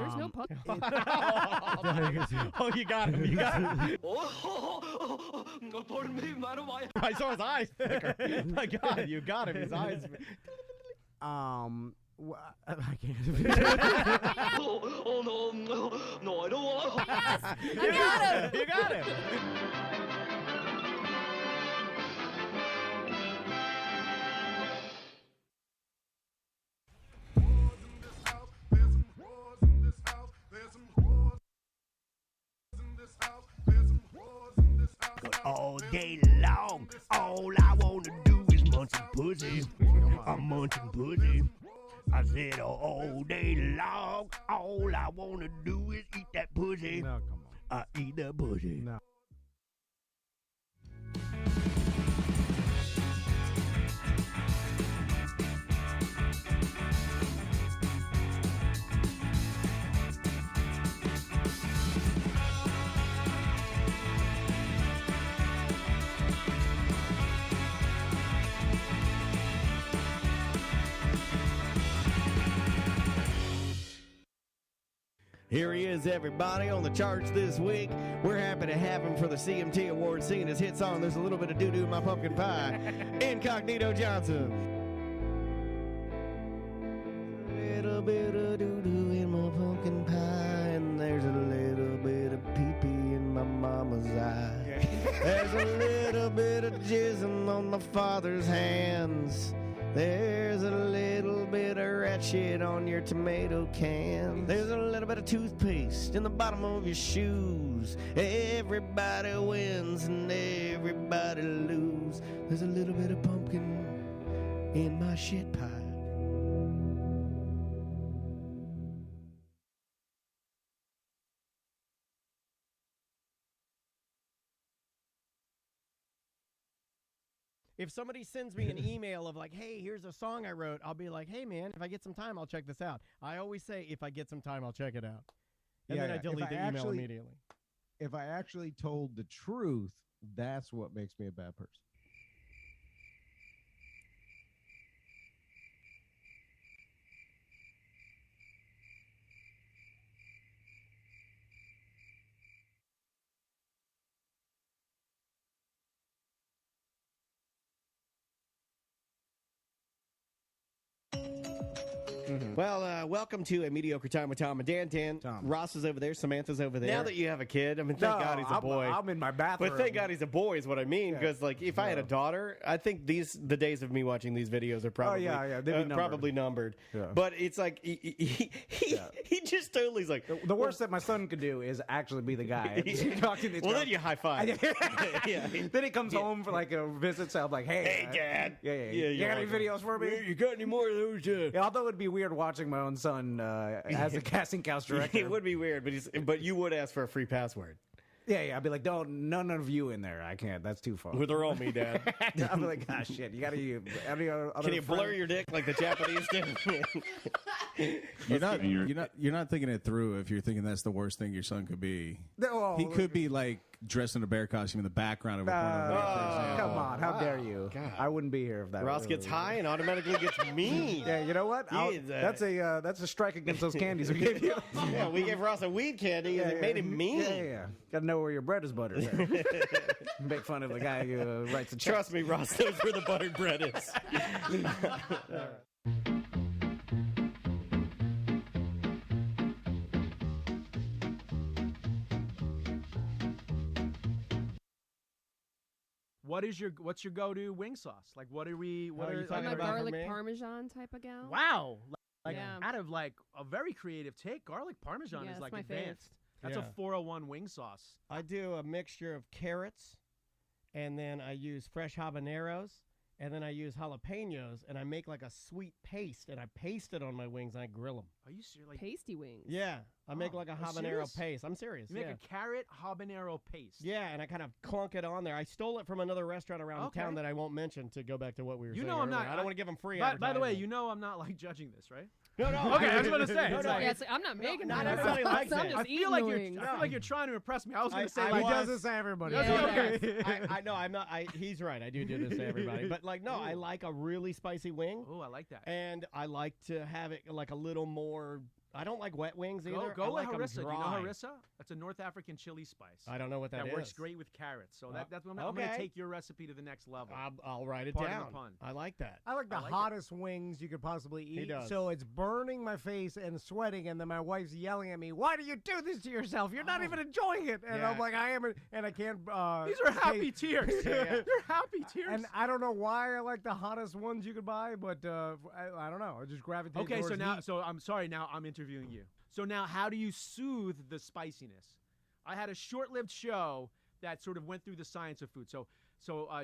There's no puppy. Oh, you got him. You got him. Pardon me, madam. I saw his eyes flicker. My God, you got him. His eyes. I can't. Oh no, no, I don't want. Yes, I got him. You got him. All day long, all I wanna do is munch some pussy. I'm munching pussy. I said all day long, all I wanna do is eat that pussy. No, come on. I eat that pussy. No. Here he is, everybody, on the charts this week. We're happy to have him for the CMT Award, singing his hit song, There's a Little Bit of Doo-Doo in My Pumpkin Pie, Incognito Johnson. A little bit of doo-doo in my pumpkin pie, and there's a little bit of pee-pee in my mama's eye. There's a little bit of jizzing on my father's hands. There's a little bit of rat shit on your tomato can. There's a little bit of toothpaste in the bottom of your shoes. Everybody wins and everybody loses. There's a little bit of pumpkin in my shit pie. If somebody sends me an email of like, hey, here's a song I wrote, I'll be like, hey, man, if I get some time, I'll check this out. I always say, if I get some time, I'll check it out. And then I delete the email immediately. If I actually told the truth, that's what makes me a bad person. Well, welcome to A Mediocre Time with Tom and Dan. Ross is over there. Samantha's over there. Now that you have a kid, I mean, thank God he's a boy. I'm in my bathroom. But thank God he's a boy is what I mean. Because, like, if I had a daughter, I think the days of me watching these videos are probably probably numbered. Yeah. But it's like he just totally is like the worst that my son could do is actually be the guy. Then you high five. Then he comes home for like a visit. So I'm like, hey, Dad. You got any videos for me? You got any more of those? Although it'd be weird watching my own son as a casting couch director. It would be weird, but you would ask for a free password. Yeah, I'd be like, none of you in there. I can't. That's too far. Well, they're all me, Dad. I'd be like, gosh, shit. You got to use. Can you blur your dick like the Japanese do? You're not thinking it through if you're thinking that's the worst thing your son could be. He could be like dressed in a bear costume in the background of a porno video, for example. Come on, how dare you? God. I wouldn't be here if that. Ross gets high and automatically gets mean. Yeah, you know what? That's a strike against those candies we gave you. Yeah, we gave Ross a weed candy and it made him mean. Yeah. Got to know where your bread is buttered. Make fun of the guy who writes the check. Trust me, Ross knows where the buttered bread is. What's your go-to wing sauce? Like, what are you talking I'm a about? garlic parmesan type of gal. Wow, out of like a very creative take, garlic parmesan is like my advanced. fave. That's a 401 wing sauce. I do a mixture of carrots, and then I use fresh habaneros, and then I use jalapenos, and I make like a sweet paste, and I paste it on my wings, and I grill them. Are you serious? Like, pasty wings? Yeah, I make like a habanero paste. I'm serious. You make a carrot habanero paste. Yeah, and I kind of clunk it on there. I stole it from another restaurant around town that I won't mention to go back to what we were saying earlier. I don't want to give them free advertising. By the way, I'm not like judging this, right? No. Okay, I was going to say. I'm not making not that. everybody likes it. I feel like you're trying to impress me. I was going to say he does this to everybody. I'm not. He's right. I do this to everybody. But like, no, I like a really spicy wing. Oh, I like that. And I like to have it like a little more I don't like wet wings either. Go I with like 'em harissa. Do you know dry. harissa? That's a North African chili spice. I don't know what that is. That works great with carrots. So that's what I'm going to take your recipe to the next level. I'll write it Pardon down. the pun. I like that. I like the hottest wings you could possibly eat. He does. So it's burning my face and sweating, and then my wife's yelling at me, "Why do you do this to yourself? You're not even enjoying it." And I'm like, I am, and I can't. These are happy tears. They're happy tears. And I don't know why I like the hottest ones you could buy, but I don't know. I just gravitate. Okay, so towards now, heat. so I'm sorry. Now I'm interviewing you. So now, how do you soothe the spiciness? I had a short-lived show that sort of went through the science of food. So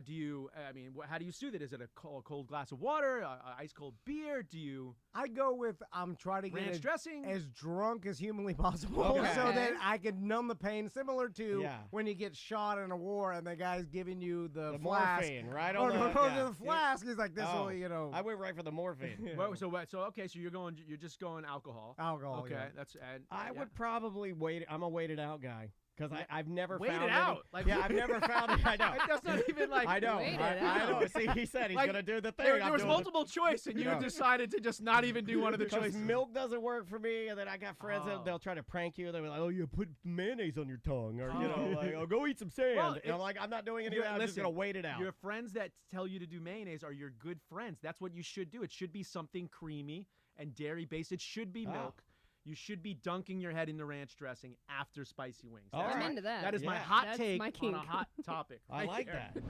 do you? I mean, how do you soothe it? Is it a cold glass of water, ice cold beer? Do you? I go with I'm trying to ranch get dressing as drunk as humanly possible, Okay. so that I can numb the pain. Similar to Yeah. when you get shot in a war and the guy's giving you the flask. morphine, right? Oh, on no, the flask. He's like, this will, I went right for the morphine. So okay, so you're just going alcohol. Alcohol. Okay, yeah. that's I would probably wait. I'm a waited out guy. Because I've never Wait found it out. Like, I've never found it. I know. That's not even like. I know. Wait it I know. out. See, he said he's Like, gonna do the thing. There I'm was doing multiple choice, and you decided to just not even do one of the because choices. milk doesn't work for me, and then I got friends that they'll try to prank you. They'll be like, "Oh, you put mayonnaise on your tongue," or you know, like, "Oh, go eat some sand." Well, and I'm like, "I'm not doing any of that. I'm just listen, gonna wait it out." Your friends that tell you to do mayonnaise are your good friends. That's what you should do. It should be something creamy and dairy based. It should be milk. You should be dunking your head in the ranch dressing after spicy wings. All That's I'm right. into that. That is my Yeah. hot That's take my on kink. a hot topic. I right like there. that.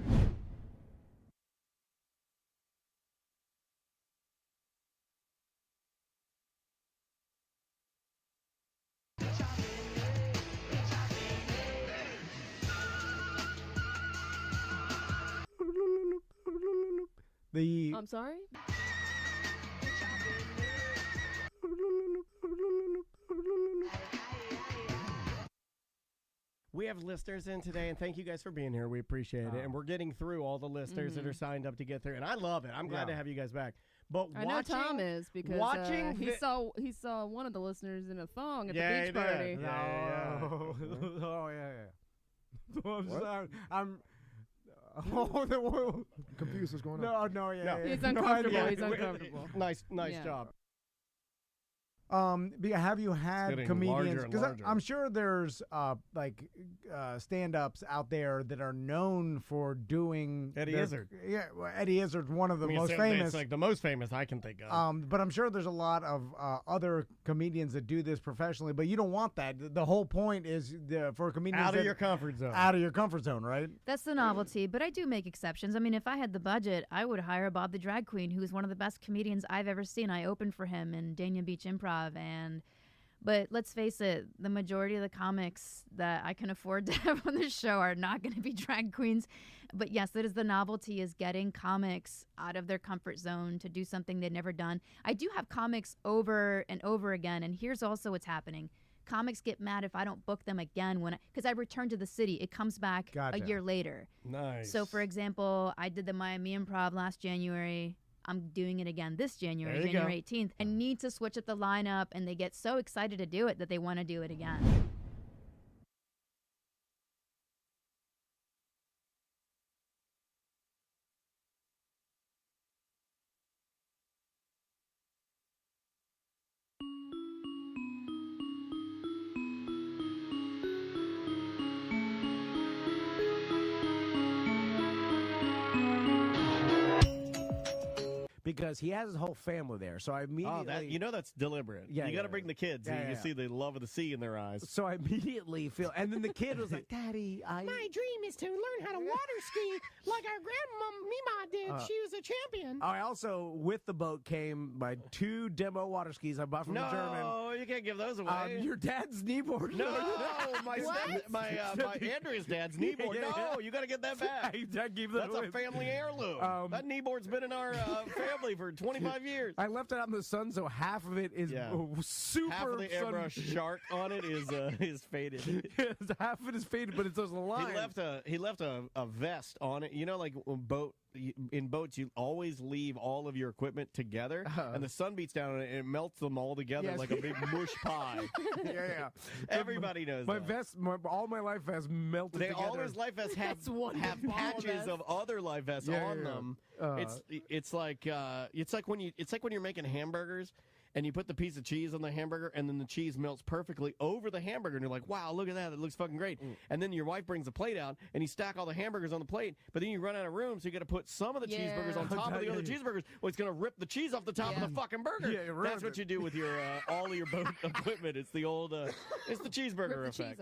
The I'm sorry? We have listeners in today, and thank you guys for being here. We appreciate it. And we're getting through all the listeners that are signed up to get through. And I love it. I'm glad to have you guys back. But I know Tom is because he saw one of the listeners in a thong at the beach party. Oh yeah. I'm sorry. I'm. Oh, Confused what's going on. no, yeah. He's No, uncomfortable. yeah. He's uncomfortable. Nice Yeah. job. Have you had getting comedians? larger and Because larger. I'm sure there's stand-ups out there that are known for doing Eddie Izzard. Yeah, well, Eddie Izzard's one of the I mean, most it's famous. like the most famous I can think of. But I'm sure there's a lot of other comedians that do this professionally. But you don't want that. The whole point is for comedians Out of your comfort zone. out of your comfort zone, right? That's the novelty, but I do make exceptions. I mean, if I had the budget, I would hire Bob the Drag Queen, who's one of the best comedians I've ever seen. I opened for him in Dania Beach Improv, but let's face it, the majority of the comics that I can afford to have on this show are not going to be drag queens. But yes, that is the novelty, is getting comics out of their comfort zone to do something they've never done. I do have comics over and over again, and here's also what's happening. Comics get mad if I don't book them again because I return to the city. It comes back a year later. Nice. So, for example, I did the Miami Improv last January. I'm doing it again this January, January 18th. I need to switch up the lineup, and they get so excited to do it that they want to do it again. Because he has his whole family there, so I immediately that's deliberate. Yeah, you got to yeah. bring the kids. Yeah, You yeah. see the love of the sea in their eyes. So I immediately feel, and then the kid was like, "Daddy, My dream is to learn how to water ski like our grandma Mima did. She was a champion. I also, with the boat, came my 2 demo water skis I bought from the German. No, you can't give those away. Your dad's kneeboard. No, my Andrea's dad's kneeboard. No, you got to get that back. I gave that That's away. a family heirloom. That kneeboard's been in our family for 25 years. I left it out in the sun, so half of it is super. Half of the airbrush shark on it is faded. Half of it is faded, but it's those lines. He left a vest on it. You know, like in boats, you always leave all of your equipment together, and the sun beats down on it, and it melts them all together like a big mush pie. Yeah. Everybody knows my that. vest. All my life vests melted together. All his life vests have patches of other life vests on them. It's like when you're making hamburgers and you put the piece of cheese on the hamburger, and then the cheese melts perfectly over the hamburger, and you're like, wow, look at that. It looks fucking great. And then your wife brings the plate out, and you stack all the hamburgers on the plate, but then you run out of room, so you got to put some of the cheeseburgers on top of the other cheeseburgers. Well, it's going to rip the cheese off the top of the fucking burger. That's what you do with your all of your boat equipment. It's the old, it's the cheeseburger effect.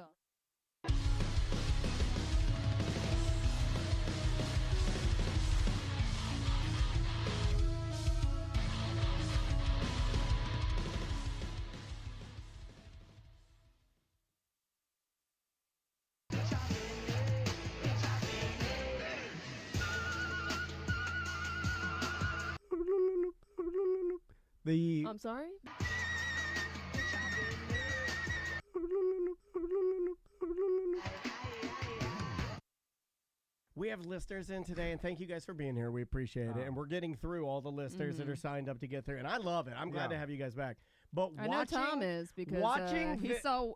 I'm sorry? We have listeners in today, and thank you guys for being here. We appreciate it. And we're getting through all the listeners that are signed up to get through, and I love it. I'm glad to have you guys back. But I know Tom is because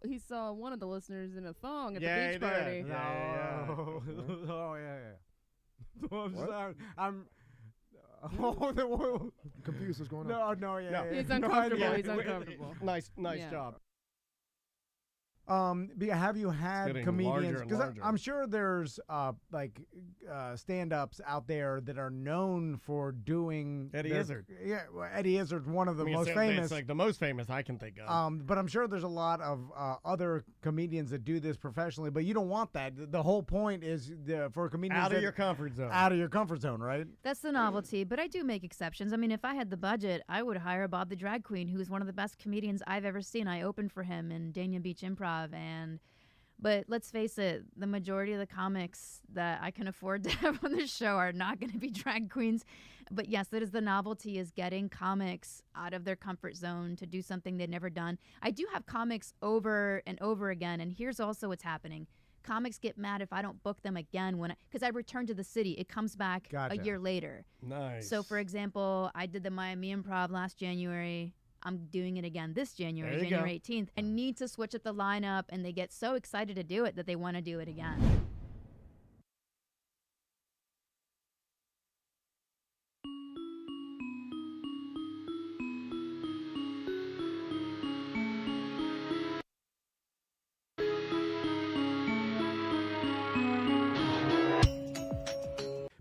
he saw one of the listeners in a thong at the beach party. Oh yeah. I'm sorry. I'm confused. What's going on? No. He's uncomfortable. He's uncomfortable. Nice job. Have you had comedians? Because I'm sure there's stand-ups out there that are known for doing Eddie Izzard. Yeah, well, Eddie Izzard's one of the most famous. It's like the most famous I can think of. But I'm sure there's a lot of other comedians that do this professionally. But you don't want that. The whole point is for comedians out of your comfort zone. Out of your comfort zone, right? That's the novelty. But I do make exceptions. I mean, if I had the budget, I would hire Bob the Drag Queen, who's one of the best comedians I've ever seen. I opened for him in Dania Beach Improv. But let's face it, the majority of the comics that I can afford to have on this show are not going to be drag queens. But yes, that is the novelty, is getting comics out of their comfort zone to do something they've never done. I do have comics over and over again, and here's also what's happening. Comics get mad if I don't book them again because I return to the city. It comes back a year later. Nice. So, for example, I did the Miami Improv last January. I'm doing it again this January, January 18th. I need to switch up the lineup, and they get so excited to do it that they want to do it again.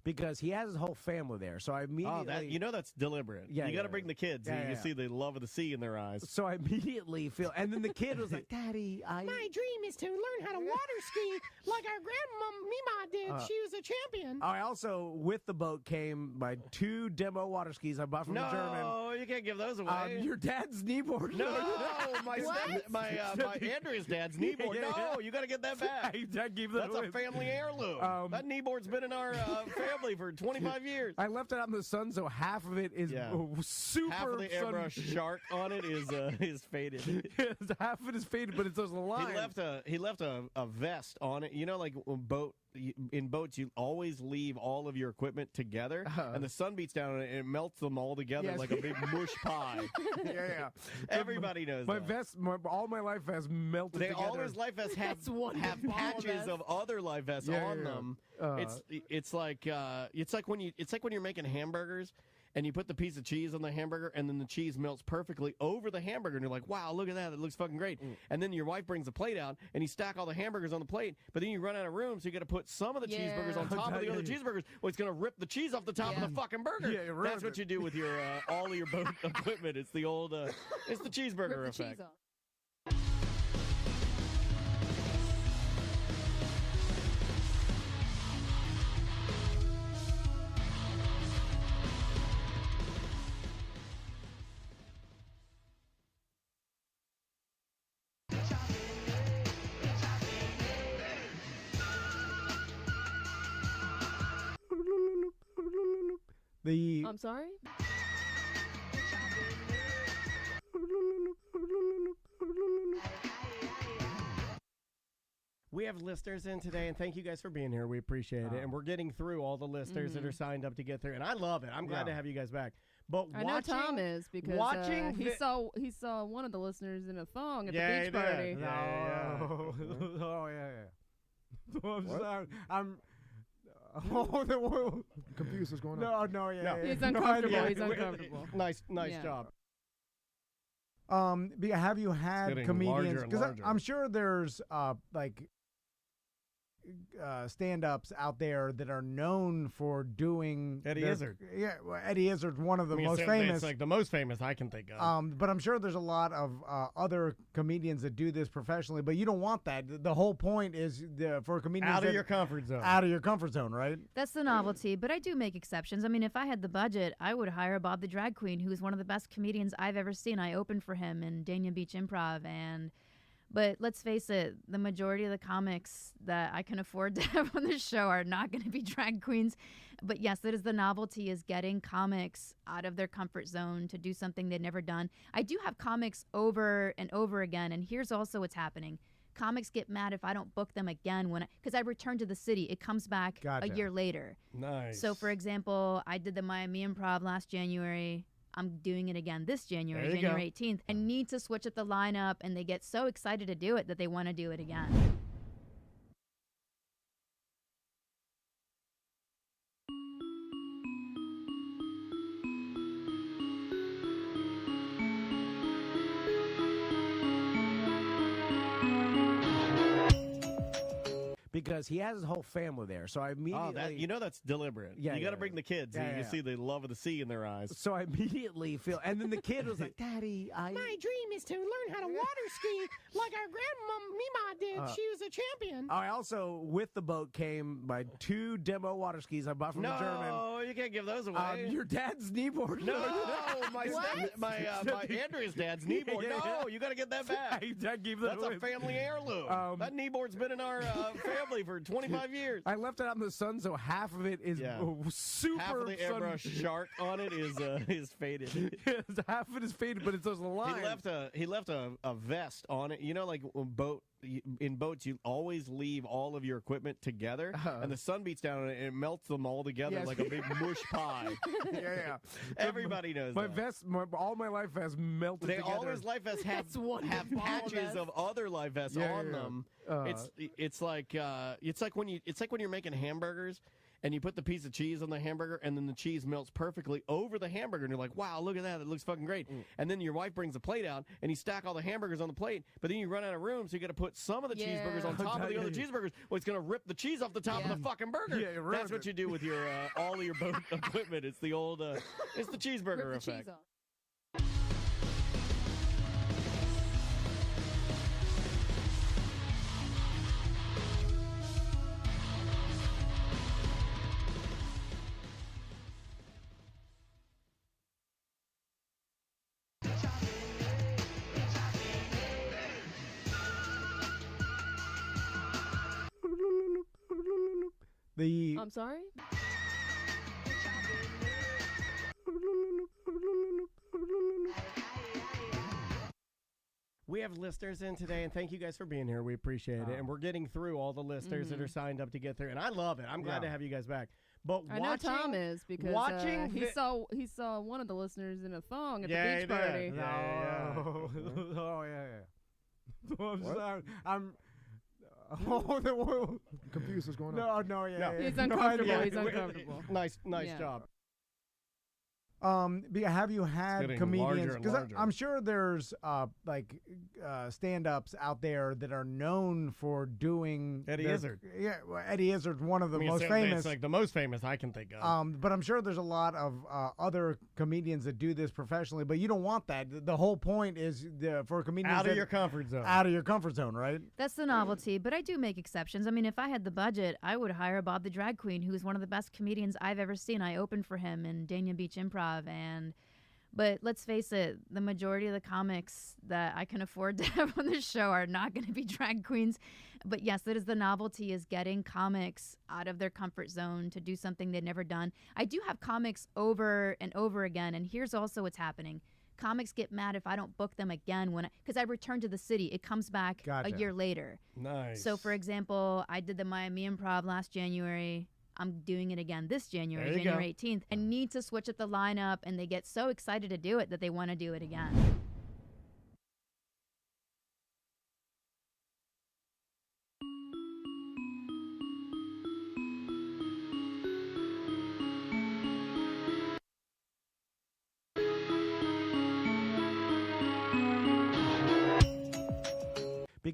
Because he has his whole family there, so I immediately... that's deliberate. Yeah, you got to bring the kids. You see the love of the sea in their eyes. So I immediately feel... And then the kid was like, Daddy, My dream is to learn how to water ski like our grandma Mima did. She was a champion. I also, with the boat, came my 2 demo water skis I bought from the German. No, you can't give those away. Your dad's kneeboard. No, my Andrea's dad's kneeboard. No, you got to get that back. I gave that That's a family heirloom. That kneeboard's been in our family for 25 years. I left it out in the sun, so half of it is super. Half of the airbrush shark on it is faded. Half of it is faded, but it's those lines. He left a vest on it. You know, like in boats, you always leave all of your equipment together, and the sun beats down on it, and it melts them all together like a big mush pie. Yeah. Everybody knows my that. vest. All my life vests melted together. All those life vests have patches of other life vests on them. It's like when you're making hamburgers. And you put the piece of cheese on the hamburger, and then the cheese melts perfectly over the hamburger, and you're like, wow, look at that. It looks fucking great. And then your wife brings the plate out, and you stack all the hamburgers on the plate, but then you run out of room, so you got to put some of the cheeseburgers on top of the other cheeseburgers. Well, it's going to rip the cheese off the top of the fucking burger. That's what you do with your all of your boat equipment. It's the old, it's the cheeseburger effect. I'm sorry? We have listeners in today, and thank you guys for being here. We appreciate it. And we're getting through all the listeners that are signed up to get through, and I love it. I'm glad to have you guys back. But I know Tom is because he saw one of the listeners in a thong at the beach party. Oh yeah. I'm sorry. I'm confused. What's going on? No. He's uncomfortable. He's uncomfortable. Nice job. Have you had comedians? Because I'm sure there's stand-ups out there that are known for doing Eddie Izzard. Yeah, well, Eddie Izzard's one of the most famous. It's like the most famous I can think of. But I'm sure there's a lot of other comedians that do this professionally. But you don't want that. The whole point is for comedians out of your comfort zone. Out of your comfort zone, right? That's the novelty. But I do make exceptions. I mean, if I had the budget, I would hire Bob the Drag Queen, who's one of the best comedians I've ever seen. I opened for him in Dania Beach Improv, But let's face it, the majority of the comics that I can afford to have on this show are not going to be drag queens. But yes, that is the novelty, is getting comics out of their comfort zone to do something they've never done. I do have comics over and over again, and here's also what's happening. Comics get mad if I don't book them again because I return to the city. It comes back a year later. Nice. So, for example, I did the Miami Improv last January. I'm doing it again this January, January 18th. I need to switch up the lineup, and they get so excited to do it that they want to do it again. Because he has his whole family there, so I immediately... that's deliberate. Yeah, you got to bring the kids. You see the love of the sea in their eyes. So I immediately feel... And then the kid was like, Daddy, My dream is to learn how to water ski like our grandma Mima did. She was a champion. I also, with the boat, came my 2 demo water skis I bought from the German. No, you can't give those away. Your dad's kneeboard. No, my Andrea's dad's kneeboard. No, you got to get that back. That's a family heirloom. That kneeboard's been in our family for 25 years. I left it out in the sun, so half of it is super. Half of the airbrush shark on it is faded. Half of it is faded, but it's those lines. He left a vest on it. You know, like in boats, you always leave all of your equipment together, and the sun beats down on it, and it melts them all together like a big mush pie. Yeah. Everybody knows my that. vest. All my life vests melted together. All his life vests have patches of other life vests on them. It's like when you're making hamburgers and you put the piece of cheese on the hamburger and then the cheese melts perfectly over the hamburger and you're like, wow, look at that, it looks fucking great. And then your wife brings the plate out and you stack all the hamburgers on the plate, but then you run out of room, so you got to put some of the cheeseburgers on top of the other cheeseburgers. Well, it's going to rip the cheese off the top of the fucking burger. That's what you do with your all of your boat equipment. It's the old it's the cheeseburger effect. I'm sorry? We have listeners in today, and thank you guys for being here. We appreciate it. And we're getting through all the listeners that are signed up to get through, and I love it. I'm glad to have you guys back. But I know Tom is, because he saw one of the listeners in a thong at the beach party. Oh, yeah. I'm sorry. I'm confused. What's going on? No. He's uncomfortable. He's uncomfortable. Nice job. Have you had comedians? Because I'm sure there's stand-ups out there that are known for doing Eddie Izzard. Yeah, well, Eddie Izzard's one of the most famous. It's like the most famous I can think of. But I'm sure there's a lot of other comedians that do this professionally. But you don't want that. The whole point is for comedians out of your comfort zone. Out of your comfort zone, right? That's the novelty. But I do make exceptions. I mean, if I had the budget, I would hire Bob the Drag Queen, who's one of the best comedians I've ever seen. I opened for him in Dania Beach Improv. But let's face it, the majority of the comics that I can afford to have on this show are not going to be drag queens. But yes, that is the novelty, is getting comics out of their comfort zone to do something they've never done. I do have comics over and over again, and here's also what's happening. Comics get mad if I don't book them again because I return to the city. It comes back a year later. Nice. So, for example, I did the Miami Improv last January. I'm doing it again this January, January 18th. I need to switch up the lineup, and they get so excited to do it that they want to do it again.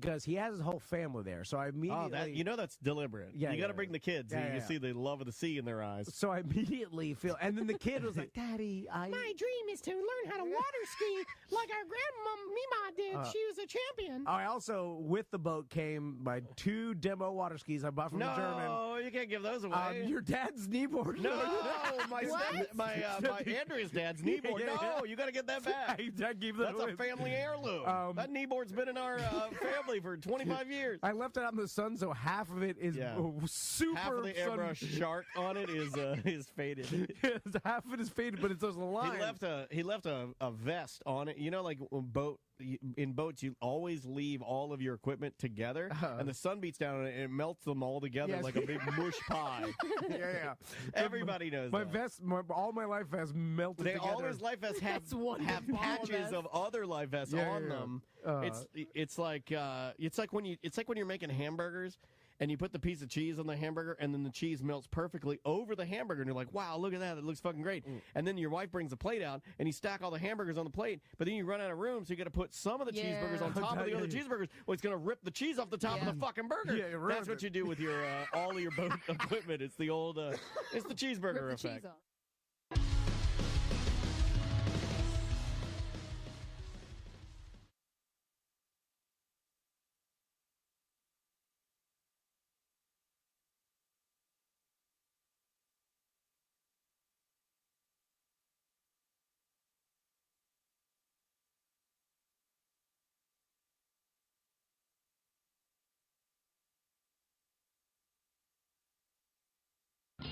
because he has his whole family there. So I immediately, that's deliberate. Yeah, you got to bring the kids. You see the love of the sea in their eyes. So I immediately feel, and then the kid was like, "Daddy, My dream is to learn how to water ski like our grandma Mima did. She was a champion. I also, with the boat, came my 2 demo water skis I bought from the German. No, you can't give those away. Your dad's kneeboard. No, my Andrea's dad's kneeboard. No, you got to get that back. That's a family heirloom. That kneeboard's been in our family for 25 years. I left it out in the sun, so half of it is super. Half of the airbrush shark on it is faded. Half of it is faded, but it's those lines. He left a vest on it. You know, like in boats, you always leave all of your equipment together, and the sun beats down on it, and it melts them all together like a big mush pie. Yeah. Everybody knows my that. vest. All my life vests melted together. All his life vests have patches of other life vests on them. It's like when you're making hamburgers. And you put the piece of cheese on the hamburger, and then the cheese melts perfectly over the hamburger, and you're like, wow, look at that. That looks fucking great. And then your wife brings the plate out, and you stack all the hamburgers on the plate, but then you run out of room, so you got to put some of the cheeseburgers on top of the other cheeseburgers. Well, it's going to rip the cheese off the top of the fucking burger. Yeah, that's what you do with your all of your boat equipment. It's the old, it's the cheeseburger effect.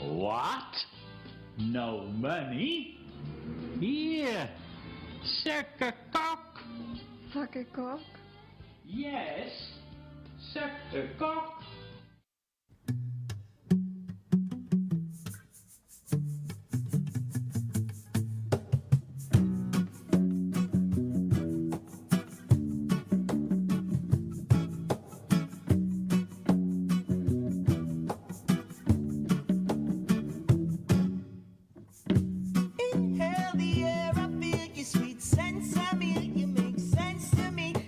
What? No money? Here, suck a cock. Suck a cock? Yes, suck a cock.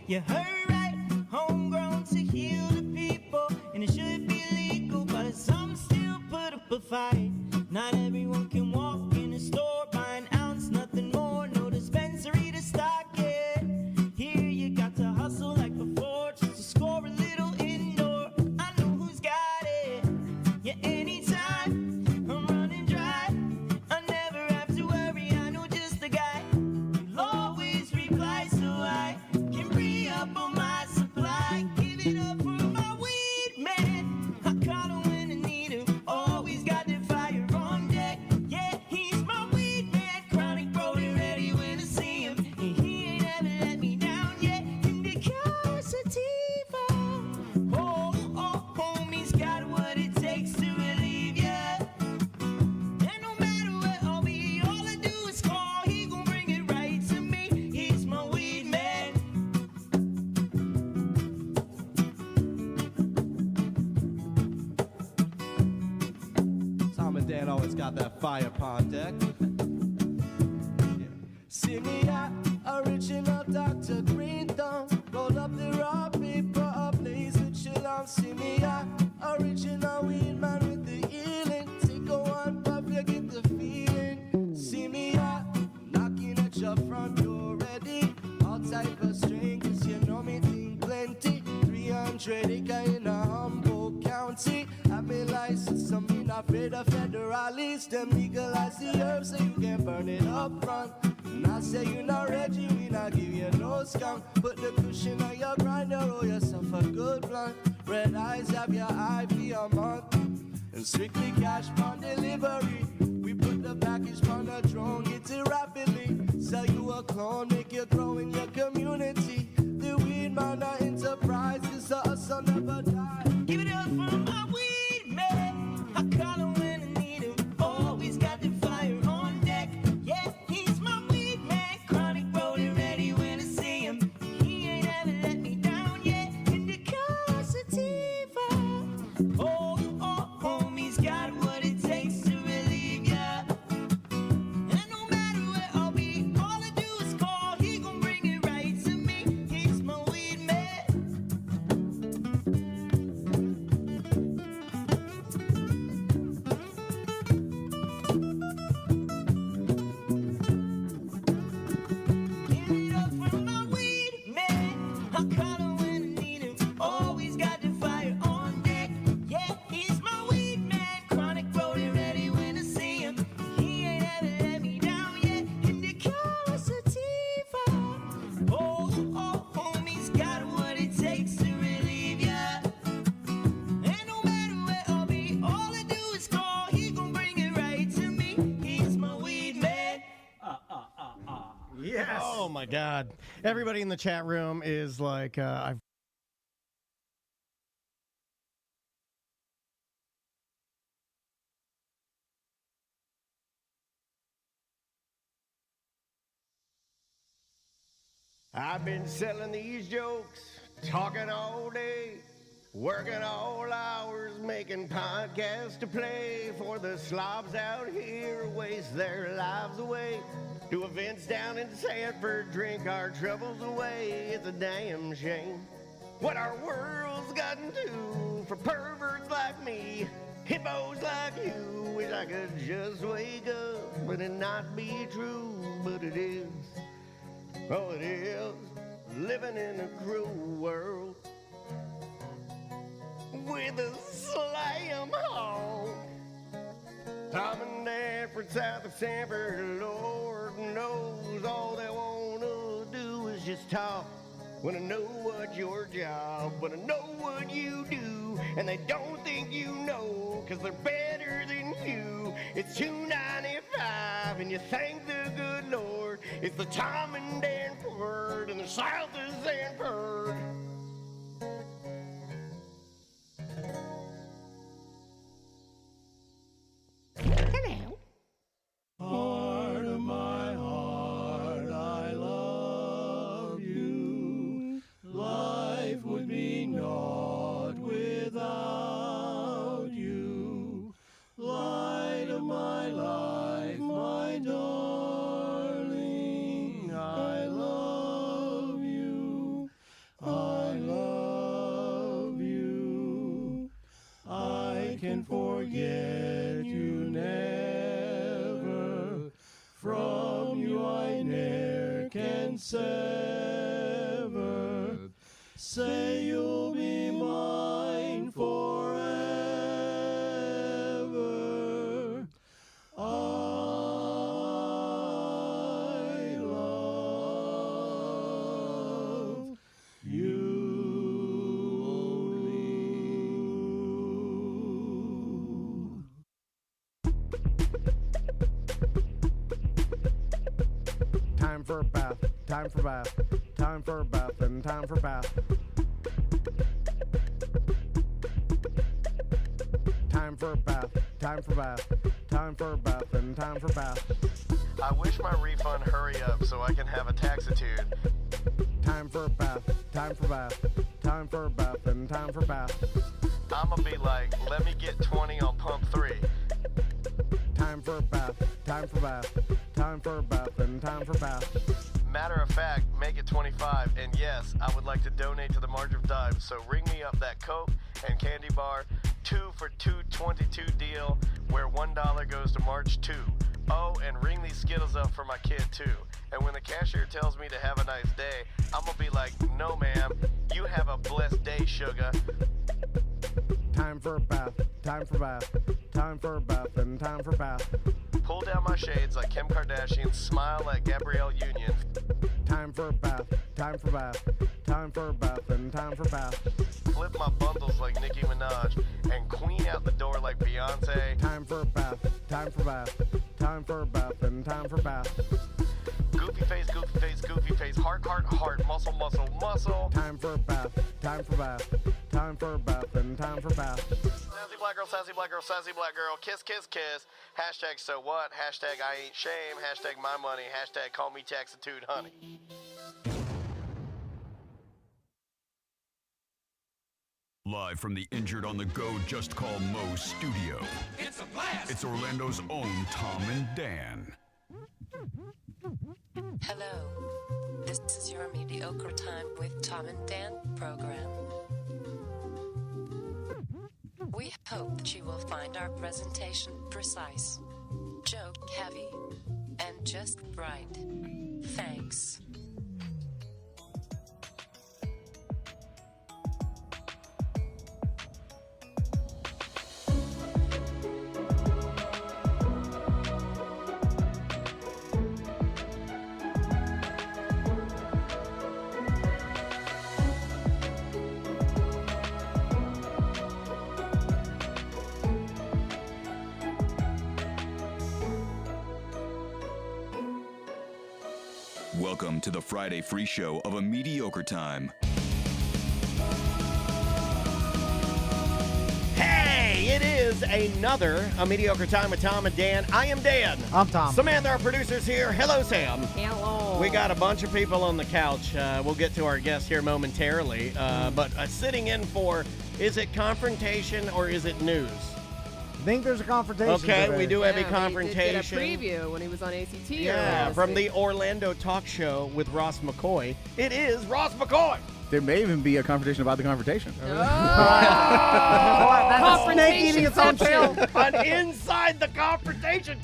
You heard right, homegrown to heal the people, and it should be legal, but some still put up a fight. Not everyone can walk in a store, buy an ounce, nothing more, no dispensary to stock it. Here you got to hustle like before, just to score a little indoor. I know who's got it. Yeah, anytime I'm running dry, I never have to worry. I know just the guy. You'll always reply, so I can free up on my supply. Give it up for my weed man. I call him when I need him. Always got the fire on deck. Yeah, he's my weed man. Chronic rolling ready when I see him. And he ain't ever let me down yet. In the car sativa. Oh, homie's got what it takes to relieve ya. And no matter where I'll be, all I do is call. He gon' bring it right to me. He's my weed man. Tom and Dan always got that fire upon deck. See me at original Dr. Green Thumb. Roll up the raw paper, a blaze with chill on. See me at original weed man with the healing. Take a one puff, you get the feeling. See me at knocking at your front door ready. All type of strain, cause you know me think plenty. 300 acre in a Humboldt County. I'm a license, I'm not afraid of federalists. Them legalize the herbs so you can burn it up front. And I say you not ready, we not give you no skunk. Put the cushion on your grinder, roll yourself a good blunt. Red eyes have your eye for a month. And strictly cash on delivery. We put the package on the drone, get it rapidly. Sell you a clone, make you grow in your community. The weed man, our enterprise is a hustle never die. Give it up for my weed man. I call him when I need him. Always got the fire on deck. Yeah, he's my weed man. Chronic rolling ready when I see him. He ain't ever let me down yet. In the car sativa. Oh, homie's got what it takes to relieve my God. Everybody in the chat room is like, I've been selling these jokes, talking all day, working all hours, making podcasts to play for the slobs out here waste their lives away. Do events down in Sanford, drink our troubles away. It's a damn shame what our world's gotten to for perverts like me, hippos like you. Wish I could just wake up and it not be true, but it is. Oh, it is living in a cruel world with a slam home. Tom and Dan from south of Sanford, Lord knows all they wanna do is just talk. Wanna know what your job, wanna know what you do, and they don't think you know, cause they're better than you. It's $2.95 and you thank the good Lord. It's the Tom and Dan word in the south of Sanford. Hello. Heart of my heart, I love you. Life would be naught without you. Light of my life, my darling, I love you. I love you. I can forget you never. From you I ne'er can sever. Say you'll be mine forever. I love you. Time for a bath, time for bath, time for a bath, and time for bath. Time for a bath, time for bath, time for a bath, and time for bath. I wish my refund hurry up so I can have a taxitude. Time for a bath, time for bath, time for a bath, and time for bath. I'ma be like, let me get 20 on pump 3. Time for a bath, time for bath, time for a bath, and time for bath. Matter of fact, make it 25, and yes, I would like to donate to the March of Dimes, so ring me up that Coke and candy bar 2 for $2.22 deal where $1 goes to March 2. Oh, and ring these Skittles up for my kid too. And when the cashier tells me to have a nice day, I'm gonna be like, no ma'am, you have a blessed day, sugar. Time for a bath, time for bath, time for a bath, and time for bath. Pull down my shades like Kim Kardashian, smile like Gabrielle Union. Time for a bath, time for bath, time for a bath, and time for bath. Flip my bundles like Nicki Minaj and queen out the door like Beyonce. Time for a bath, time for bath, time for a bath, and time for bath. Goofy face, goofy face, goofy face, heart, heart, heart, muscle, muscle, muscle. Time for a bath, time for bath, time for a bath, and time for bath. Sassy black girl, sassy black girl, sassy black girl, kiss, kiss, kiss. Hashtag so what, hashtag I ain't shame, hashtag my money, hashtag call me taxitude, honey. Live from the Injured on the Go Just Call Mo studio. It's a blast! It's Orlando's own Tom and Dan. Hello. This is your Mediocre Time with Tom and Dan program. We hope that you will find our presentation precise, joke heavy, and just right. Thanks. Welcome to the Friday free show of A Mediocre Time. Hey, it is another A Mediocre Time with Tom and Dan. I am Dan. I'm Tom. Samantha, our producer's here. Hello, Sam. Hello. We got a bunch of people on the couch. We'll get to our guest here momentarily. But sitting in for, is it confrontation or is it news? I think there's a confrontation. Okay, today. we do have a We confrontation. did a preview when he was on ACT. Yeah, from the Orlando talk show with Ross McCoy. It is Ross McCoy. There may even be a confrontation about the confrontation. That's a snake eating its own tail. An inside the confrontation.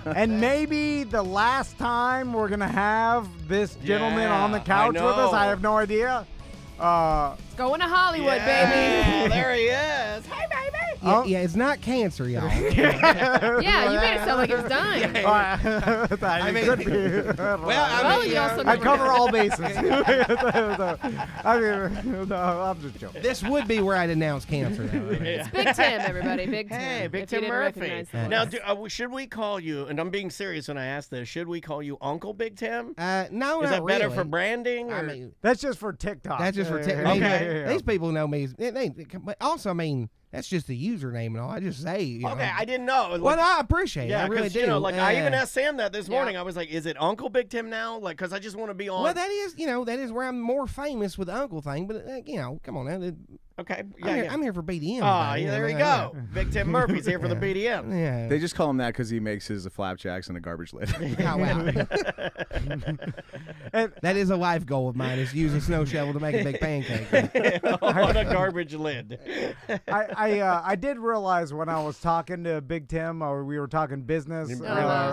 And maybe the last time we're going to have this gentleman on the couch with us. I have no idea. It's going to Hollywood, baby. There he is. Hey, baby. Yeah, it's not cancer, y'all. Yeah, you made it sound like it was dying. I mean, could be. I cover all bases. I mean, no, I'm just joking. This would be where I'd announce cancer. It's Big Tim, everybody. Big Tim. Hey, Big If you Tim didn't Murphy. recognize the Now, voice. should we call you, and I'm being serious when I ask this, should we call you Uncle Big Tim? No, Is not that better really. for branding? I Or? mean, that's just for TikTok. That's just for TikTok. Okay. These people know me. But also, I mean, that's just the username and all. I just say. You Okay, know. I didn't know. Like, Well, I appreciate it. yeah, I really do. You know, like I even asked Sam that this morning. I was like, "Is it Uncle Big Tim now?" Like, because I just want to be on. Well, that is, that is where I'm more famous with the uncle thing. But come on now. Okay, I'm here for BDM. Ah, buddy. there you go. Big Tim Murphy's here for the BDM. Yeah. They just call him that because he makes his flapjacks in a garbage lid. Oh, wow. That is a life goal of mine, is use a snow shovel to make a big pancake. On a garbage lid. I did realize when I was talking to Big Tim, or we were talking business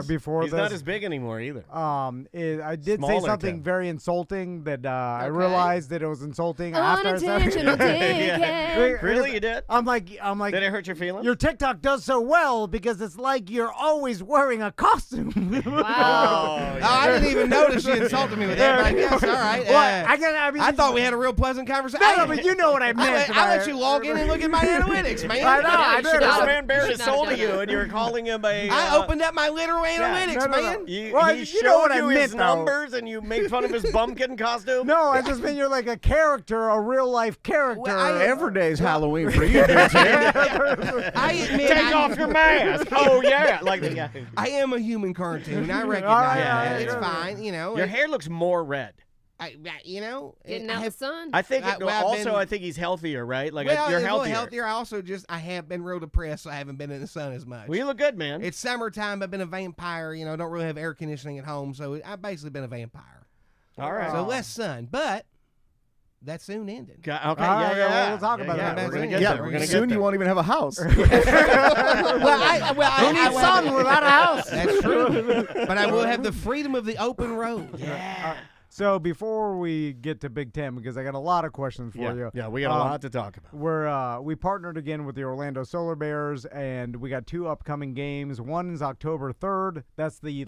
before He's this. not as big anymore either. I did Smaller say something Tim. very insulting that I realized that it was insulting after I said Unintentional dick. Really, you did? I'm like. Did it hurt your feelings? Your TikTok does so well because it's like you're always wearing a costume. Wow. I didn't even notice you insulted me with that. But yes, all right. Well, I thought we had a real pleasant conversation. No, but you know what I meant. I let you log in and look at my analytics, man. I know. I This did. man bared his soul to you, and you're calling him a. I opened up my literal analytics, man. He you showed know what I you meant, his though. numbers, and you made fun of his bumpkin costume. No, I just mean you're like a character, a real life character. Every day's Halloween for you, Big Tim. I admit, Take off your mask. Oh yeah, like the guy. I am a human cartoon. I recognize that. It's yeah. fine, Your hair looks more red. Getting out the sun. I think. Well, I think he's healthier, right? Like well, you're a little healthier. healthier. I also I have been real depressed, so I haven't been in the sun as much. Well, you look good, man. It's summertime. I've been a vampire. Don't really have air conditioning at home, so I've basically been a vampire. All right. So less sun, but that soon ended. Okay. Yeah. We'll talk about that. We're gonna get Yeah, there. We're gonna soon get there. you won't even have a house. Who needs sun without a house? That's true. But I will have the freedom of the open road. Yeah. So before we get to Big Tim, because I got a lot of questions for you. Yeah, we got a lot to talk about. We partnered again with the Orlando Solar Bears, and we got 2 upcoming games. One is October 3rd. That's the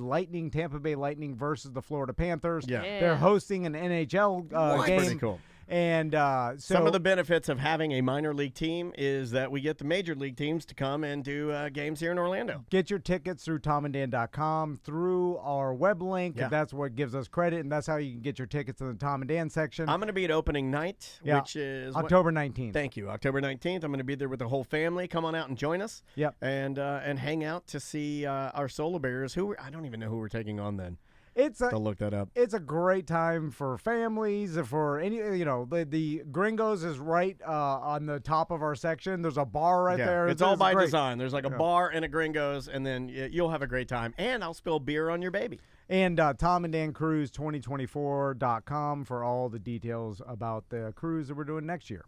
Tampa Bay Lightning versus the Florida Panthers. Yeah. They're hosting an NHL game. Pretty cool. And so some of the benefits of having a minor league team is that we get the major league teams to come and do games here in Orlando. Get your tickets through TomAndDan.com, through our web link. Yeah. That's what gives us credit, and that's how you can get your tickets in the Tom and Dan section. I'm going to be at opening night, which is October 19th. Thank you, October 19th. I'm going to be there with the whole family. Come on out and join us. Yep. And hang out to see our Solar Bears. I don't even know who we're taking on then. To look that up. It's a great time for families, for any, the Gringos is right on the top of our section. There's a bar right there. It's all by design. There's like a bar and a Gringos, and then you'll have a great time. And I'll spill beer on your baby. And TomAndDanCruise2024.com for all the details about the cruise that we're doing next year.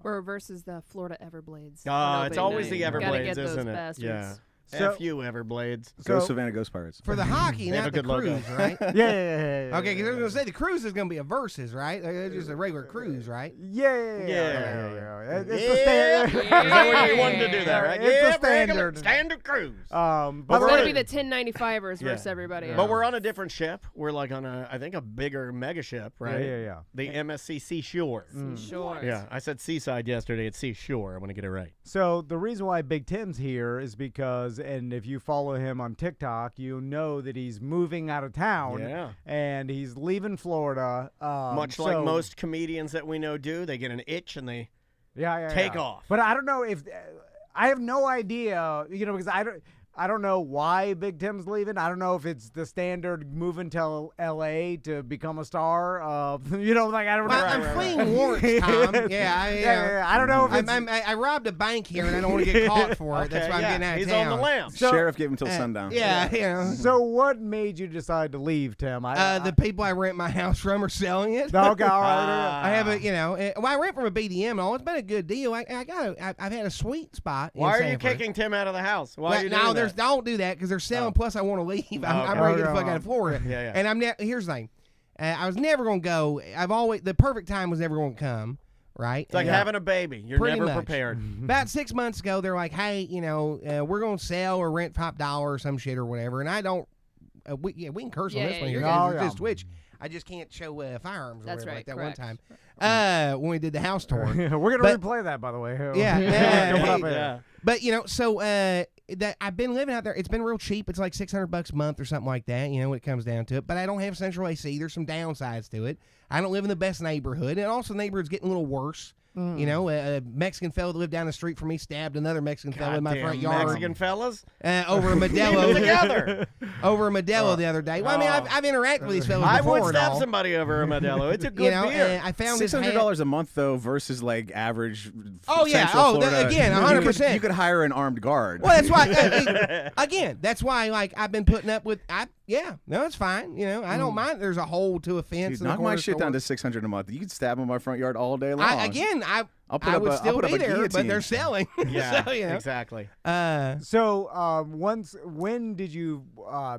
Or versus the Florida Everblades. It's always the Everblades, isn't it? Bastards. Yeah. So, F you, Everblades. Go Savannah Ghost Pirates. For the hockey, not the cruise, right? Yeah. Okay, because I was going to say the cruise is going to be a versus, right? It's just a regular cruise, right? Yeah. It's the Is that what you wanted to do that, right? It's the standard. Standard cruise. But it's going to be the 1095ers versus everybody else. But we're on a different ship. We're like on I think a bigger mega ship, right? Yeah. The MSC Seashore. Seashore. Yeah, I said Seaside yesterday. It's Seashore. I want to get it right. So the reason why Big Tim's here is because because, and if you follow him on TikTok, you know that he's moving out of town. Yeah. And he's leaving Florida. Much like most comedians that we know do, they get an itch and they take off. But I don't know if I have no idea, because I don't know why Big Tim's leaving. I don't know if it's the standard moving to L.A. to become a star. I don't know. I'm fleeing warrants, Tom. I don't know if I robbed a bank here and I don't want to get caught for it. That's why I'm getting out of He's town. on the lam. Sheriff gave him till sundown. So what made you decide to leave, Tim? The people I rent my house from are selling it. Okay, all right. I have I rent from a BDM and all. It's been a good deal. I've had a sweet spot. Why are you kicking Tim out of the house? Why are you doing that? Don't do that because they're selling. Plus, I want to leave. I'm ready to get the fuck out of Florida. And here's the thing. I was never gonna go. The perfect time was never gonna come. Right? It's like having a baby. You're Pretty never much. prepared. About 6 months ago, they're like, "Hey, we're gonna sell or rent $5 or some shit or whatever." And I don't. We can curse on this one here. It's just Twitch. I just can't show firearms. That's or whatever right. Like that correct. one time. When we did the house tour. We're gonna replay that, by the way. Yeah. But that I've been living out there. It's been real cheap. It's like $600 a month or something like that. When it comes down to it. But I don't have central AC. There's some downsides to it. I don't live in the best neighborhood, and also the neighborhood's getting a little worse. A Mexican fellow that lived down the street from me stabbed another Mexican fellow in my front yard. Mexican fellas? Over a Modelo. Together. Over a Modelo the other day. Well, I mean, I've interacted with these fellas before. I would stab somebody over a Modelo. It's a good beer. I found $600 a month, though, versus like average Central Florida. Again, 100%. You could hire an armed guard. Well, that's why, again, that's why, I've been putting up with, it's fine. I don't mind. There's a hole to a fence. Dude, knock my shit down to $600 a month. You could stab in my front yard all day long. I would still be there, but they're selling. Yeah, so, exactly. When did you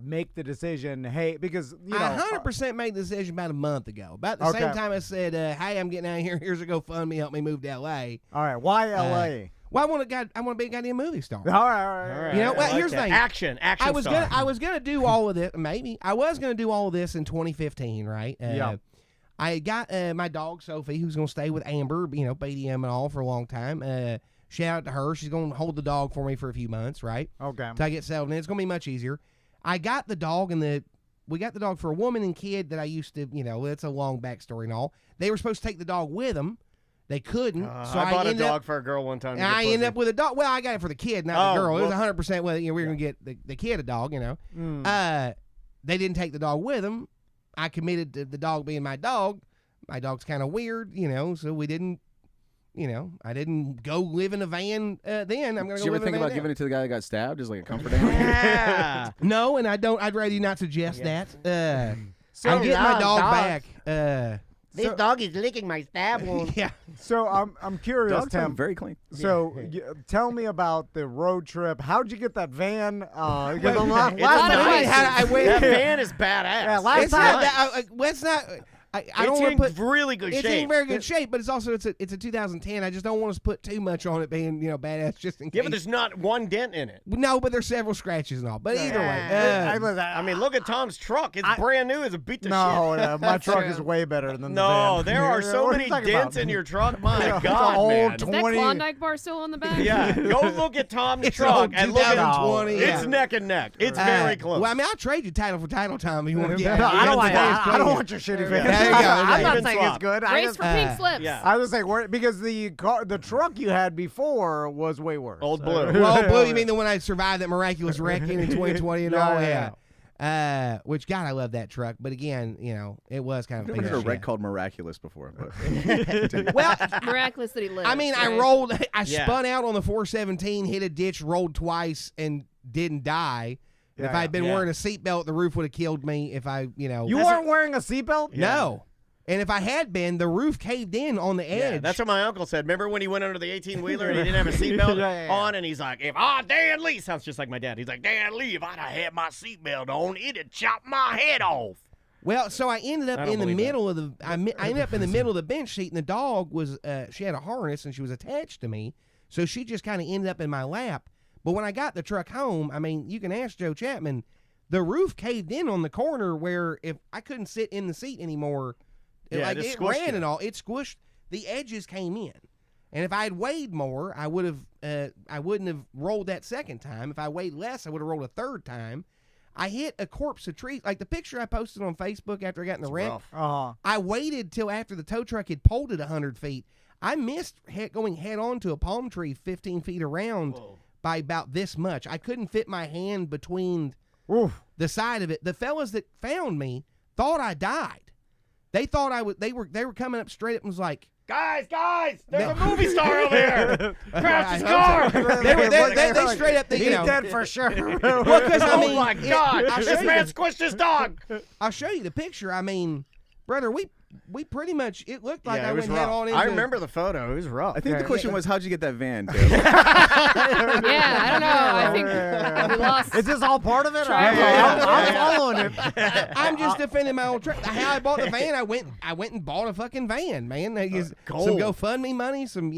make the decision? Hey, because I 100% made the decision about a month ago. About the same time I said, "Hey, I'm getting out of here. Here's a GoFundMe. Help me move to L.A." All right, why L.A.? Well, I want to be a goddamn movie star. All right. Here's the thing. Action I was star. gonna do all of this. Maybe I was gonna do all of this in 2015, right? I got my dog Sophie, who's gonna stay with Amber, BDM and all for a long time. Shout out to her. She's gonna hold the dog for me for a few months, right? Okay. Till I get settled in. It's gonna be much easier. I got the dog we got the dog for a woman and kid that I used to, it's a long backstory and all. They were supposed to take the dog with them. They couldn't. So I bought a dog for a girl one time. And I ended up with a dog. Well, I got it for the kid, not the girl. It was 100% whether we were going to get the kid a dog, They didn't take the dog with them. I committed to the dog being my dog. My dog's kind of weird, so we didn't, I didn't go live in a van then. I'm going to go live in a van. Did you ever think about giving it to the guy that got stabbed as like a comfort animal? Yeah. No, and I'd rather you not suggest that. I'm getting my dog back. This dog is licking my stab wound. Yeah. So I'm curious, Dogs Tim. are very clean. So tell me about the road trip. How'd you get that van? That van is badass. Yeah, last time. Let's not. I don't it's want to in really good shape. It's in very good shape, but it's also it's a 2010. I just don't want us to put too much on it being badass just in case. Yeah, but there's not one dent in it. No, but there's several scratches and all. But either way, I mean, look at Tom's truck. It's brand new. It's a beat the shit. No, my truck is way better than the van. There are so many dents in your truck. My God, man. Is that Klondike bar still on the back? Yeah, go look at Tom's truck and look at 2020. It's neck and neck. It's very close. Well, I mean, I'll trade you title for title, Tom, if you want to get. I don't want your shitty van. I'm not saying it's good. Race for pink slips. Yeah. I was saying because the truck you had before was way worse. Old Blue. Well, Old Blue, you mean the one I survived that miraculous wrecking in 2020 and all? Yeah. Which, God, I love that truck. But again, it was kind of. I've never heard a wreck called Miraculous before. But well, miraculous that he lived. I mean, right? I spun out on the 417, hit a ditch, rolled twice, and didn't die. If I had been wearing a seatbelt, the roof would have killed me. If I, You weren't wearing a seatbelt? No. And if I had been, the roof caved in on the edge. Yeah, that's what my uncle said. Remember when he went under the 18-wheeler and he didn't have a seatbelt on? And he's like, Dan Lee, sounds just like my dad. He's like, Dan Lee, if I'd have had my seatbelt on, it'd chop my head off. Well, so I ended up in the middle of the. I ended up in the middle of the bench seat, and the dog was. She had a harness, and she was attached to me, so she just kind of ended up in my lap. But when I got the truck home, I mean, you can ask Joe Chapman. The roof caved in on the corner where if I couldn't sit in the seat anymore. It ran and all. It squished. The edges came in. And if I had weighed more, I wouldn't have rolled that second time. If I weighed less, I would have rolled a third time. I hit a corpse of tree. Like the picture I posted on Facebook after I got in the wreck. I waited till after the tow truck had pulled it 100 feet. I missed going head on to a palm tree 15 feet around by about this much. I couldn't fit my hand between the side of it. The fellas that found me thought I died. They thought I would. They were coming up straight up and was like, Guys, there's a movie star over here. Crash his car. They straight up, he's dead for sure. Well, because I mean, oh my God, this man squished his dog. I'll show you the picture. I mean, brother, we pretty much, it looked like I went head on into. I remember the photo. It was rough. I think the question was, how'd you get that van, Dale? Yeah, I don't know. I think we lost. Is this all part of it? I'm following it. I'm just defending my own trip. How I bought the van, I went and bought a fucking van, man. Some GoFundMe money, some,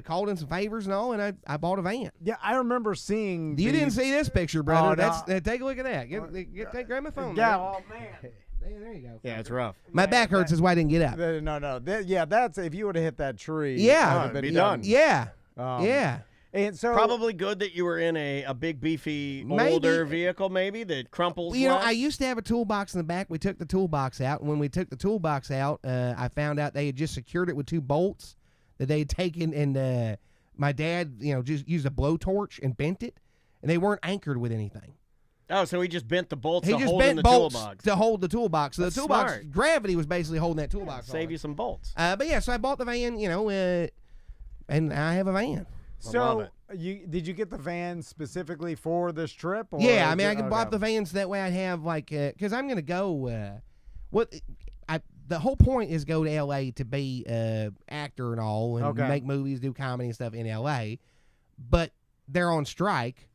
called in some favors and all, and I bought a van. Yeah, I remember seeing. You didn't see this picture, brother. Take a look at that. Grab my phone. Yeah, man. oh man. There you go. Yeah, it's rough. My back hurts is why I didn't get up. No. That's if you would have hit that tree. Yeah. It'd be done. Yeah. Yeah. And so probably good that you were in a big, beefy, older vehicle, maybe that crumples. Well, I used to have a toolbox in the back. We took the toolbox out, and when we took the toolbox out, I found out they had just secured it with 2 bolts that they had taken, and my dad, just used a blowtorch and bent it, and they weren't anchored with anything. Oh, so he just bent the bolts to hold in the bolts toolbox. to hold the toolbox. So That's the toolbox, smart. gravity was basically holding that toolbox. Save you some bolts. But yeah, so I bought the van, and I have a van. So did you get the van specifically for this trip? Or Yeah, I mean, I could buy the vans that way. I'd have because I'm gonna go. The whole point is go to L.A. to be actor and all, and make movies, do comedy and stuff in L.A. But they're on strike.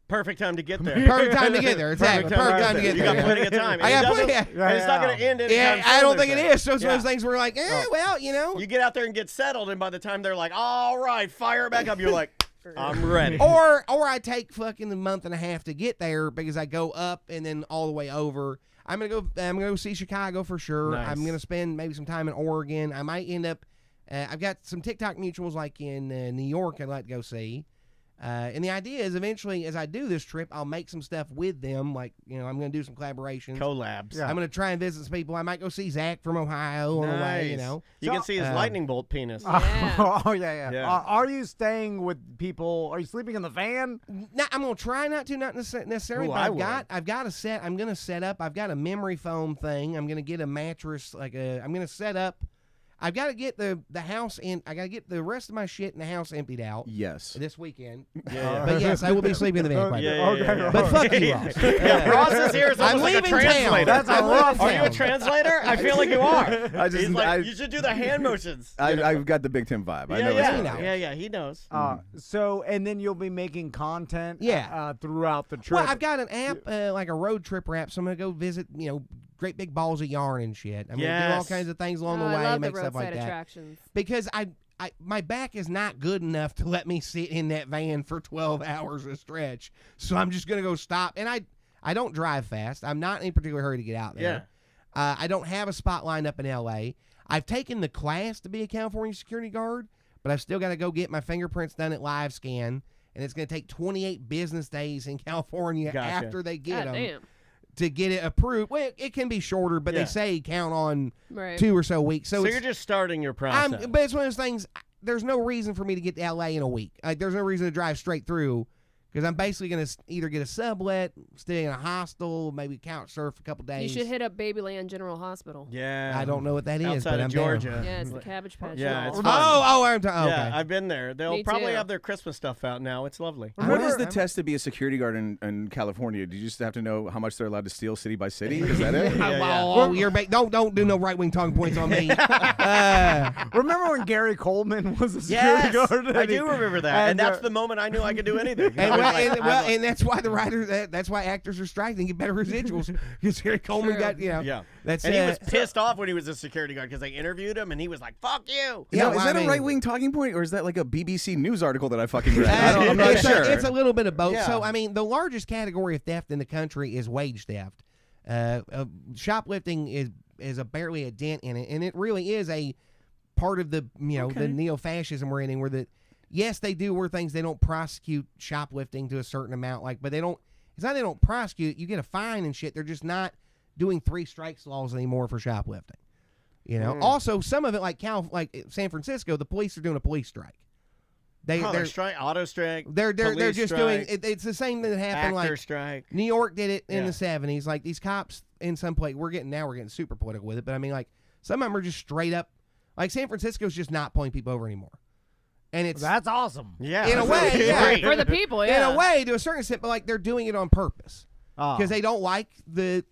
Perfect time to get there. Perfect time to get there. Exactly. Perfect time to get there. You got plenty of time. I got plenty. It's not going to end anytime Yeah, I don't think it is. So it's one of those things where like, well, You get out there and get settled, and by the time they're like, all right, fire back up, you're like, I'm ready. Or I take fucking a month and a half to get there because I go up and then all the way over. I'm gonna go see Chicago for sure. Nice. I'm gonna spend maybe some time in Oregon. I might end up. I've got some TikTok mutuals like in New York I'd like to go see. And the idea is eventually, as I do this trip, I'll make some stuff with them. Like, I'm going to do some collaborations. Collabs. Yeah. I'm going to try and visit some people. I might go see Zach from Ohio on the way, You can see his lightning bolt penis. Oh, yeah. Are you staying with people? Are you sleeping in the van? No, I'm going to try not necessarily, but I've got a set. I'm going to set up. I've got a memory foam thing. I'm going to get a mattress. I'm going to set up. I've got to get the house in. I got to get the rest of my shit in the house emptied out. Yes. This weekend. Yeah. But yes, I will be sleeping in the van. Yeah. But fuck you, Ross. Ross is here. It's I'm almost like a leaving translator. town. Are you a translator? I feel like you are. He's like, you should do the hand motions. I've got the Big Tim vibe. I know Yeah, he knows. So, and then you'll be making content throughout the trip. Well, I've got an app, like a road trip app, so I'm going to go visit, great big balls of yarn and shit. I'm going to do all kinds of things along the way, I love make the stuff like roadside that. attractions. Because my back is not good enough to let me sit in that van for 12 hours a stretch. So I'm just going to go stop. And I don't drive fast. I'm not in any particular hurry to get out there. Yeah. I don't have a spot lined up in L.A. I've taken the class to be a California security guard, but I've still got to go get my fingerprints done at live scan. And it's going to take 28 business days in California after they get them. Damn. To get it approved. Well, it can be shorter, but they say count on 2 or so weeks. So you're just starting your process. But it's one of those things, there's no reason for me to get to L.A. in a week. There's no reason to drive straight through because I'm basically going to either get a sublet, stay in a hostel, maybe couch surf a couple days. You should hit up Babyland General Hospital. Yeah. I don't know what that is, Outside but of I'm Georgia. down. Yeah, it's the Cabbage Patch. Yeah, it's Kids. fun. Okay. Yeah, I've been there. They'll Me probably too. have their Christmas stuff out now. It's lovely. What is the test to be a security guard in California? Do you just have to know how much they're allowed to steal city by city? Is that it? Don't do no right-wing talking points on me. Remember when Gary Coleman was a security guard? I do remember that. And that's the moment I knew I could do anything. And that's why the writers, that's why actors are striking to get better residuals. Because Gary Coleman got, That's and he was pissed off when he was a security guard because they interviewed him and he was like, "Fuck you." Yeah, is that a right-wing talking point or is that like a BBC News article that I fucking read? I'm not sure. It's a little bit of both. Yeah. So, I mean, the largest category of theft in the country is wage theft. Shoplifting is barely a dent in it, and it really is a part of the the neo-fascism we're in, where that yes, they do weird things. They don't prosecute shoplifting to a certain amount, but they don't. It's not they don't prosecute. You get a fine and shit. They're just not doing 3 strikes laws anymore for shoplifting. Also, some of it, like San Francisco, the police are doing a police strike. They're strike, auto strike. They're just strike, doing it. It's the same that happened. Actor strike. New York did it in the 70s. Like these cops in some place, we're getting super political with it. But I mean, like some of them are just straight up. Like San Francisco's just not pulling people over anymore. And that's awesome. Yeah, in a way, for the people. Yeah, in a way, to a certain extent, but like they're doing it on purpose because they don't like the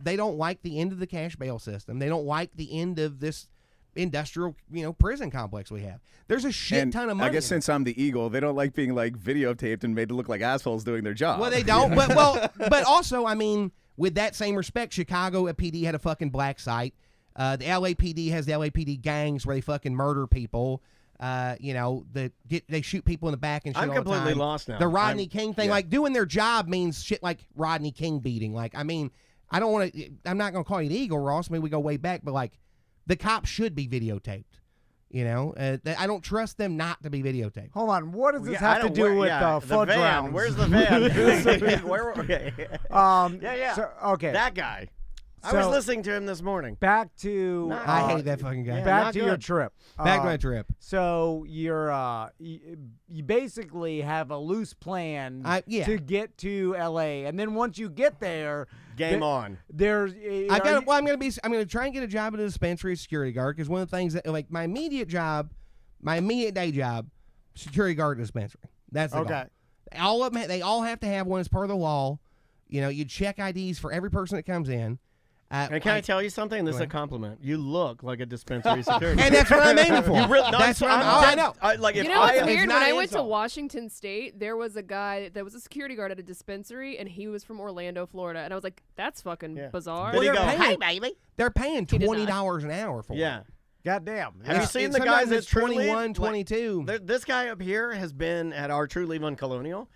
end of the cash bail system. They don't like the end of this industrial prison complex we have. There's a shit ton of money. I guess since I'm the Eagle, they don't like being like videotaped and made to look like assholes doing their job. Well, they don't. but also, I mean, with that same respect, Chicago PD had a fucking black site. The LAPD has the LAPD gangs where they fucking murder people. They shoot people in the back and shit I'm all the completely time. lost now. The Rodney King thing, like doing their job means shit like Rodney King beating. Like, I mean, I'm not going to call you the Eagle, Ross. I mean, we go way back, but like the cops should be videotaped. I don't trust them not to be videotaped. Hold on, what does this have to do with fudge van? rounds? Where's the van? Yeah. So, okay, that guy. I was listening to him this morning. Back to I hate that fucking guy. Back to your trip. Back to my trip. So you're you basically have a loose plan to get to LA, and then once you get there, game on. There's I'm gonna try and get a job at a dispensary as security guard because one of the things that like my immediate day job, security guard at a dispensary. That's the goal. All of them, they all have to have one as part of the law. You check IDs for every person that comes in. And can I tell you something? This is a compliment. You look like a dispensary security. And that's what I'm aiming for. That's what I know. You know what's weird? When I went to Washington State, there was a guy that was a security guard at a dispensary, and he was from Orlando, Florida. And I was like, that's fucking bizarre. Did he go, hey, baby? They're paying $20 an hour for it. Goddamn. Have you seen the guys at True 21, 22? This guy up here has been at our True Leave on Colonial.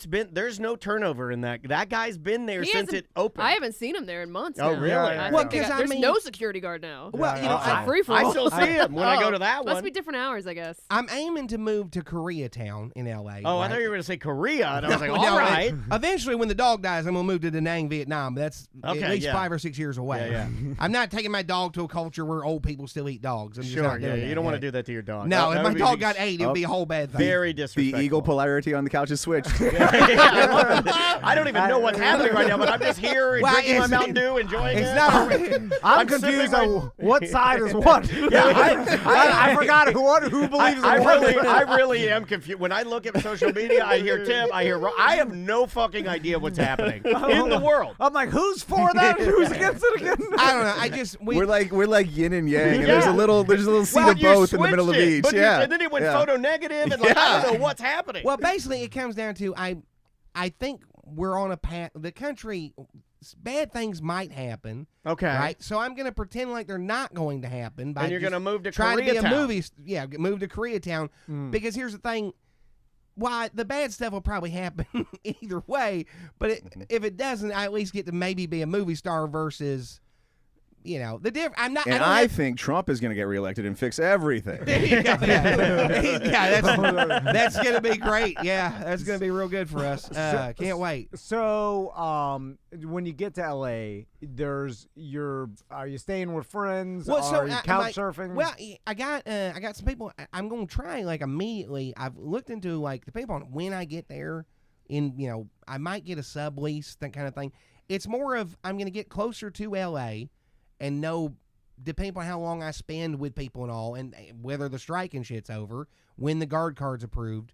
There's no turnover in that. That guy's been there since it opened. I haven't seen him there in months. Oh, now. really? There's no security guard now. Well, it's free for all. I still see him when I go to that one. Must be different hours, I guess. I'm aiming to move to Koreatown in LA. Oh, I thought you were going to say Korea, and I was like, all right. Eventually, when the dog dies, I'm going to move to Da Nang, Vietnam. That's at least 5 or 6 years away. Yeah. I'm not taking my dog to a culture where old people still eat dogs. I'm just not doing that. You don't want to do that to your dog. No, if my dog got ate, it would be a whole bad thing. Very disrespectful. The Eagle polarity on the couch is switched. I don't even know what's happening right now, but I'm just here drinking my Mountain Dew, enjoying it. I'm confused on what side is what. I forgot who believes in what. I really am confused. When I look at social media, I hear Tim, I hear Ron. I have no fucking idea what's happening in the world. I'm like, who's for that and who's against it again? I don't know. We're like yin and yang, and there's a little seed of both in the middle of each. And then it went photo negative, and I don't know what's happening. Well, basically, it comes down to I think we're on a path. The country, bad things might happen. Okay. Right? So I'm going to pretend like they're not going to happen. And you're going to move to Koreatown. To be a movie. Yeah, move to Koreatown. Because here's the thing. Why the bad stuff will probably happen either way. But if it doesn't, I at least get to maybe be a movie star versus... the difference. I'm not. And I think Trump is going to get reelected and fix everything. That's going to be great. Yeah, that's going to be real good for us. Can't wait. So, when you get to LA, are you staying with friends? Are you couch surfing? Well, I got some people. I'm going to try immediately. I've looked into depending on when I get there. I might get a sublease, that kind of thing. It's more of I'm going to get closer to LA. And know, depending on how long I spend with people and all, and whether the strike and shit's over, when the guard card's approved,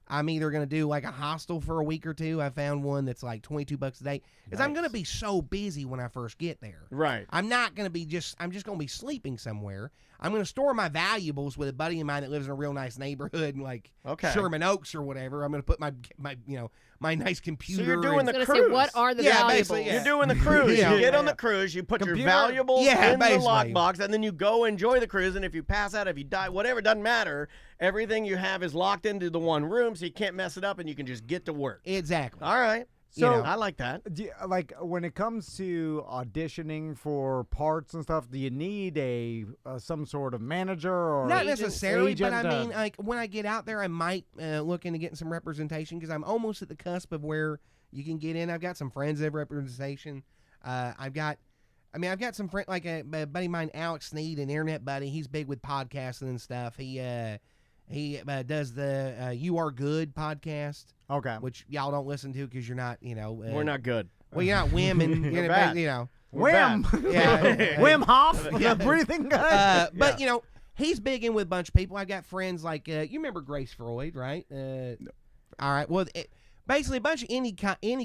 I'm either going to do a hostel for a week or two. I found one that's $22 a day. Because I'm going to be so busy when I first get there. Right. I'm not going to be I'm just going to be sleeping somewhere. I'm going to store my valuables with a buddy of mine that lives in a real nice neighborhood, Sherman Oaks or whatever. I'm going to put my nice computer. So you're doing the cruise. Say, what are the valuables? You're doing the cruise. You get on the cruise, you put your valuables in the lockbox, and then you go enjoy the cruise. And if you pass out, if you die, whatever, it doesn't matter. Everything you have is locked into the one room, so you can't mess it up, and you can just get to work. Exactly. All right. So you know. I like that. Like when it comes to auditioning for parts and stuff, do you need some sort of manager or not necessarily, agent, but I mean, like when I get out there, I might look into getting some representation because I'm almost at the cusp of where you can get in. I've got some friends that have representation. I've got some friends like a buddy of mine, Alex Sneed, an internet buddy. He's big with podcasting and stuff. He does the You Are Good podcast. Okay. Which y'all don't listen to because you're not, we're not good. Well, you're not women. We're bad. Wim. Yeah. Wim Hof, the breathing guy. But, he's big in with a bunch of people. I got friends like, you remember Grace Freud, right? No. All right. Well, basically, a bunch of any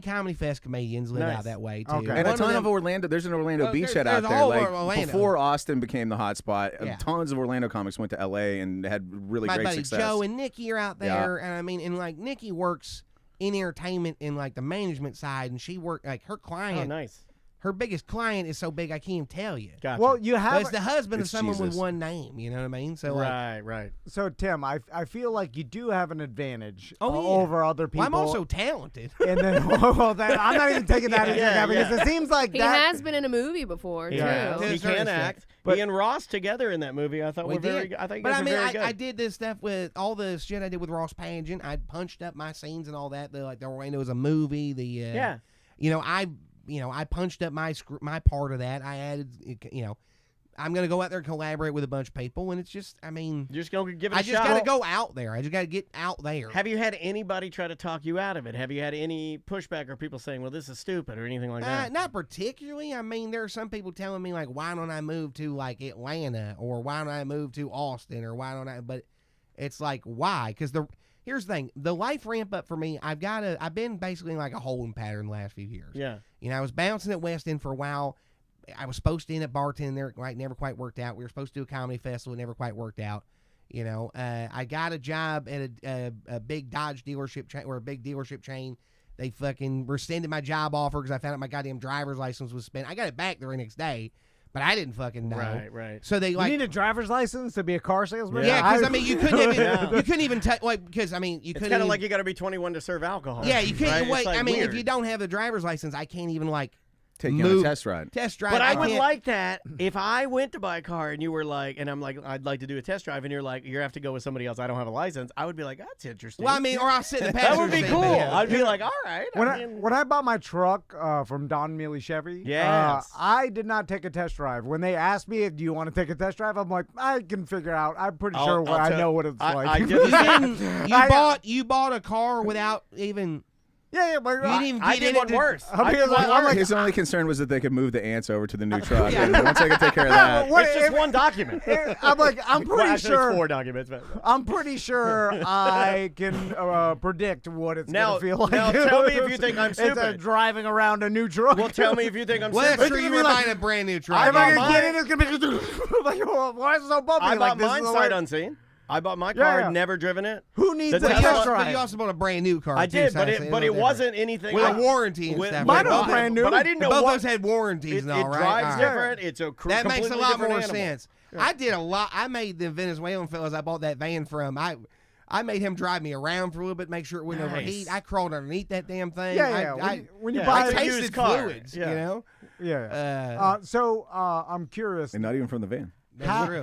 comedy fest comedians live out that way, too. Okay. And a ton of Orlando, there's an Orlando beachhead out there. Like, before Austin became the hot spot, tons of Orlando comics went to L.A. and had really My great buddy success. Joe and Nikki are out there. And I mean, and like Nikki works in entertainment in like the management side, and she worked like her client. Oh, nice. Her biggest client is so big I can't even tell you. Gotcha. Well, you have it's the husband of it's someone with Jesus. one name. You know what I mean? So right. So Tim, I feel like you do have an advantage Oh, yeah. over other people. Well, I'm also talented. And then, I'm not even taking that into account because it seems like he has been in a movie before too. He can act. But he and Ross together in that movie, I thought We were very. did. I think. But I mean, very good. I did this stuff with all the shit I did with Ross Pageant. I punched up my scenes and all that. The Orlando was a movie. I punched up my part of that. I added, I'm going to go out there and collaborate with a bunch of people, and it's just, I mean, You're just going to give it a I shot. just got to go out there. I just got to get out there. Have you had anybody try to talk you out of it? Have you had any pushback or people saying, well, this is stupid or anything like that? Not particularly. I mean, there are some people telling me, like, why don't I move to, like, Atlanta, or why don't I move to Austin, or why don't I, but it's like, why? Because here's the thing, the life ramp up for me, I've been basically in like a holding pattern the last few years. Yeah. I was bouncing at West End for a while. I was supposed to end up bartending there, right? Never quite worked out. We were supposed to do a comedy festival. It never quite worked out. I got a job at a big Dodge dealership chain, or a big dealership chain. They fucking rescinded my job offer because I found out my goddamn driver's license was spent. I got it back the very next day, but I didn't fucking know. Right. So they you need a driver's license to be a car salesman. Yeah, because I mean, you couldn't even because I mean, you It's couldn't. kind of even, like you got to be 21 to serve alcohol. Yeah, you can't right? wait. Like I mean, weird. if you don't have the driver's license, I can't even like take you on a test ride. But I would like that if I went to buy a car and you were like, and I'm like, I'd like to do a test drive, and you're like, you have to go with somebody else. I don't have a license. I would be like, that's interesting. Well, I mean, or I'll sit in the That passenger would be seat, cool. but yeah. I'd be like, all right. When I bought my truck from Don Mealy Chevy, Yes. I did not take a test drive. When they asked me, do you want to take a test drive? I'm like, I can figure out. I'm pretty sure I know what it's like. You bought a car without even. Yeah, but you didn't even I get did in one it worse. His only concern was that they could move the ants over to the new truck. And once they could take care of that. It's just one document. I'm like, I'm pretty Well, actually, sure. it's 4 documents. But. I'm pretty sure I can predict what it's Now- going to feel like. now tell me if you think I'm It's stupid. driving around a new truck. Well, tell me if you think I'm Well, stupid. that's true. You were buying a brand new truck. I'm going to get in. It's going to be like, why is it so bumpy? I like, bought this mine is the sight way- unseen. I bought my car, Yeah. never driven it. Who needs The a Tesla- test drive? But you also bought a brand new car. I too, did, so but it's it a but little it wasn't anything with I- a warranty and with- stuff. Mine But was brand new. But I didn't know both what those had warranties and all, it right? drives All right. different. It's a That makes a completely lot different more animal. sense. I did a lot. I made the Venezuelan fellas I bought that van from. I made him drive me around for a little bit, make sure it wouldn't Nice. overheat. I crawled underneath that damn thing. Yeah. When you I buy a tasted used car. fluids, Yeah. you know? Yeah. So I'm curious. And not even from the van. That's true.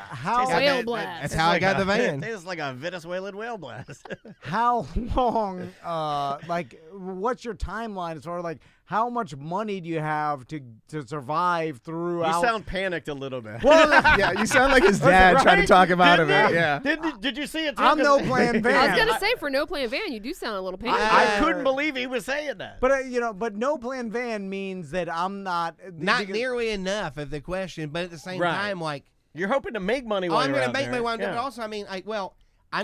How Whale blast. That's how I got the van. It's like a Venezuelan whale blast. How long? What's your timeline? As far as like, how much money do you have to survive throughout? You sound panicked a little bit. Well, Yeah, you sound like his dad trying to talk him out of it. Yeah. Did you see it? Too? I'm no plan van. I was gonna say for no plan van, you do sound a little painful. I couldn't believe he was saying that. But but no plan van means that I'm not Nearly enough of the question, but at the same Right. time, like, You're hoping to make money while I'm you're going to out make there. my one. Yeah. But also, I mean, I'm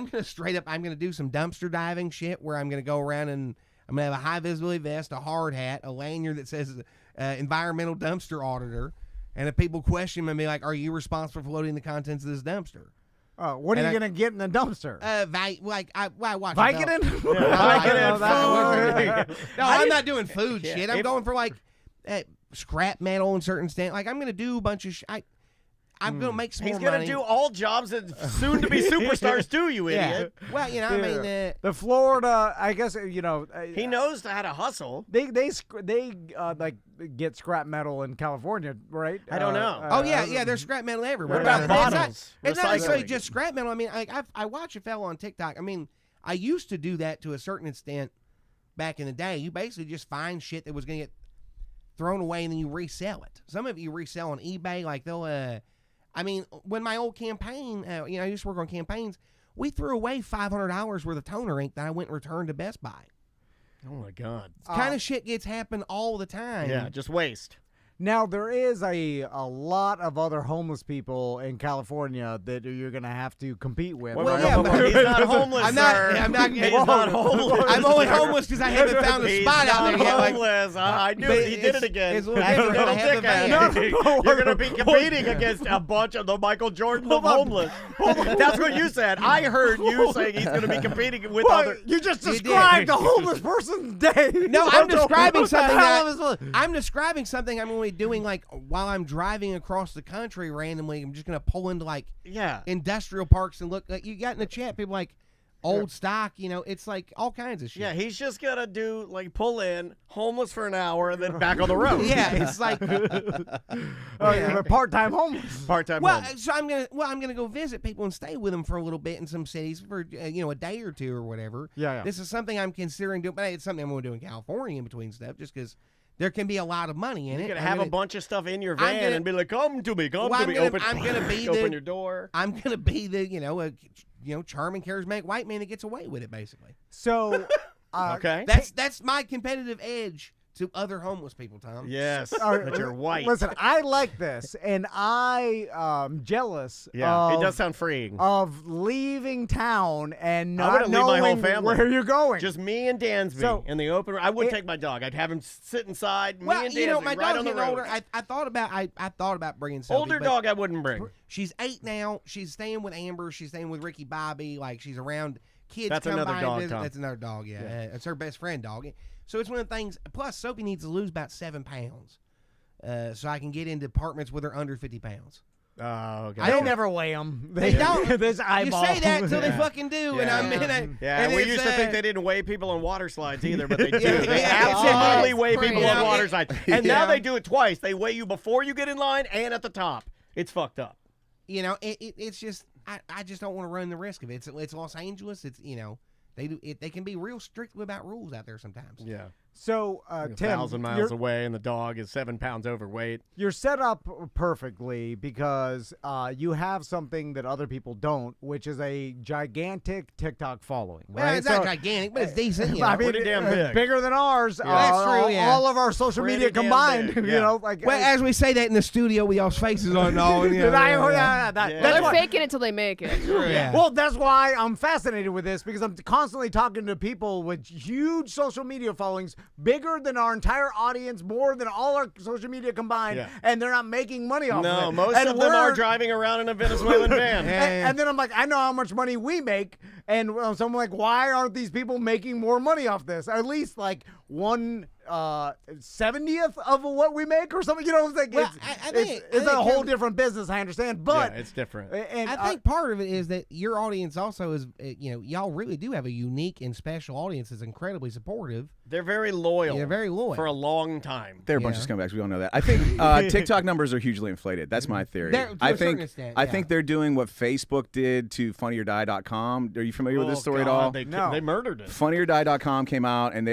going to I'm going to do some dumpster diving shit where I'm going to go around and I'm going to have a high visibility vest, a hard hat, a lanyard that says environmental dumpster auditor. And if people question me and be like, are you responsible for loading the contents of this dumpster? What are you going to get in the dumpster? I watch Vicodin? No, I'm not doing food shit. I'm going for like scrap metal and certain stand. Like I'm going to do a bunch of I'm going to make some He's more gonna money. do all jobs that soon to be superstars do, you idiot. Well, you know, I mean, the Florida, I guess, you know, he knows how to hustle. They like get scrap metal in California, right? I don't know. There's scrap metal everywhere. What about bottles? It's not necessarily just scrap metal. I mean, I watch a fellow on TikTok. I mean, I used to do that to a certain extent back in the day. You basically just find shit that was going to get thrown away and then you resell it. Some of you resell on eBay. Like they'll, I mean, when my old campaign, you know, I used to work on campaigns, we threw away $500 worth of toner ink that I went and returned to Best Buy. Oh, my God. Kind of shit gets happen all the time. Yeah, just waste. Now, there is a lot of other homeless people in California that you're going to have to compete with. Well, yeah, but he's not homeless, I'm not He's not homeless. I'm only homeless because I haven't found a spot out there yet. Homeless. I knew it. He did it again. It's Accidental dickhead. You're going to be competing against a bunch of the Michael Jordan of homeless. That's what you said. I heard you saying he's going to be competing with other. You just described a homeless person's day. No, I'm describing something. I'm describing something I'm only doing, like, while I'm driving across the country randomly. I'm just going to pull into, like, industrial parks and look. Like, you got in the chat, people like old stock, you know, it's like all kinds of shit. Yeah, he's just going to do, like, pull in, homeless for an hour, and then back on the road. Yeah, it's like part-time homeless. Part-time homeless. So I'm gonna go visit people and stay with them for a little bit in some cities for you know, a day or two or whatever. Yeah. This is something I'm considering doing, but it's something I'm going to do in California in between stuff, just because there can be a lot of money in it. You're going to have a bunch of stuff in your van and be like, come to me. Open your door. I'm going to be the, you know, charming, charismatic white man that gets away with it, basically. So, okay. That's my competitive edge to other homeless people, Tom. Yes, that you're white. Listen, I like this, and I'm jealous. Yeah, it does sound freeing. Of leaving town and not leave my whole knowing family. where you're going. Just me and Dansby in the open. I wouldn't take my dog. I'd have him sit inside. Me and Dansby, you know, my right dog's on the getting road. older. I thought about bringing Sophie. Older dog I wouldn't bring. She's 8 now. She's staying with Amber. She's staying with Ricky Bobby. Like, she's around kids. That's come another by dog, and Tom. That's another dog, yeah. It's her best friend dog. So it's one of the things. Plus, Sophie needs to lose about 7 pounds, so I can get into apartments with her under 50 pounds. Oh, okay. They never weigh them. They don't. This eyeball. You say that until they fucking do, and I'm in it. Yeah, and we it's, used to think they didn't weigh people on water slides either, but they do. Yeah, They yeah, absolutely it's weigh crazy. people on water slides. And now Yeah. they do it twice. They weigh you before you get in line and at the top. It's fucked up. You know, it's just I just don't want to run the risk of it. It's Los Angeles. It's, you know, they can be real strict about rules out there sometimes. Yeah. So, Tim, 1,000 miles away, and the dog is 7 pounds overweight. You're set up perfectly because you have something that other people don't, which is a gigantic TikTok following. Well, right? it's not gigantic, but it's decent. You know. I mean, pretty damn big. Bigger than ours. That's true, yeah. All of our social Pretty media damn combined. big, You yeah. know, like Well, as we say that in the studio with y'all's faces on and all. You know, Well, they're faking it till they make it. Yeah. Well, that's why I'm fascinated with this, because I'm constantly talking to people with huge social media followings, bigger than our entire audience, more than all our social media combined, and they're not making money off of it. No, most of them are driving around in a Venezuelan van. And then I'm like, I know how much money we make, and so I'm like, why aren't these people making more money off this? At least like 1/70th of what we make or something. You know, it's like it's a whole different business. I understand, but yeah, it's different. And I think part of it is that your audience also is, you know, y'all really do have a unique and special audience that's incredibly supportive. They're very loyal. They're very loyal for a long time. They're a bunch of scumbags. We all know that. I think TikTok numbers are hugely inflated. That's my theory. I think they're doing what Facebook did to FunnyOrDie.com. Are you familiar with this story at all? They murdered it. FunnyOrDie.com came out, and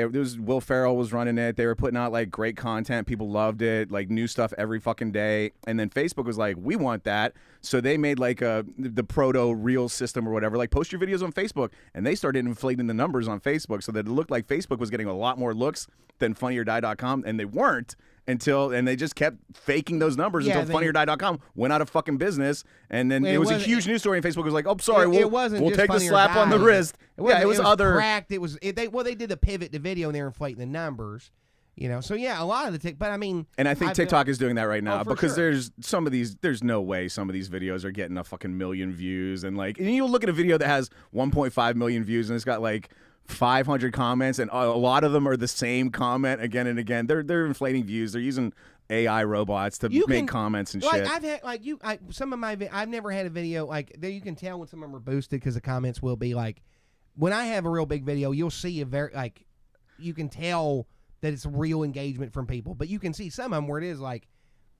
Will Ferrell was running it. They were putting out like great content. People loved it, like new stuff every fucking day. And then Facebook was like, we want that. So they made like the proto reel system or whatever. Like, post your videos on Facebook, and they started inflating the numbers on Facebook so that it looked like Facebook was getting a lot more looks than FunnyOrDie.com, and they weren't. And they just kept faking those numbers until FunnyOrDie.com went out of fucking business, and then it was a huge news story. And Facebook was like, "Oh, sorry, we'll take the slap on the wrist." It was other cracked. They did the pivot to video, and they're inflating the numbers. You know, so yeah, a lot of the but I mean, and I think TikTok is doing that right now because sure. there's no way some of these videos are getting a fucking million views, and you'll look at a video that has 1.5 million views and it's got like 500 comments, and a lot of them are the same comment again and again. They're inflating views. They're using AI robots to make comments and shit. I've had some of my I've never had a video like there. You can tell when some of them are boosted because the comments will be like, when I have a real big video, you'll see a very you can tell that it's real engagement from people, but you can see some of them where it is like,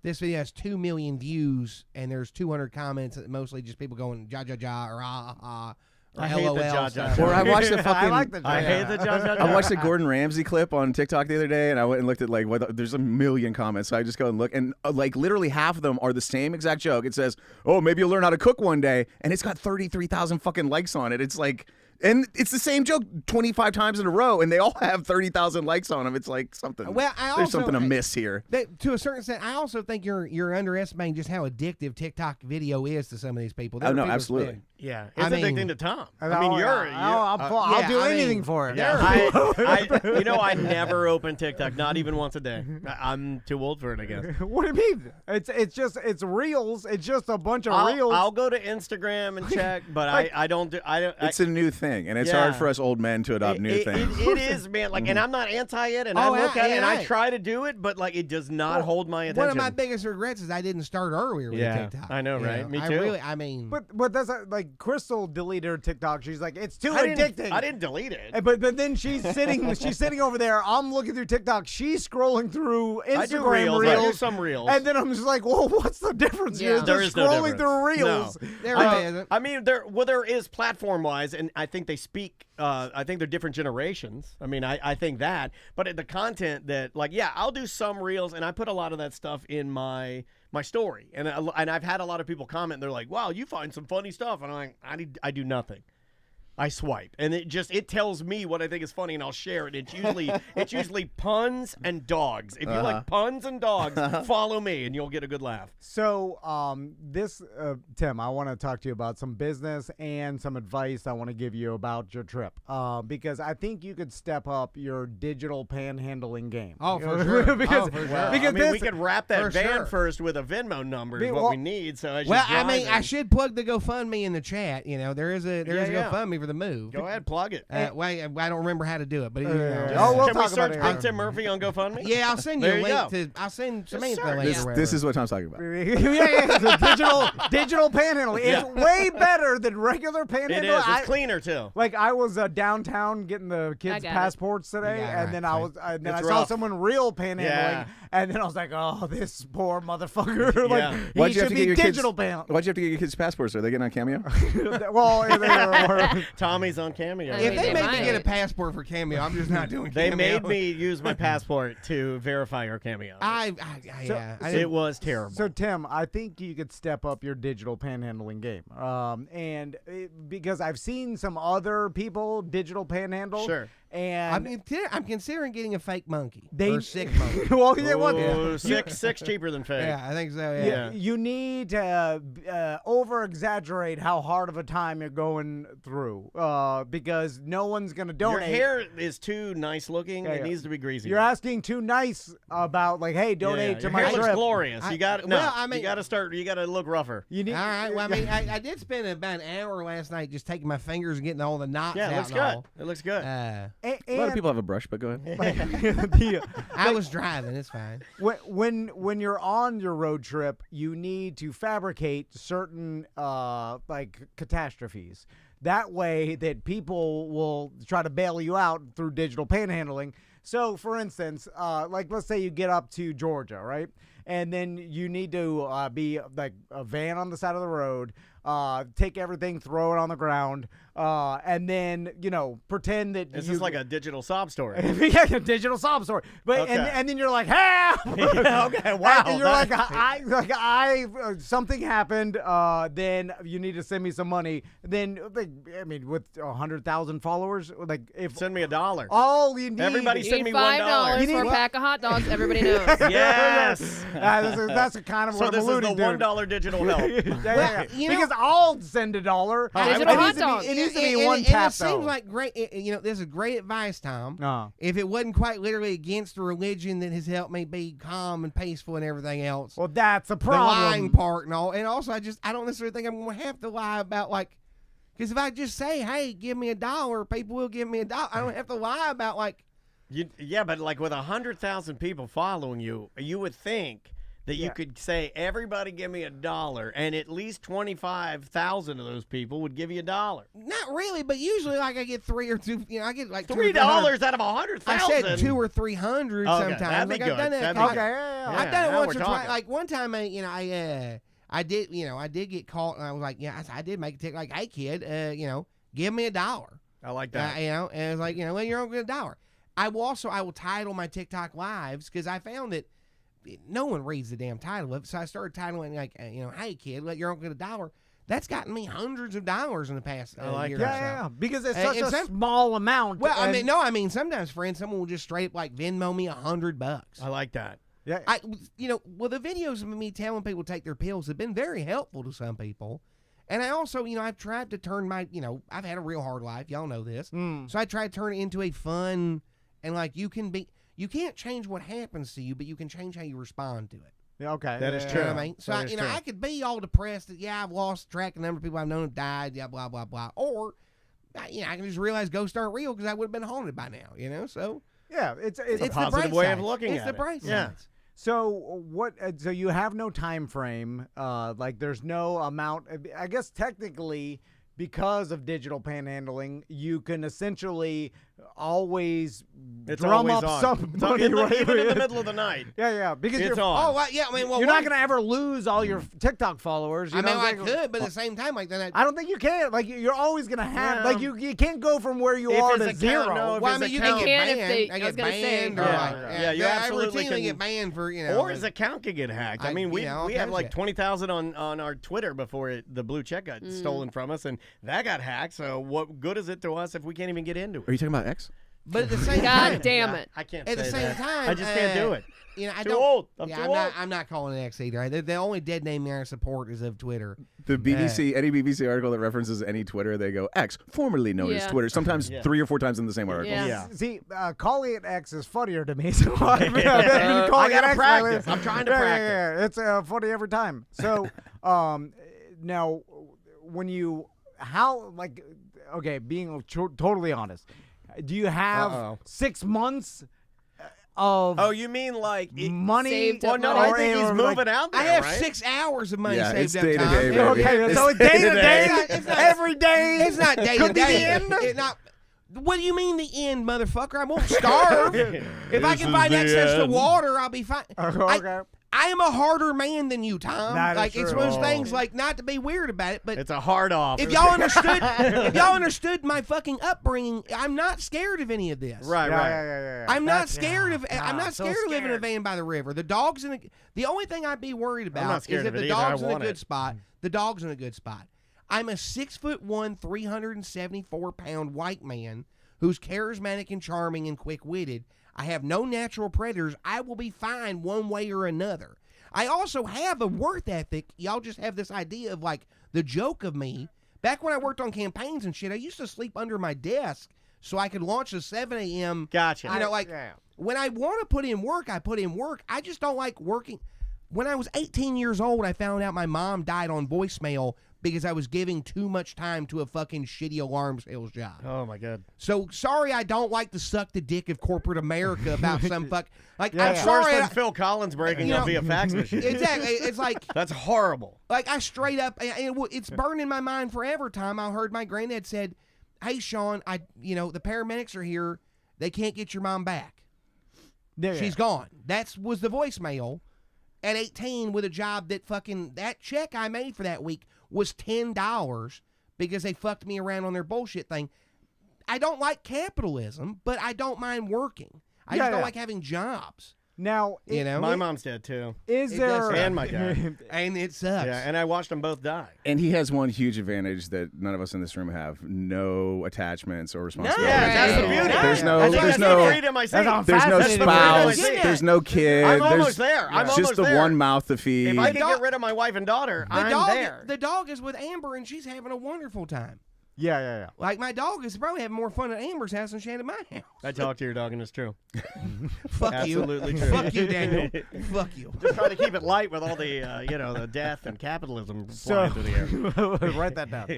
this video has 2 million views and there's 200 comments, mostly just people going ja ja ja or ah ah. I hate the ja ja ja. Or I watched the fucking. I hate the ja ja ja. I watched the Gordon Ramsay clip on TikTok the other day, and I went and looked at there's a million comments, so I just go and look, and literally half of them are the same exact joke. It says, "Oh, maybe you'll learn how to cook one day," and it's got 33,000 fucking likes on it. It's like. And it's the same joke 25 times in a row, and they all have 30,000 likes on them. It's like something. Well, there's something amiss here. To a certain extent, I also think you're underestimating just how addictive TikTok video is to some of these people. Oh no, absolutely. Yeah, it's addicting to Tom. I mean, I'll do anything for it. Yeah. I never open TikTok, not even once a day. I'm too old for it, I guess. What do you mean? It's reels. It's just a bunch of reels. I'll go to Instagram and check, but I don't do. It's a new thing, and it's hard for us old men to adopt new things. It is, man. Like, and I'm not anti it, and I look at it, and I try to do it, but like, it does not hold my attention. One of my biggest regrets is I didn't start earlier with TikTok. I know, right? Me too. But that's like Crystal deleted her TikTok. She's like, it's too addicting. I didn't delete it. But then she's sitting over there. I'm looking through TikTok. She's scrolling through Instagram reels. I do some reels. And then I'm just like, well, what's the difference here? There is scrolling through reels. No. There really isn't. I mean, there is platform wise, and I think they speak. I think they're different generations. I mean, I think that. But the content that, like, I'll do some reels, and I put a lot of that stuff in my story, and I've had a lot of people comment. They're like, "Wow, you find some funny stuff," and I'm like, I do nothing. I swipe, and it tells me what I think is funny, and I'll share it. It's usually puns and dogs. If you like puns and dogs, follow me, and you'll get a good laugh. So, Tim, I want to talk to you about some business and some advice I want to give you about your trip, because I think you could step up your digital panhandling game. Oh, for sure. Because we could wrap that van first with a Venmo number is what we need. So I should plug the GoFundMe in the chat. You know, there is a GoFundMe for the move. Go ahead, plug it. Wait, I don't remember how to do it, but can we search Big Tim Murphy on GoFundMe? Yeah, I'll send you a link I'll send Samantha later. This is what Tom's talking about. It's a digital panhandling. It's way better than regular panhandling. It is. It's cleaner too. Like, I was downtown getting the kids' passports today, and then I saw someone real panhandling, and then I was like, oh, this poor motherfucker. Like, he should be digital panhandling. Why'd you have to get your kids' passports? Are they getting on Cameo? Well, Tommy's on Cameo. If they made me get a passport for Cameo, I'm just not doing Cameo. They made me use my passport to verify your Cameo. It was terrible. So, Tim, I think you could step up your digital panhandling game. Because I've seen some other people digital panhandle. Sure. And I'm considering getting a fake monkey. Or sick monkey. Sick's cheaper than fake. Yeah, I think so. Yeah. You need to over-exaggerate how hard of a time you're going through, because no one's going to donate. Your hair is too nice looking. It needs to be greasy. You're asking too nice about, like, hey, donate to my trip. trip. Looks glorious. You got to look rougher. All right. Well, I mean, I did spend about an hour last night just taking my fingers and getting all the knots out. Yeah, it looks good. It looks good. A lot of people have a brush, but go ahead. I was driving. It's fine. When you're on your road trip, you need to fabricate certain catastrophes. That way that people will try to bail you out through digital panhandling. So, for instance, let's say you get up to Georgia, right? And then you need to be like a van on the side of the road, take everything, throw it on the ground, and then, pretend that this is like a digital sob story. Yeah, a digital sob story. But and then you're like, help! Okay, wow. And you're like, something happened. Then you need to send me some money. Then, with 100,000 followers, send me $1. All you need. Everybody send me $5 for a pack of hot dogs. Everybody knows. Yes. That's kind of what I'm alluding to. So this is the $1 digital help. Because I'll send $1. Digital hot dogs. It needs to be one tap, it seems like great. This is great advice, Tom. If it wasn't quite literally against the religion that has helped me be calm and peaceful and everything else. Well, that's a problem. The lying part and all. And also, I don't necessarily think I'm going to have to lie about, Because if I just say, hey, give me $1, people will give me $1. I don't have to lie about, like... Yeah, but like with 100,000 people following you, you would think that you could say, everybody give me $1, and at least 25,000 of those people would give you $1. Not really, but usually, like, I get 3 or 2, I get like $3 out of 100,000. I said 200 or 300 sometimes. That'd be like, good. I've done that. I've done it once or twice. Like, one time, I did get caught, and I was like, I did make a ticket, like, hey, kid, give me $1. I like that. And it was like, well, you're going to get $1. I will title my TikTok lives because I found that no one reads the damn title of it. So I started titling like, hey kid, let your uncle get $1. That's gotten me hundreds of dollars in the past year. Yeah, because it's such a small amount. Well, I mean, sometimes, friends, someone will just straight up like Venmo me $100. I like that. Yeah, the videos of me telling people to take their pills have been very helpful to some people. And I also, I've tried to turn my, I've had a real hard life. Y'all know this. So I tried to turn it into a fun. And, like, you can't change what happens to you, but you can change how you respond to it. Yeah, okay. That is true. You know what I mean? So, I could be all depressed that, I've lost track of the number of people I've known have died, blah, blah, blah. Or, I can just realize ghosts aren't real because I would have been haunted by now, so. Yeah, it's a positive way of looking at it. It's the bright side. So, so you have no time frame, like there's no amount, I guess technically, because of digital panhandling, you can essentially always drum up some money even in the middle of the night. Yeah, because it's you're on. You're not going to ever lose all your TikTok followers. I could, but at the same time, like then I don't think you can. Like you're always going to have like you can't go from where you are to zero. You can get banned. You absolutely can get banned for or his account could get hacked. I mean, we have like 20,000 on our Twitter before the blue check got stolen from us, and that got hacked. So what good is it to us if we can't even get into it? Are you talking about X? But at the same time, God damn it! I can't. At the same time, I just can't do it. I too don't. Old. I'm too old. I'm not calling it X either. The only dead name I support is of Twitter. The BBC, any BBC article that references any Twitter, they go X, formerly known as Twitter. Sometimes 3 or 4 times in the same article. Yeah. See, calling it X is funnier to me. So I gotta practice. I'm trying to practice. It's funny every time. So now, when you being totally honest. Do you have 6 months of? Oh, you mean like money? Saved well, no, I think he's moving out there. I have right? 6 hours of money saved it's up. day to day, baby. Okay, so it's day to day, every day. It's not day to day. What do you mean the end, motherfucker? I won't starve. If I can find access to water, I'll be fine. Okay. I am a harder man than you, Tom. It's one of those things, like, not to be weird about it, but it's a hard off. If y'all understood my fucking upbringing, I'm not scared of any of this. Right. I'm not scared of living in a van by the river. The dog's the only thing I'd be worried about is if the dog's in a good spot. The dog's in a good spot. I'm a 6'1", 374-pound white man who's charismatic and charming and quick-witted. I have no natural predators. I will be fine one way or another. I also have a work ethic. Y'all just have this idea of, like, the joke of me. Back when I worked on campaigns and shit, I used to sleep under my desk so I could launch at 7 a.m. Gotcha. When I want to put in work, I put in work. I just don't like working. When I was 18 years old, I found out my mom died on voicemail because I was giving too much time to a fucking shitty alarm sales job. Oh, my God. So, sorry I don't like to suck the dick of corporate America about some fuck. Like, I'm sorry. Worse than Phil Collins breaking up via fax machine. Exactly. It's like. That's horrible. Like, I straight up, it's burned in my mind forever, Tom. I heard my granddad said, hey, Sean, the paramedics are here. They can't get your mom back. She's gone. That was the voicemail at 18 with a job that check I made for that week was $10 because they fucked me around on their bullshit thing. I don't like capitalism, but I don't mind working. I just don't like having jobs. Now, my mom's dead too. Is there and my dad, and it sucks. Yeah, and I watched them both die. And he has one huge advantage that none of us in this room have: no attachments or responsibilities. Yeah, that's the beauty. There's no freedom. I say. There's no spouse. There's no kid. I'm almost there. I'm just almost the there. one mouth to feed. If I can get rid of my wife and daughter, I'm there. The dog is with Amber, and she's having a wonderful time. Yeah. Like my dog is probably having more fun at Amber's house than she had at my house. I talked to your dog, and it's true. Fuck you. Absolutely true. Fuck you, Daniel. Fuck you. Just trying to keep it light with all the, the death and capitalism flying through the air. Write that down.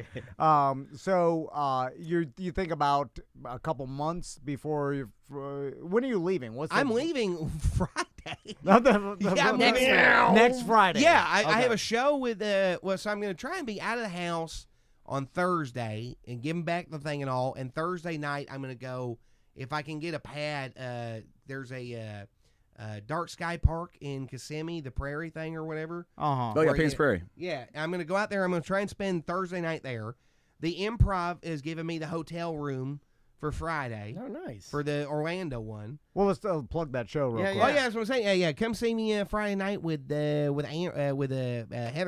You think about a couple months before you. When are you leaving? I'm leaving Friday. Next Friday. Yeah, I have a show with so I'm going to try and be out of the house on Thursday and give them back the thing and all. And Thursday night, I'm going to go, if I can get a pad, there's a Dark Sky Park in Kissimmee, the Prairie thing or whatever. Oh, yeah, Payne's Prairie. Yeah, I'm going to go out there. I'm going to try and spend Thursday night there. The Improv is giving me the hotel room for Friday. Oh, nice. For the Orlando one. Well, let's plug that show real quick. Oh, yeah, that's what I'm saying. Yeah. Come see me Friday night with Heather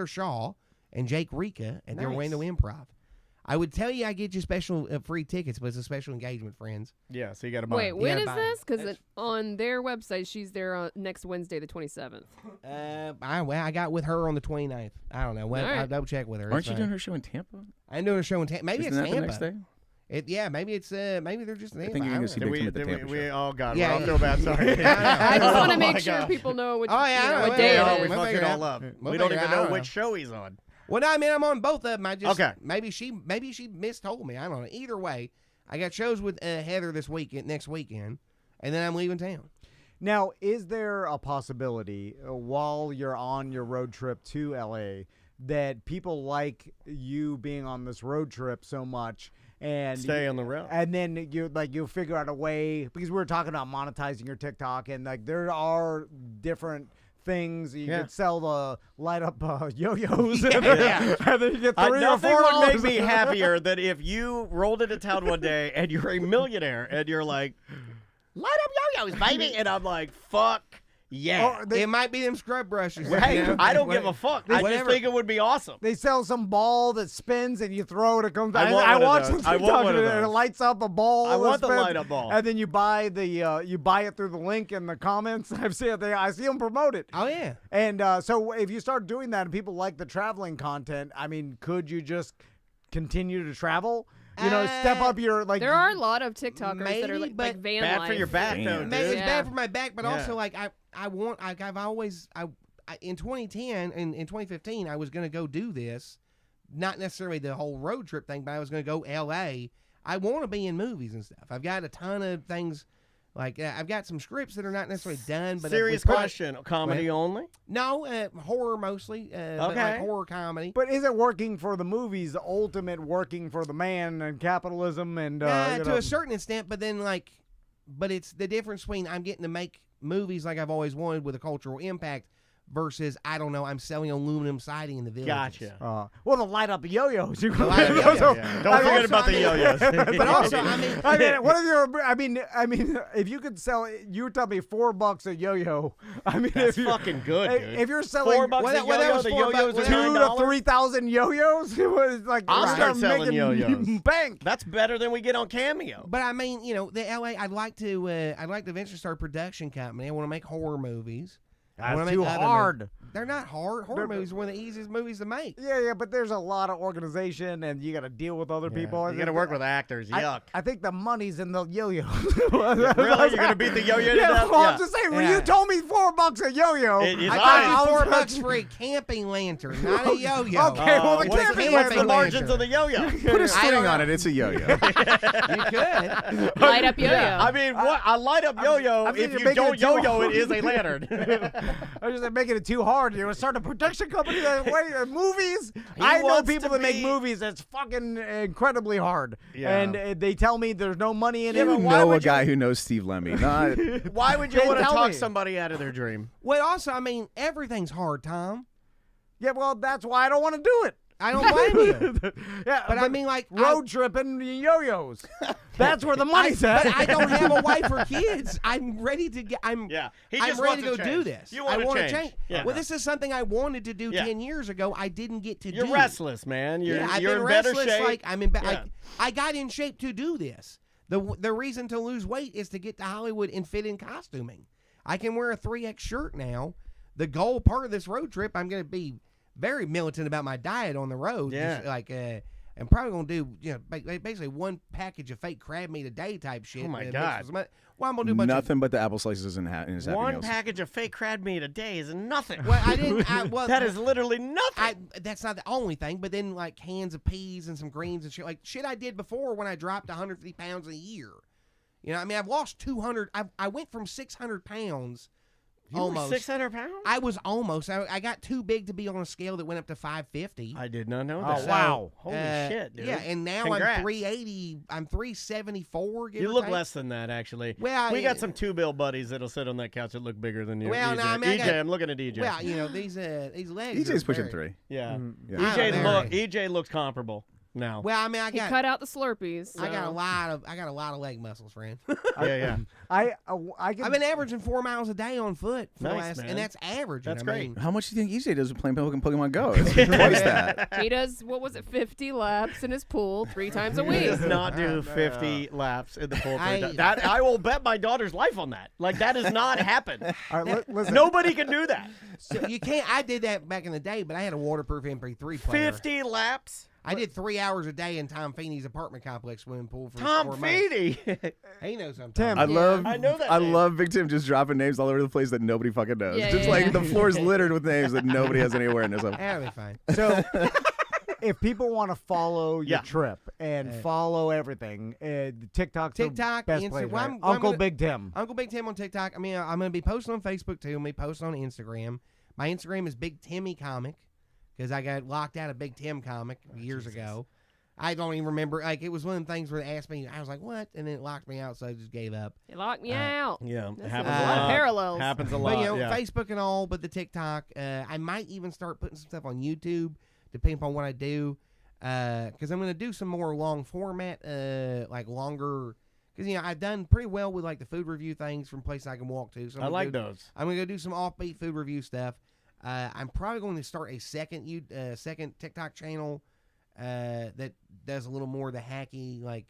Shaw and Jake Rika at the Orlando Improv. I would tell you I get you special free tickets, but it's a special engagement, friends. Yeah, so you got to buy. Wait, when is this? Because on their website, she's there next Wednesday, the 27th. I got with her on the 29th. I don't know. I'll double check with her. Aren't you doing her show in Tampa? I'm doing a show in Tampa. Maybe Isn't it's that Tampa. The next day? Maybe they're just. I think you can see Big Tim at the Tampa show. Oh God, I feel bad. Sorry. I just want to make sure people know what day it is. We fucked it all up. We don't even know which show he's on. Well, no, I mean I'm on both of them. Maybe she mistold me. I don't know. Either way, I got shows with Heather next weekend, and then I'm leaving town. Now, is there a possibility while you're on your road trip to LA that people like you being on this road trip so much and stay on the road, and then you'll figure out a way, because we were talking about monetizing your TikTok, and there are different things you could sell the light up yo-yos, and then you get $3 or $4. Nothing would make me happier than if you rolled into town one day and you're a millionaire and you're like, light up yo-yos, baby, and I'm like, fuck. Yeah, it might be them scrub brushes. Hey, I don't give a fuck. I just think it would be awesome. They sell some ball that spins and you throw it. It comes. I watch them. I want one of those. And it lights up a ball. I want the light up ball. And then you buy it through the link in the comments. I see them promote it. Oh yeah. And so if you start doing that and people like the traveling content, I mean, could you just continue to travel? Step up your There are a lot of TikTokers that are like van bad life. for your back, though. Dude. It's bad for my back, but also in 2010 and in 2015 I was going to go do this, not necessarily the whole road trip thing, but I was going to go LA. I want to be in movies and stuff. I've got a ton of things. Like, I've got some scripts that are not necessarily done. But serious question. Comedy only? No, horror mostly. But like horror comedy. But is it working for the movies, the ultimate working for the man and capitalism? And to a certain extent, but then but it's the difference between I'm getting to make movies like I've always wanted with a cultural impact versus, I don't know, I'm selling aluminum siding in the village. Gotcha. Well, the light up yo-yos. Don't forget about the yo-yos. But also, if you could sell, you were telling me $4 a yo-yo. I mean, that's fucking good, dude. If you're selling $4 a yo-yo, the yo-yos are $2,000 to 3,000 yo-yos, it was like I'll start selling yo-yos. Bank. That's better than we get on Cameo. But I mean, the LA, I'd like to eventually start a production company. I want to make horror movies. That's too hard. They're not hard. Horror movies are one of the easiest movies to make. Yeah, but there's a lot of organization, and you got to deal with other people. You got to work with actors. Yuck. I think the money's in the yo-yo. Really? You're going to beat the yo-yo to death? Well, I'm just saying, when you told me $4 a yo-yo, I thought you $4 for a camping lantern, not a yo-yo. Okay, well, the camping lantern. The margins of the yo-yo? Put a string on it. It's a yo-yo. You could. Light up yo-yo. I mean, a light up yo-yo, if you don't yo-yo, it is a lantern. I was just making it too hard. You start a production company that way movies. I know people that make movies. That's fucking incredibly hard. Yeah. And they tell me there's no money in it. You know a guy who knows Steve Lemmy. Why would you want to talk somebody out of their dream? Well, also, I mean, everything's hard, Tom. Yeah, well, that's why I don't want to do it. I don't blame you. Yeah, but I mean, like road tripping yo-yos. That's where the money's at. But I don't have a wife or kids. I'm ready to get. I'm ready to go do this. I want to change. Yeah. Well, this is something I wanted to do 10 years ago. I didn't get to do. You're restless, man. You're I've in been better restless, shape. I got in shape to do this. The reason to lose weight is to get to Hollywood and fit in costuming. I can wear a 3X shirt now. The goal part of this road trip, I'm going to be very militant about my diet on the road. Yeah. Just like and probably gonna do basically one package of fake crab meat a day type shit. Oh my God! Well, I'm gonna do a bunch nothing but the apple slices in his Happy One Meals. package of fake crab meat a day is nothing. Well, I didn't. That is literally nothing. That's not the only thing, but then like cans of peas and some greens and shit, like shit I did before when I dropped 150 pounds a year. You know, I mean, I've lost 200. I went from 600 pounds. You almost were 600 pounds? I was almost. I got too big to be on a scale that went up to 550. I did not know that. that. Wow. Holy shit, dude. Yeah, and now Congrats. I'm 380. I'm 374. You look less than that, actually. Well, we got some two-bill buddies that'll sit on that couch that look bigger than you. Well, EJ. no, I mean, EJ, I'm looking at EJ. Well, you know, these legs. EJ's are pushing very- 3. Yeah. Yeah. EJ looks comparable now. Well, I mean, I He got cut out the Slurpees. I got a so. lot of leg muscles, friend. Yeah. I've been averaging 4 miles a day on foot for the Nice, last, man. and that's average. That's I great. mean, How much do you think EJ does with playing Pokemon Go? It's twice that. He does, what was it, 50 laps in his pool 3 times a He week. does not do 50 laps in the pool. I- That I will bet my daughter's life on that. Like that does not happen. All right, listen. Nobody can do that. So you can't. I did that back in the day, but I had a waterproof MP3 player. 50 laps. I did 3 hours a day in Tom Feeney's apartment complex swimming pool for Tom 4 months. Feeney. He knows I'm Tim. talking. I know that I name. love Big Tim just dropping names all over the place that nobody fucking knows. Yeah, just yeah, like yeah. the floor's littered with names that nobody has any awareness of. That'll be fine. So, if people want to follow your Yeah. trip and follow everything, TikTok's the TikTok, best Insta- place, well, right? I'm Uncle gonna- Big Tim. Uncle Big Tim on TikTok. I mean, I'm going to be posting on Facebook too. I'm going to be posting on Instagram. My Instagram is Big Timmy Comic because I got locked out of Big Tim Comic years ago. I don't even remember. Like, it was one of the things where they asked me, I was like, what? And then it locked me out, so I just gave up. It locked me out. Yeah, That's happens a lot of parallels. Happens a lot. But, you know, yeah. Facebook and all, but the TikTok. I might even start putting some stuff on YouTube, depending upon what I do. Because I'm going to do some more long format, like longer. Because, you know, I've done pretty well with, like, the food review things from places I can walk to. So I like those. I'm going to go do some offbeat food review stuff. I'm probably going to start a second TikTok channel that does a little more of the hacky, like,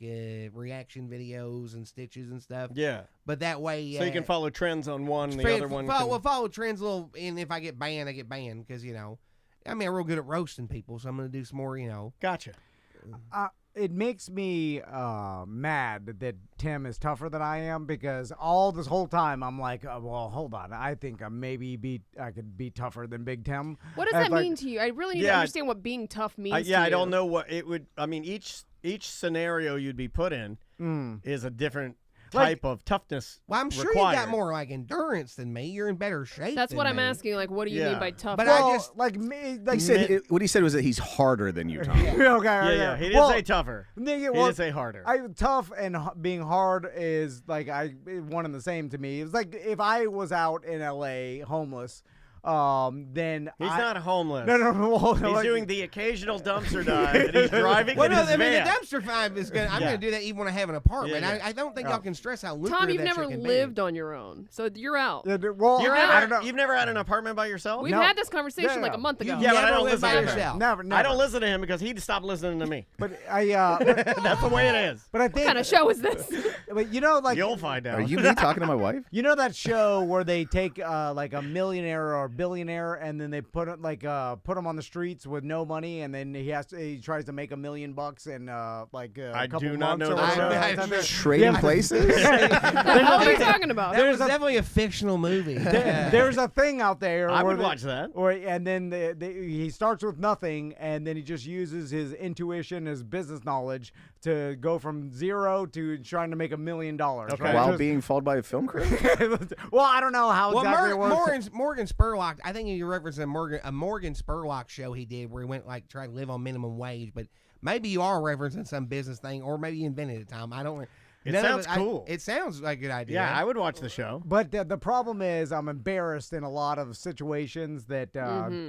reaction videos and stitches and stuff. Yeah. But that way... So you can follow trends on one, and the other one. Follow trends a little, and if I get banned, I get banned. Because, you know, I mean, I'm real good at roasting people, so I'm going to do some more, you know. Gotcha. It makes me mad that Tim is tougher than I am because all this whole time I'm like, well, hold on. I think I could be tougher than Big Tim. What does that mean to you? I really need to understand what being tough means to you. I don't know what it would. I mean, each scenario you'd be put in is a different type of toughness. Well, I'm sure required. you got more like endurance than me. You're in better shape. That's than what I'm me. asking. Like, what do you mean by tough? But well, I just like me, like What he said was that he's harder than you, Tom. Yeah. He didn't say tougher. He didn't say harder. Tough and being hard is like one and the same to me. It was like if I was out in L.A. homeless. Then he's not homeless. No. He's doing the occasional dumpster dive, and he's driving in his I mean, van. the dumpster dive is good. I'm going to do that even when I have an apartment. Yeah. I don't think y'all can stress how lucrative Tom, you've that never shit can be. lived on your own, so you're out. Well, I don't know. You've never had an apartment by yourself? We've had this conversation like a month ago. Yeah, but I don't listen to him. Never. I don't listen to him because he stopped listening to me. But I. That's the way it is. But I think. What kind of show is this? But you know, like you'll find out. Are you me talking to my wife? You know that show where they take like a millionaire or a billionaire and then they put him on the streets with no money and then he tries to make $1 million in like a couple do months not know or that whatever. Trading places? What are you talking about? There's definitely a fictional movie. There's a thing out there. I where would watch that. And then he starts with nothing, and then he just uses his intuition, his business knowledge, to go from zero to trying to make $1 million. Okay. Right? While being followed by a film crew? Well, I don't know how exactly it works. Morgan Spurlock, I think you referenced a Morgan Spurlock show he did where he went like try to live on minimum wage, but maybe you are referencing some business thing, or maybe you invented it, Tom. I don't. It sounds cool. It sounds like a good idea. Yeah, I would watch the show. But the problem is I'm embarrassed in a lot of situations that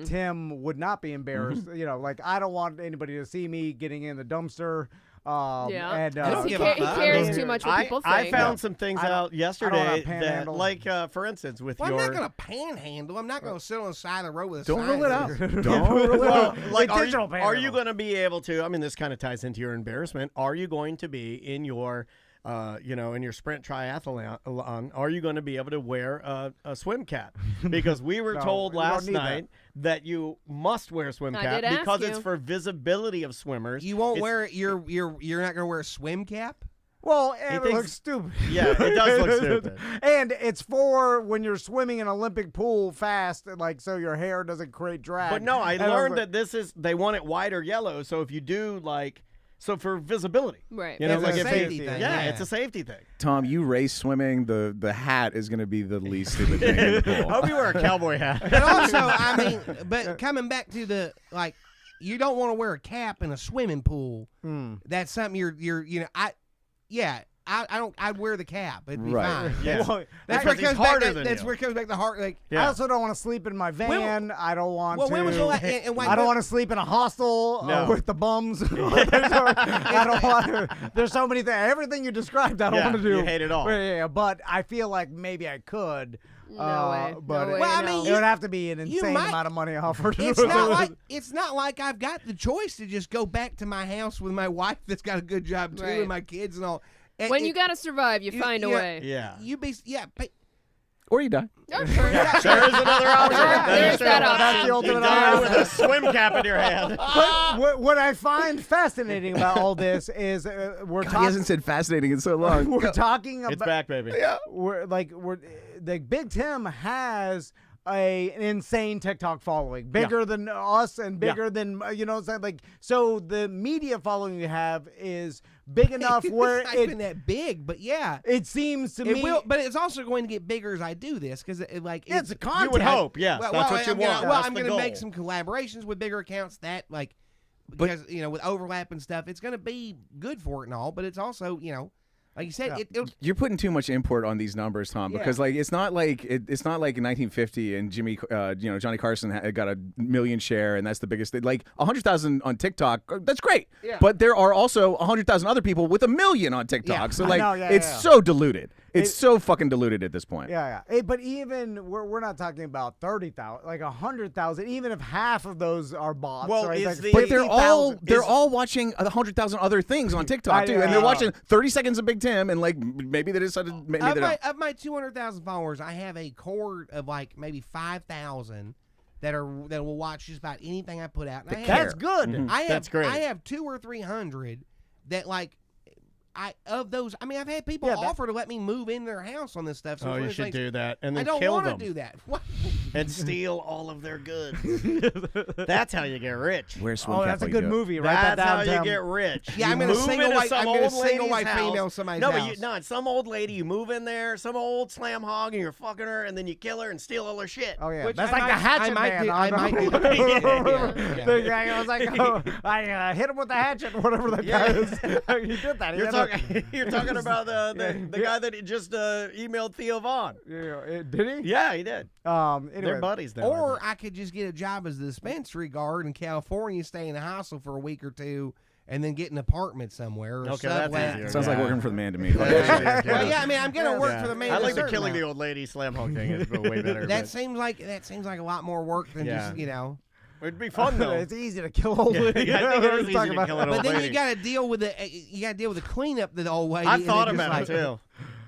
Tim would not be embarrassed. You know, like I don't want anybody to see me getting in the dumpster. Yeah. And, he cares too much what people think. I found some things out yesterday that, panhandle. like, for instance, with Well, your. I'm not going to panhandle. I'm not going to sit on the side of the road with a Don't sign roll it that out. says- Don't roll it Well, out. like, are digital you panhandle. going to be able to? I mean, this kind of ties into your embarrassment. Are you going to be in your in your sprint triathlon, are you going to be able to wear a swim cap? Because we were told last night that you must wear a swim cap because it's for visibility of swimmers. You won't wear it. You're not going to wear a swim cap? Well, and it looks stupid. Yeah, it does look stupid. And it's for when you're swimming in an Olympic pool fast, like so your hair doesn't create drag. But no, I learned that they want it white or yellow. So if you do so for visibility, right? It's a safety thing. Yeah, it's a safety thing. Tom, you race swimming. The hat is going to be the least stupid thing in the pool. I hope you wear a cowboy hat. But also, but coming back to the you don't want to wear a cap in a swimming pool. That's something I'd wear the cap. It'd be fine. Yeah. Well, that's where it comes back. That's where it comes back to heart. I also don't want to sleep in my van. I don't want to. When was the last? I don't want to sleep in a hostel with the bums. I don't want to. There's so many things. Everything you described, I don't want to do. You hate it all. Yeah, but I feel like maybe I could. No way. But it would have to be an insane amount of money offered. It's not like I've got the choice to just go back to my house with my wife that's got a good job too, and my kids and all. When you gotta survive, you find a way. Yeah. Or you die. There is another option. There's that option. That's the ultimate You die option. with a swim cap in your hand. But what I find fascinating about all this is we're talking. He hasn't said fascinating in so long. We're talking about. It's back, baby. Yeah. We're Big Tim has an insane TikTok following, bigger than us and bigger than so the media following you have is big enough where it's not even that big, but it seems to me. But it's also going to get bigger as I do this because it's a content. You would hope, yes. That's what you want. I'm going to make some collaborations with bigger accounts because with overlap and stuff, it's going to be good for it and all. But it's also like you said, you're putting too much import on these numbers, Tom, because it's not like in 1950 and Johnny Carson got 1 million share and that's the biggest thing. Like 100,000 on TikTok, that's great. Yeah. But there are also 100,000 other people with 1 million on TikTok. Yeah. So it's so diluted. It's so fucking diluted at this point. Yeah. But even we're not talking about 30,000, like 100,000. Even if half of those are bots, well, right? But they're all watching 100,000 other things on TikTok too, and they're watching 30 seconds of Big Tim, and maybe they decided of my 200,000 followers, I have a core of maybe 5,000 that will watch just about anything I put out. And that's good. Mm-hmm. That's great. I have 200 or 300 that of those, I've had people offer to let me move in their house on this stuff. So you should do that, and then I don't kill want them. to do that. And steal all of their goods. That's how you get rich. That's a good movie, right? That's how you get rich. Yeah, I'm going to single white female somebody's house. No, some old lady, you move in there, some old slam hog, and you're fucking her, and then you kill her and steal all her shit. Oh, yeah. That's like the hatchet man. I might do The guy was like, I hit him with the hatchet, whatever that guy is. He did that. You're talking about the guy that just emailed Theo Vaughn. Yeah, did he? Yeah, he did. Anyway. They're buddies now. Or I could just get a job as a dispensary guard in California, stay in a hostel for a week or two, and then get an apartment somewhere. Or that's easier. Sounds like working for the man to me. Well, I'm going to work for the man. I like the killing the old lady slam hog thing. It's way better. That seems like a lot more work than just It'd be fun though. It's easy to kill old lady. I think it is easy to kill an old lady. But then you got to deal with the cleanup of the old lady. I've thought about it too.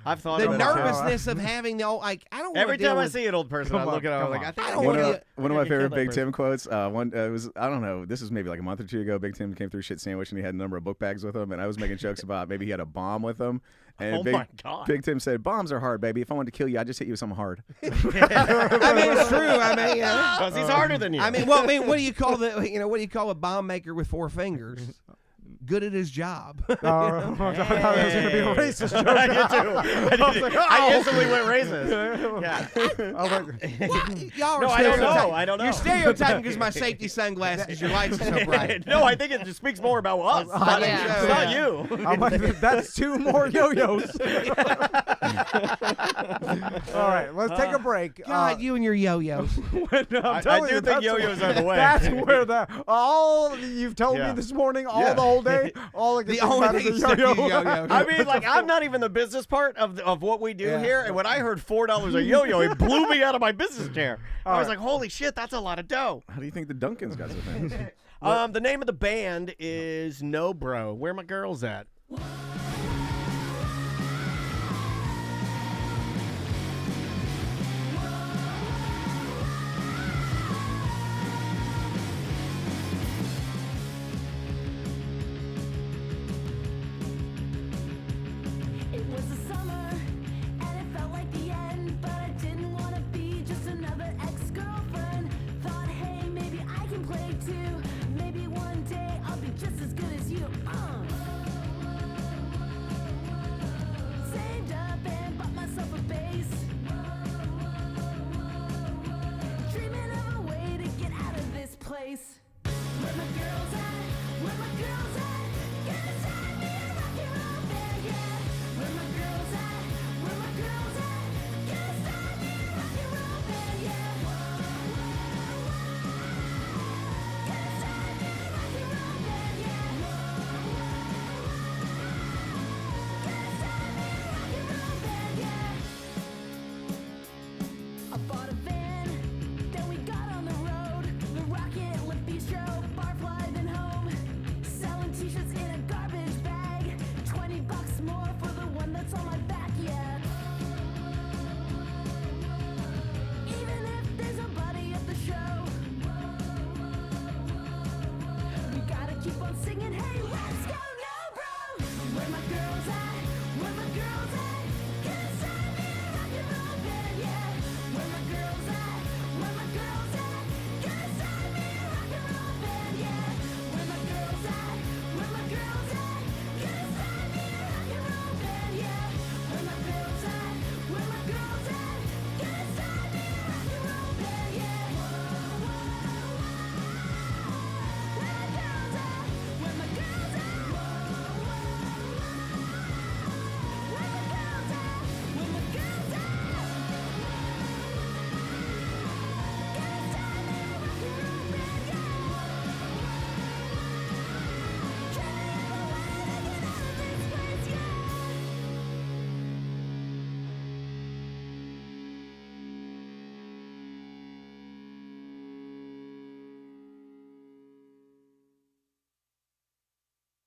I've thought the about nervousness of having the old I don't. Every time I see an old person, I look at her like I think one of my favorite Big Tim quotes. One was I don't know. This was maybe like a month or two ago. Big Tim came through Shit Sandwich and he had a number of book bags with him, and I was making jokes about maybe he had a bomb with him. And my God. Big Tim said, "Bombs are hard, baby. If I wanted to kill you, I'd just hit you with something hard." It's true. Because he's harder than you. What do you call a bomb maker with 4 fingers? Good at his job. I thought it was going to be a racist joke. I did too. I instantly went racist. Y'all I don't know. You're stereotyping because my safety sunglasses, your lights are so bright. No, I think it just speaks more about us. It's not you. That's 2 more yo-yos. All right, let's take a break. God, you and your yo-yos. I do think yo-yos are the way. That's where all you've told me this morning, all the whole day, all I can think about is a yo-yo. I mean, I'm not even the business part of what we do here. And when I heard $4 a yo-yo, it blew me out of my business chair. I was like, holy shit, that's a lot of dough. How do you think the Duncans got so famous? The name of the band is No Bro. Where my girls at?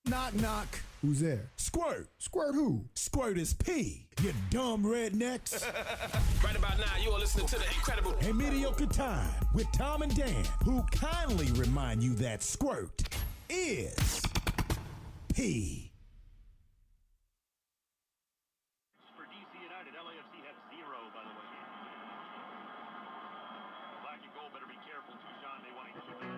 Knock, knock. Who's there? Squirt. Squirt who? Squirt is P. You dumb rednecks. Right about now, you are listening to the incredible A Mediocre Time with Tom and Dan, who kindly remind you that squirt is P. For DC United, LAFC have 0, by the way. Black and gold better be careful, Tucson. They want to keep it.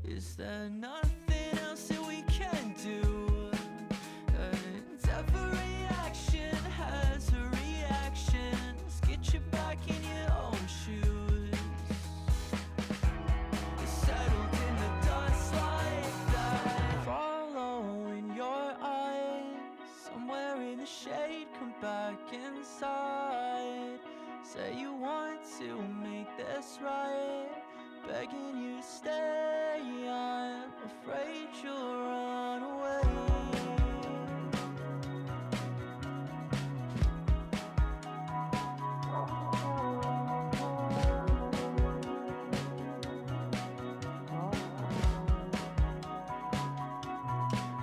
Is there nothing else that we can do? Every action has a reaction. Let's get you back in your own shoes. You're settled in the dust like that. Follow in your eyes. Somewhere in the shade, come back inside. Say you want to make this right. Begging you to stay, I'm afraid you'll run away.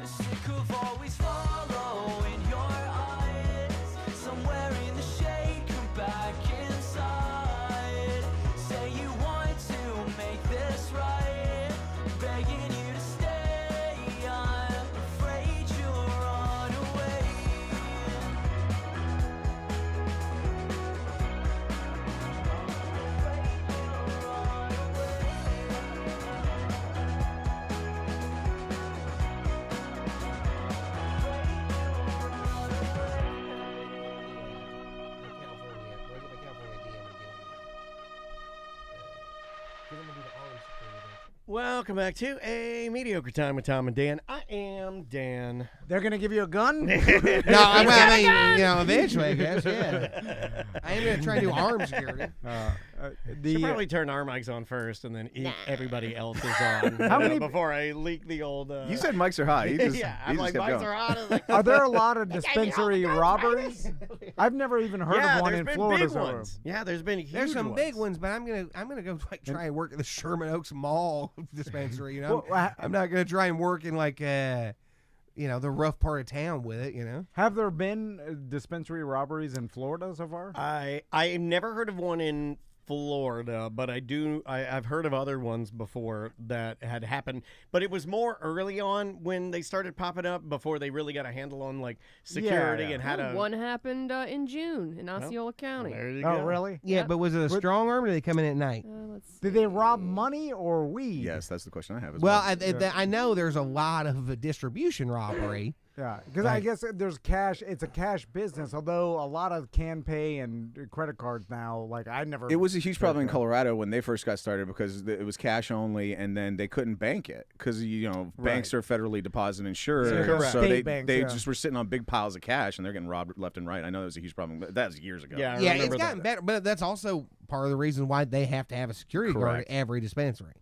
Sick of always following your eyes. Somewhere in the shade, come back inside. Say you want to make this right. Begging you to stay, I'm afraid you'll run away. Welcome back to A Mediocre Time with Tom and Dan. I am Dan. They're going to give you a gun? No, I mean, you know, eventually, I guess, yeah. I am going to try and do arm security. Should probably turn our mics on first and then everybody else is on. How many before I leak the old? You said mics are hot. I'm like, mics are hot. Like, are there a lot of dispensary robberies? I've never even heard of one in Florida. Yeah, there's been huge There's some ones. big ones, but I'm gonna go like try and work at the Sherman Oaks Mall dispensary. You know, I'm not gonna try and work in like you know, the rough part of town with it. You know, have there been dispensary robberies in Florida so far? I never heard of one in Florida, but I've heard of other ones before that had happened. But it was more early on when they started popping up before they really got a handle on like security and how to. One happened in June in Osceola County. There you Oh, go. really? Yeah, but was it a strong arm or did they come in at night? Did they rob money or weed? Yes, that's the question I have. Well, I know there's a lot of distribution robbery. Yeah, because I guess there's cash. It's a cash business, although a lot of can pay and credit cards now. Like I never. It was a huge problem in Colorado when they first got started because it was cash only, and then they couldn't bank it because banks are federally deposit insured, so they just were sitting on big piles of cash and they're getting robbed left and right. I know that was a huge problem, but that was years ago. Yeah, it's gotten better, but that's also part of the reason why they have to have a security guard at every dispensary.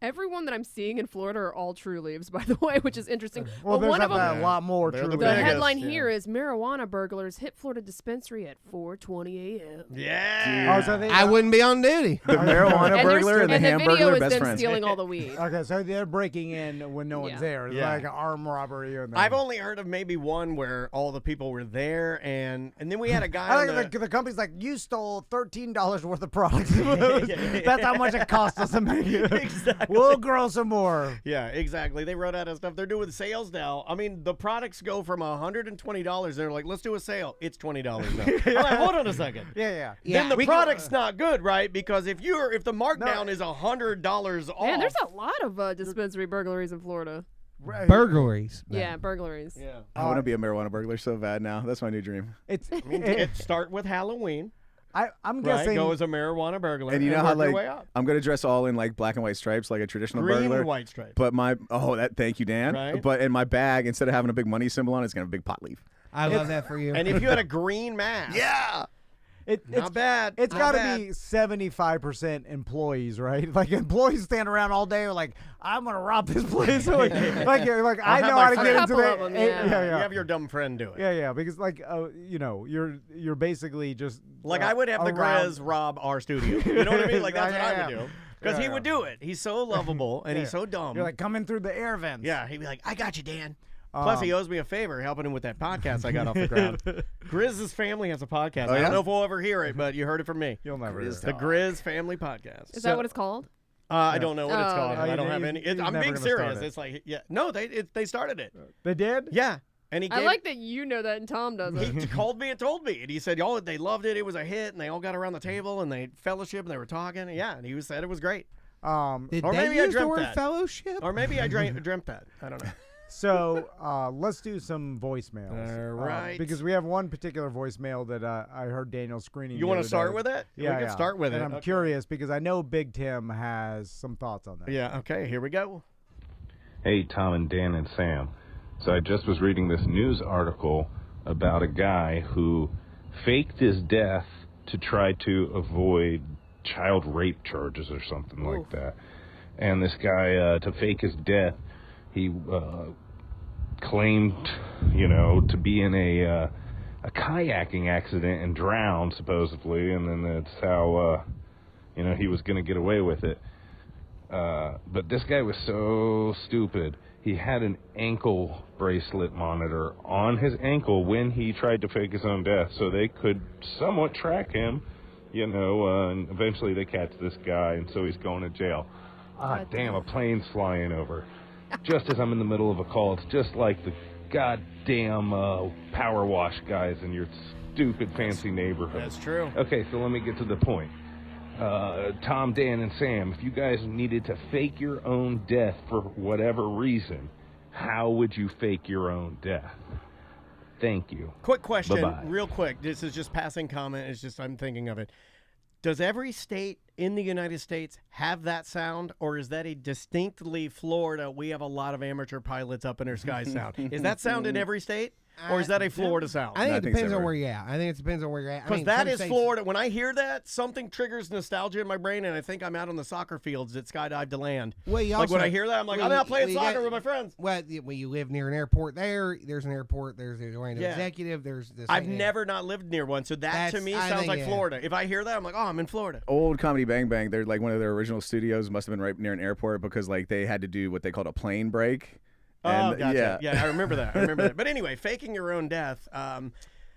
Everyone that I'm seeing in Florida are all True Leaves, by the way, which is interesting. Well, there's one of them, a lot more True Leaves. The headline here is marijuana burglars hit Florida dispensary at 4:20 a.m. Yeah. Oh, so I wouldn't be on duty. The marijuana burglar and the hamburger video is best them friends. stealing all the weed. Okay, so they're breaking in when no one's there. It's like an armed robbery. I've only heard of maybe one where all the people were there, and then we had a guy. I think the company's like, you stole $13 worth of products. That's how much it cost us to make it. Exactly. We'll grow some more. Yeah, exactly. They run out of stuff. They're doing sales now. I mean, the products go from $120. They're like, let's do a sale. It's $20 now. I'm like, hold on a second. Yeah. Then the product's not good, right? Because if the markdown is $100 off. Man, there's a lot of dispensary burglaries in Florida. Burglaries. Yeah, burglaries. Yeah. I want to be a marijuana burglar so bad now. That's my new dream. It start with Halloween. I'm guessing go as a marijuana burglar, and you know how work your way up. I'm gonna dress all in like black and white stripes, like a traditional Green burglar. and white stripes. But thank you, Dan. Right. But in my bag, instead of having a big money symbol on it, it's gonna have a big pot leaf. I love that for you. And if you had a green mask, not bad. It's not got to bad. be 75% employees, right? Like employees stand around all day, are like, I'm gonna rob this place. like I know how to get into it. You have your dumb friend do it. Yeah, because you're basically just like I would have the Grizz rob our studio. You know what I mean? Like that's what I would do. Because he would do it. He's so lovable and he's so dumb. You're like coming through the air vents. Yeah, he'd be like, I got you, Dan. Plus, he owes me a favor helping him with that podcast I got off the ground. Grizz's family has a podcast. I don't know if we'll ever hear it, but you heard it from me. You'll never hear it. The Grizz Family Podcast. Is that what it's called? I don't know what it's called. I don't have any. I'm being serious. It. It's like, no, they started it. They did? Yeah. And I like that you know that and Tom doesn't. He called me and told me. And he said, they loved it. It was a hit. And they all got around the table and they fellowship and they were talking. Yeah. And he said it was great. Did or they maybe use I dreamt the word that. fellowship? Or maybe I dreamt that. I don't know. So let's do some voicemails. All right. Because we have one particular voicemail that I heard Daniel screening. You want to start with it? Yeah, we can start with and it. I'm curious because I know Big Tim has some thoughts on that. Yeah, okay, here we go. Hey, Tom and Dan and Sam. So I just was reading this news article about a guy who faked his death to try to avoid child rape charges or something like that. And this guy, to fake his death, he claimed, to be in a kayaking accident and drowned, supposedly, and then that's how, he was going to get away with it. But this guy was so stupid. He had an ankle bracelet monitor on his ankle when he tried to fake his own death, so they could somewhat track him, and eventually they catch this guy, and so he's going to jail. Damn, a plane's flying over. Just as I'm in the middle of a call, it's just like the goddamn power wash guys in your stupid fancy neighborhood. That's true. Okay, so let me get to the point. Tom, Dan, and Sam, if you guys needed to fake your own death for whatever reason, how would you fake your own death? Thank you. Quick question, Bye-bye. real quick. This is just passing comment. It's just I'm thinking of it. Does every state in the United States have that sound, or is that a distinctly Florida, we have a lot of amateur pilots up in our sky sound? Is that sound in every state, or is that a Florida sound? I think it depends on where you're at. I think it depends on where you're at. Because that is Florida. When I hear that, something triggers nostalgia in my brain, and I think I'm out on the soccer fields at Skydive to land. Well, you like also, when I hear that, I'm like, I'm out playing soccer with my friends. Well, you live near an airport there's an airport, there's the Orlando Executive, there's this. I've never not lived near one, so that to me sounds like Florida. If I hear that, I'm like, oh, I'm in Florida. Old Comedy Bang Bang, they're like one of their original studios must have been right near an airport because like they had to do what they called a plane break. Oh, gotcha. Yeah, I remember that. But anyway, faking your own death.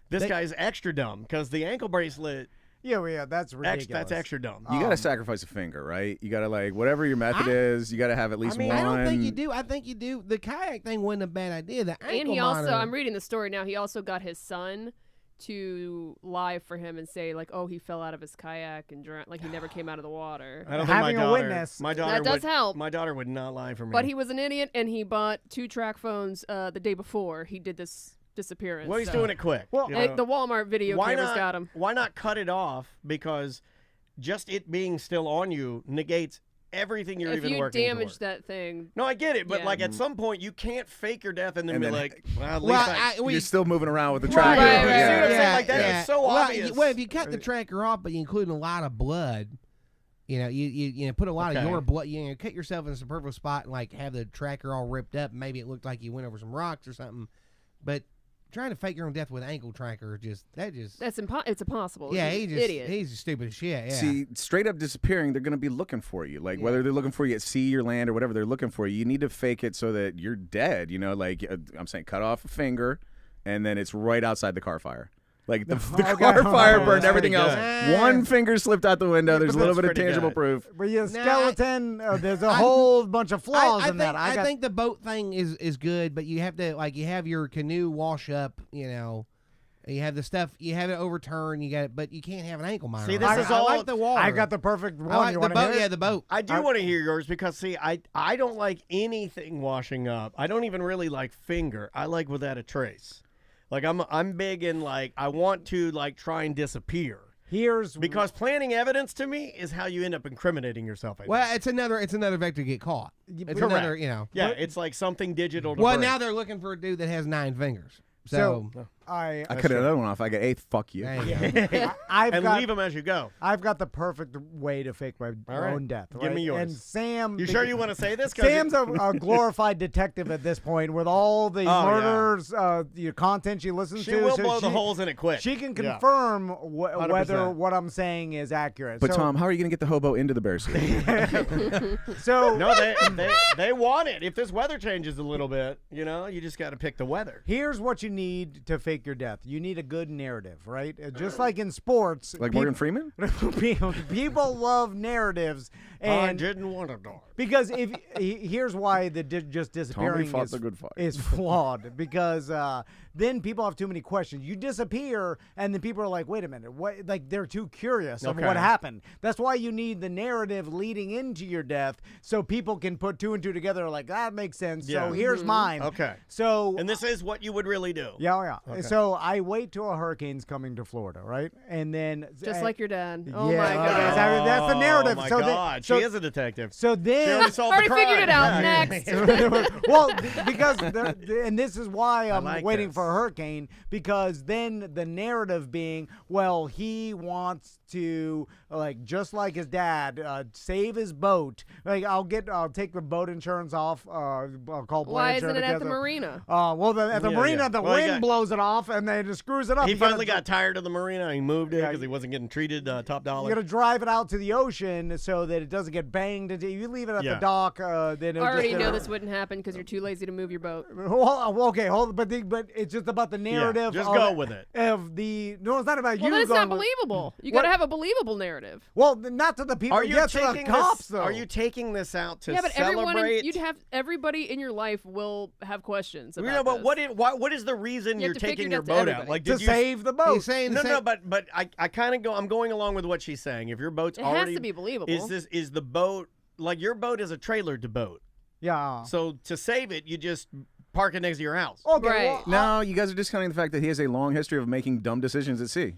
This guy's extra dumb because the ankle bracelet. Yeah, that's ridiculous. That's extra dumb. You got to sacrifice a finger, right? You got to like whatever your method is. You got to have at least one. I don't think you do. I think you do. The kayak thing wasn't a bad idea. The ankle And he also, monitor. I'm reading the story now. He also got his son to lie for him and say like, oh, he fell out of his kayak and drowned, like he never came out of the water. I don't Having think a witness. My daughter That does help. My daughter would not lie for me. But he was an idiot, and he bought 2 track phones the day before he did this disappearance. Well, he's doing it quick. Well, you know? the Walmart video cameras got him. Why not cut it off? Because just it being still on you negates everything you're even working If you damage toward. that thing. No, I get it, but yeah. like at some point you can't fake your death and then be like, well, at least you're still moving around with the Right, tracker. right, See what I'm saying? Like that is so well, obvious. Well, if you cut the tracker off, but you include a lot of blood, you put a lot of your blood. Cut yourself in a superfluous spot and like have the tracker all ripped up. Maybe it looked like you went over some rocks or something. But trying to fake your own death with ankle tracker That's it's impossible. Yeah, he's he's an idiot. He's stupid as shit. Yeah. See, straight up disappearing, they're going to be looking for you. Like whether they're looking for you at sea or land or whatever they're looking for you, you need to fake it so that you're dead. You know, like I'm saying, cut off a finger, and then it's right outside the car fire. Like the car fire burned everything else. One finger slipped out the window. There's a little bit of tangible proof. But your skeleton, there's a whole bunch of flaws in that. I think the boat thing is good, but you have to you have your canoe wash up. You have the stuff. You have it overturned. You got it, but you can't have an ankle monitor. See, this is all. I like the water. I got the perfect one. I like You the wanna boat. hear it? Yeah, the boat. I do want to hear yours because see, I don't like anything washing up. I don't even really like finger. I like without a trace. Like I'm big in like I want to like try and disappear. Because planting evidence to me is how you end up incriminating yourself. Well, it's another vector to get caught. It's Correct. another, Yeah, it's like something digital. To Well, break. now they're looking for a dude that has 9 fingers. So I cut another one off. I got 8th. Fuck you. I've leave them as you go. I've got the perfect way to fake my right. own death. Give me yours. And Sam, You sure you want to say this? 'Cause Sam's a glorified detective at this point with all the murders, the content she listens to. She will so blow the holes in it quick. She can Yeah. confirm whether 100%. what I'm saying is accurate. But So- Tom, how are you going to get the hobo into the bear suit? So no, they want it. If this weather changes a little bit, you just got to pick the weather. Here's what you need to fake your death. You need a good narrative, right? Just like in sports. Like Morgan Freeman? People love narratives. I And didn't want to die. because here's why the just disappearing fought the good fight. is flawed. Because then people have too many questions. You disappear, and then people are like, "Wait a minute, what?" Like they're too curious of Okay. what happened. That's why you need the narrative leading into your death, so people can put 2 and 2 together. Like that makes sense. Yeah. So here's mine. Okay. So And this is what you would really do. yeah. Okay. So I wait till a hurricane's coming to Florida, right? And then Just like your dad. Oh Yeah, my god. that's the narrative. Oh my So God, so- she is a detective. So She then already solved Already the figured it out. crime. Next. well, because and this is why I'm like waiting this. for a hurricane, because then the narrative being, well, he wants to just like his dad save his boat. Like I'll take the boat insurance off. I'll call Why Blanchard isn't it at because the of- marina? At the Yeah, marina, yeah. the Well, he wind got- blows it off, and then it just screws it up. He You gotta finally got tired of the marina. He moved it because he wasn't getting treated top dollar. You got to drive it out to the ocean so that it doesn't get banged into. You leave it at the Yeah. dock, then it'll I already just, know this wouldn't happen because you're too lazy to move your boat. Okay, but it's just about the narrative. just of, go with it. Of no, it's not about Well, you. then it's going not with- believable. You What? got to have a believable narrative. Well, not to the people. Are you yes, to the taking cops this? though. Are you taking this out to Yeah, but celebrate? everybody in your life will have questions about but this. what is the reason You you're have to fake taking your your death to boat out? everybody. Like, to did you save the boat? He's saying No, but I kind of go. I'm going along with what she's saying. If your boat's It has already to be believable. is the boat like your boat is a trailer to boat? Yeah. So to save it, you just park it next to your house. Okay. Right. No, you guys are discounting the fact that he has a long history of making dumb decisions at sea.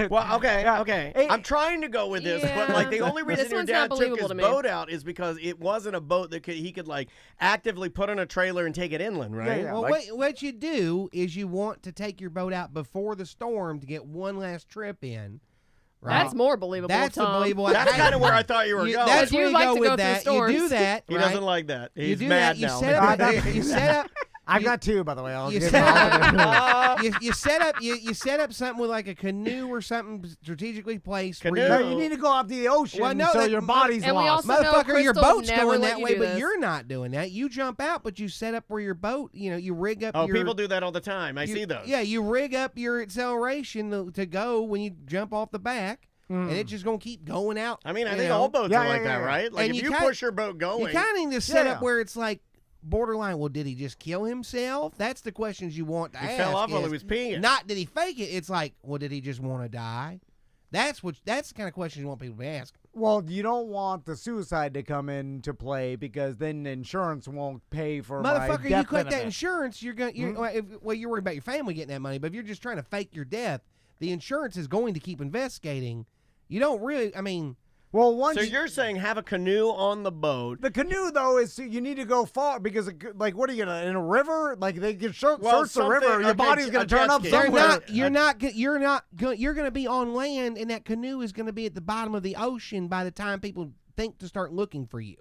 Well, okay. Hey, I'm trying to go with this, but like the only reason This your one's dad not took his believable to me. boat out is because it wasn't a boat that he could like actively put on a trailer and take it inland, right? Yeah. Well, what you do is you want to take your boat out before the storm to get one last trip in. Right? That's more believable. That's Tom. believable. That's kind of where I thought you were going. That's You where you like go to with go through that. You storms. do that. He right? doesn't like that. You He's do mad that. You now. set up. You set up. I've got two, by the way. You set up something with like a canoe or something strategically placed. No, you need to go out to the ocean so your body's lost. Motherfucker, your boat's going that way, but you're not doing that. You jump out, but you set up where your boat, you rig up your... people do that all the time. I see those. Yeah, you rig up your acceleration to go when you jump off the back. And it's just going to keep going out. I mean, I think all boats are like that, right? Like, if you push your boat going... You kind of need to set up where it's like borderline, well, did he just kill himself? That's the questions you want to ask. He fell off while he was peeing. Not did he fake it. It's like, well, did he just want to die? That's the kind of questions you want people to ask. Well, you don't want the suicide to come into play because then insurance won't pay for my death Motherfucker, you cut benefit. that insurance, you're going you're worried about your family getting that money, but if you're just trying to fake your death, the insurance is going to keep investigating. You don't really, well, once so you're saying have a canoe on the boat. The canoe, though, is you need to go far because, like, what are you gonna in a river? Like they can search the river, your body's gonna turn up somewhere. You're going to be on land, and that canoe is going to be at the bottom of the ocean by the time people think to start looking for you.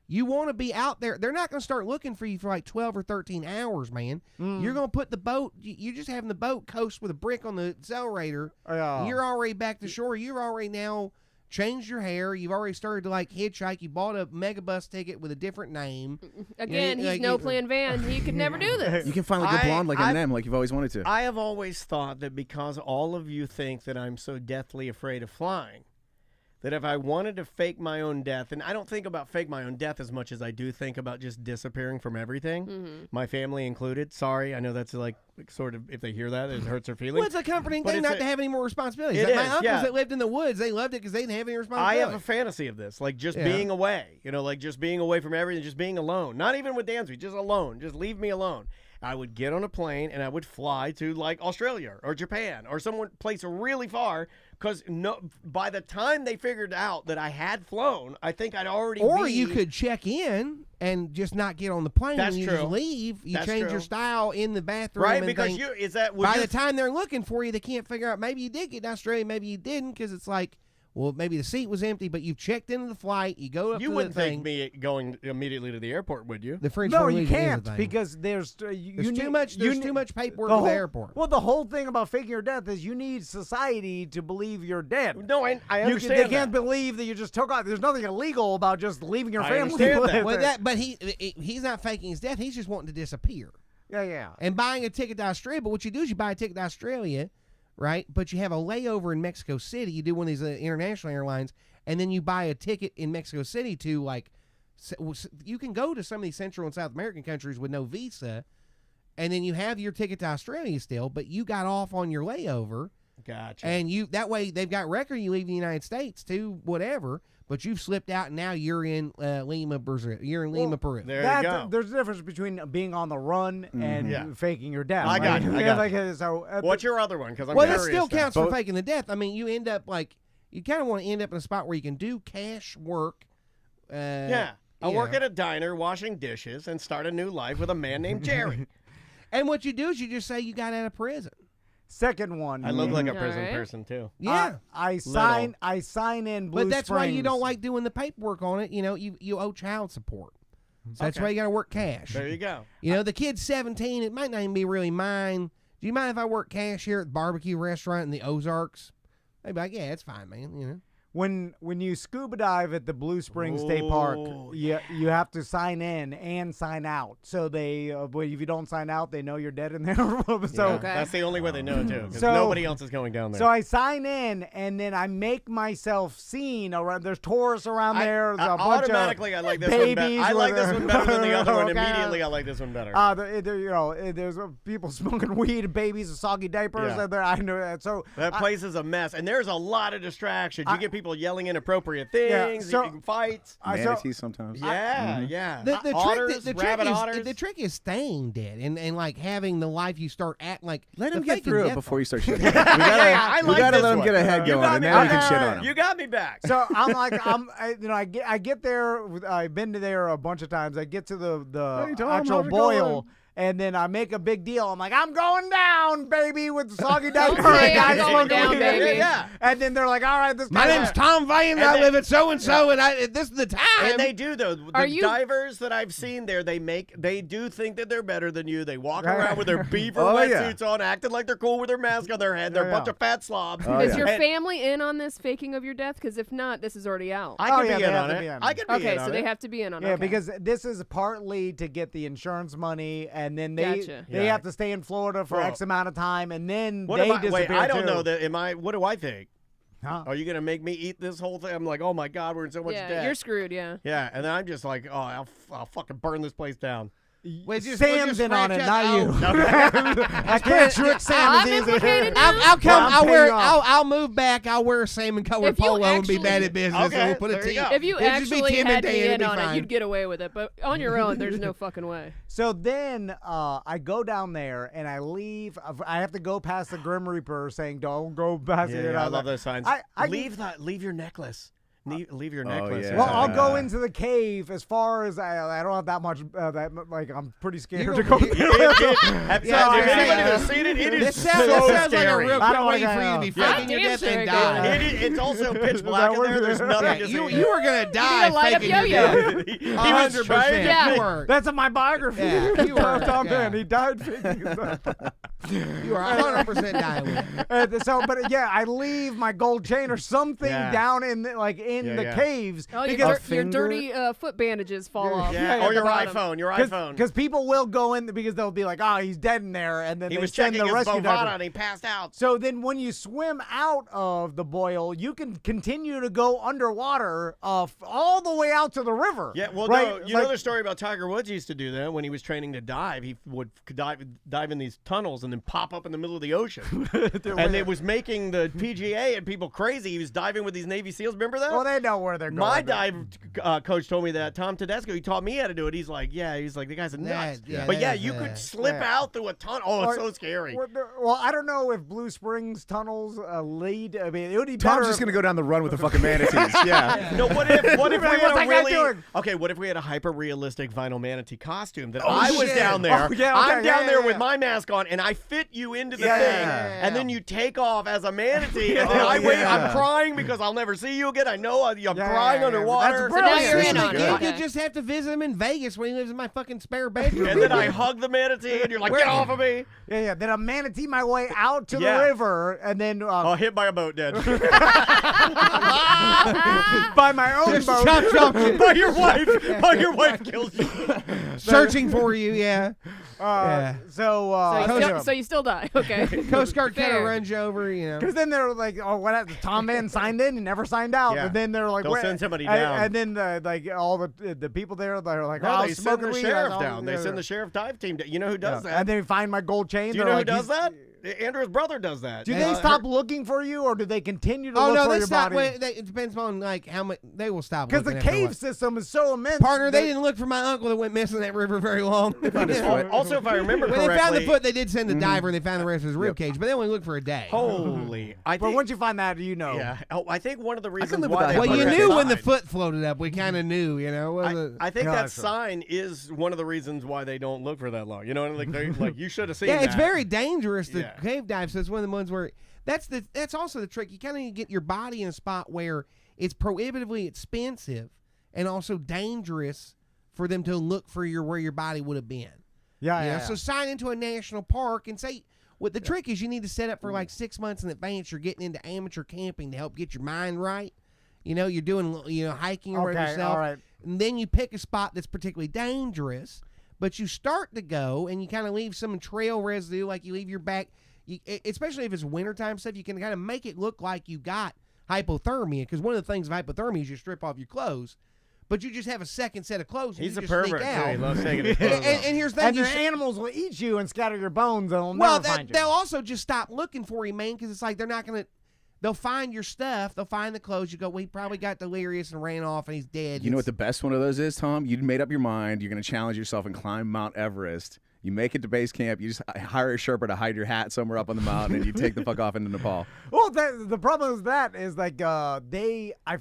You want to be out there. They're not going to start looking for you for like 12 or 13 hours, man. You're going to put the boat, you're just having the boat coast with a brick on the accelerator. You're already back to shore. You're already now changed your hair. You've already started to like hitchhike. You bought a megabus ticket with a different name. Again, he's no plan Van. He could never do this. You can finally get blonde like Eminem, like you've always wanted to. I have always thought that because all of you think that I'm so deathly afraid of flying, that if I wanted to fake my own death, and I don't think about fake my own death as much as I do think about just disappearing from everything, my family included. Sorry, I know that's like sort of, if they hear that, it hurts their feelings. Well, it's a comforting thing not to have any more responsibilities. It is, my uncles that lived in the woods, they loved it because they didn't have any I responsibilities. have a fantasy of this, like just being away, like just being away from everything, just being alone. Not even with Dansby, just alone. Just leave me alone. I would get on a plane and I would fly to like Australia or Japan or some place really far because by the time they figured out that I had flown, I think I'd already Or you could check in and just not get on the plane. That's and you true. just leave. You That's change true. your style in the bathroom. Right, and because by the time they're looking for you, they can't figure out maybe you did get to Australia, maybe you didn't, because it's like, well, maybe the seat was empty, but you've checked into the flight. You go up You to wouldn't the thing. think me going immediately to the airport, would you? The French No, Foreign you Legion is a can't thing. because there's too much. There's too much paperwork at the airport. Well, the whole thing about faking your death is you need society to believe you're dead. No, I understand They can't believe that you just took off. There's nothing illegal about just leaving your I family. understand that. Well, but he's not faking his death. He's just wanting to disappear. Yeah. And buying a ticket to Australia. But what you do is you buy a ticket to Australia, right? But you have a layover in Mexico City. You do one of these international airlines, and then you buy a ticket in Mexico City to like. You can go to some of these Central and South American countries with no visa, and then you have your ticket to Australia still, but you got off on your layover. Gotcha. And that way they've got record you leave the United States to whatever, but you've slipped out and now you're in Lima, Brazil. You're in Lima, Peru. There you go. There's a difference between being on the run and faking your death. I got right? it. What's your other one? Because I'm that still counts for faking the death. I mean, you end up you kind of want to end up in a spot where you can do cash work. I'll work at a diner washing dishes and start a new life with a man named Jerry. And what you do is you just say you got out of prison. Second one. I look like a prison person too. Yeah. I sign in Blue But that's why you Springs. don't like doing the paperwork on it. You owe child support. So that's why you got to work cash. There you go. The kid's 17. It might not even be really mine. Do you mind if I work cash here at the barbecue restaurant in the Ozarks? They'd be like, yeah, it's fine, man. When you scuba dive at the Blue Springs State Park, you have to sign in and sign out. So they, if you don't sign out, they know you're dead in there. So that's the only way they know too, because nobody else is going down there. So I sign in and then I make myself seen around. There's tourists around there. There's a bunch automatically, of I like this babies. one better. I like this one better than the other one. Immediately, I like this one better. There's people smoking weed, babies with soggy diapers. Yeah. I know that. So that place is a mess, and there's a lot of distractions. You get people yelling inappropriate things, fights. Manatees sometimes. Yeah. The trick is staying dead and like having the life you start at. Like let him get through it before you start shitting. We gotta let him get a head going, and then we can shit on him. You got me back. So I'm like, I get there. I've been to there a bunch of times. I get to the actual boil. and then I make a big deal. I'm like, I'm going down, baby, with the soggy diaper. I'm going down, baby. Yeah. And then they're like, all right, this. My name's Tom Vann. I live at so and so, and this is the time. And they do though. The divers that I've seen there, they do think that they're better than you. They walk around with their beaver wetsuits on, acting like they're cool with their mask on their head. They're a bunch of fat slobs. Is your family in on this faking of your death? Because if not, this is already out. I can be in on it. I can be in on it. Okay, so they have to be in on it. Yeah, because this is partly to get the insurance money, and then they have to stay in Florida for X amount of time, and then they disappear. Wait, I don't know that. What do I think? Huh? Are you going to make me eat this whole thing? I'm like, oh my God, we're in so much debt. You're screwed, yeah. Yeah, and then I'm just like, oh, I'll fucking burn this place down. Wait, Sam's in on it, not you. I can't trick Sam. I'm implicated now. I'll come. I'll move back. I'll wear a salmon colored polo and be bad at business. Okay, and we'll put a team. If you actually had me in on it, you'd get away with it. But on your own, there's no fucking way. So then I go down there and I leave. I have to go past the Grim Reaper saying, "Don't go past it." I love those signs. Leave your necklace. Leave your necklace. Yeah. Well, I'll go into the cave as far as I don't have that much. I'm pretty scared to go. If anybody has seen it, it is so sounds scary. Like a real quick way for you to be faking your death and die. It's also pitch black in there. There's nothing to see. You were gonna die faking your death. He was trying. Yeah, that's in my biography. Yeah, you were Tom Vann. He died faking his death. You are 100% dying. But I leave my gold chain or something down in the caves. Oh, your dirty foot bandages fall off. Yeah, or your iPhone. Because people will go in because they'll be like, oh, he's dead in there, and then he they was send checking the his rescue Bovada diver. and he passed out. So then when you swim out of the boil, you can continue to go underwater all the way out to the river. Yeah, well, no, you know the story about Tiger Woods used to do that when he was training to dive. He would dive in these tunnels and then pop up in the middle of the ocean. And it was making the PGA and people crazy. He was diving with these Navy SEALs. Remember that? Well, they know where they're going. My dive coach told me that. Tom Tedesco, he taught me how to do it. He's like, the guy's a nuts. But you could slip out through a tunnel. Oh, it's so scary. Well, I don't know if Blue Springs tunnels lead. I mean, it would be better. Tom's just going to go down the run with the fucking manatees. Yeah. No, what if we had what if we had a hyper-realistic vinyl manatee costume that I was down there. I'm down there with my mask on, and I fit you into the thing, and then you take off as a manatee, and then I'm crying because I'll never see you again. I know I'm crying underwater. So now you're in on it. You could just have to visit him in Vegas when he lives in my fucking spare bedroom. And then I hug the manatee, and you're like, get off of me. Yeah. Then I manatee my way out to the river, and then hit by a boat, dead. By my own boat. By your wife. By your wife kills you. Searching for you, So you still die. Okay. Coast Guard kind of runs you over, Because then they're like, oh, what happened? Tom Vann signed in and never signed out. Yeah. And then they're like, they'll send somebody down. And then all the people there, they're like, they send the sheriff down. They send the sheriff dive team down. You know who does that? And they find my gold chain. Do you know who does that? Andrew's brother does that. Do they stop looking for you, or do they continue to look for your body? It depends on how much they will stop. Because the cave system is so immense. Partner, they didn't look for my uncle that went missing in that river very long. Also, if I remember correctly, when they found the foot, they did send the diver, and they found the rest of his rib cage, but they only looked for a day. Holy! But once you find that, you know. Yeah. I think one of the reasons why. Well, you knew when the foot floated up. We kind of knew, I think that sign is one of the reasons why they don't look for that long. You know, like you should have seen. Yeah, that. it's very dangerous to cave dive. So it's one of the ones where that's also the trick. You kind of need to get your body in a spot where it's prohibitively expensive and also dangerous for them to look for where your body would have been. Yeah. So sign into a national park and say what the trick is. You need to set up for like 6 months in advance. You're getting into amateur camping to help get your mind right. You're doing hiking or whatever yourself. All right. And then you pick a spot that's particularly dangerous, but you start to go and you kind of leave some trail residue, like you leave your back. Especially if it's wintertime stuff, you can kind of make it look like you got hypothermia, because one of the things of hypothermia is you strip off your clothes, but you just have a second set of clothes. He's a pervert. He loves taking his clothes off. And here's the thing. And the animals will eat you and scatter your bones, and they'll never find you. They'll also just stop looking for you, man, because it's like they're not going to... They'll find your stuff. They'll find the clothes. You go, well, he probably got delirious and ran off and he's dead. You know what the best one of those is, Tom? You made up your mind. You're going to challenge yourself and climb Mount Everest. You make it to base camp. You just hire a Sherpa to hide your hat somewhere up on the mountain, and you take the fuck off into Nepal. Well, the problem with that is like I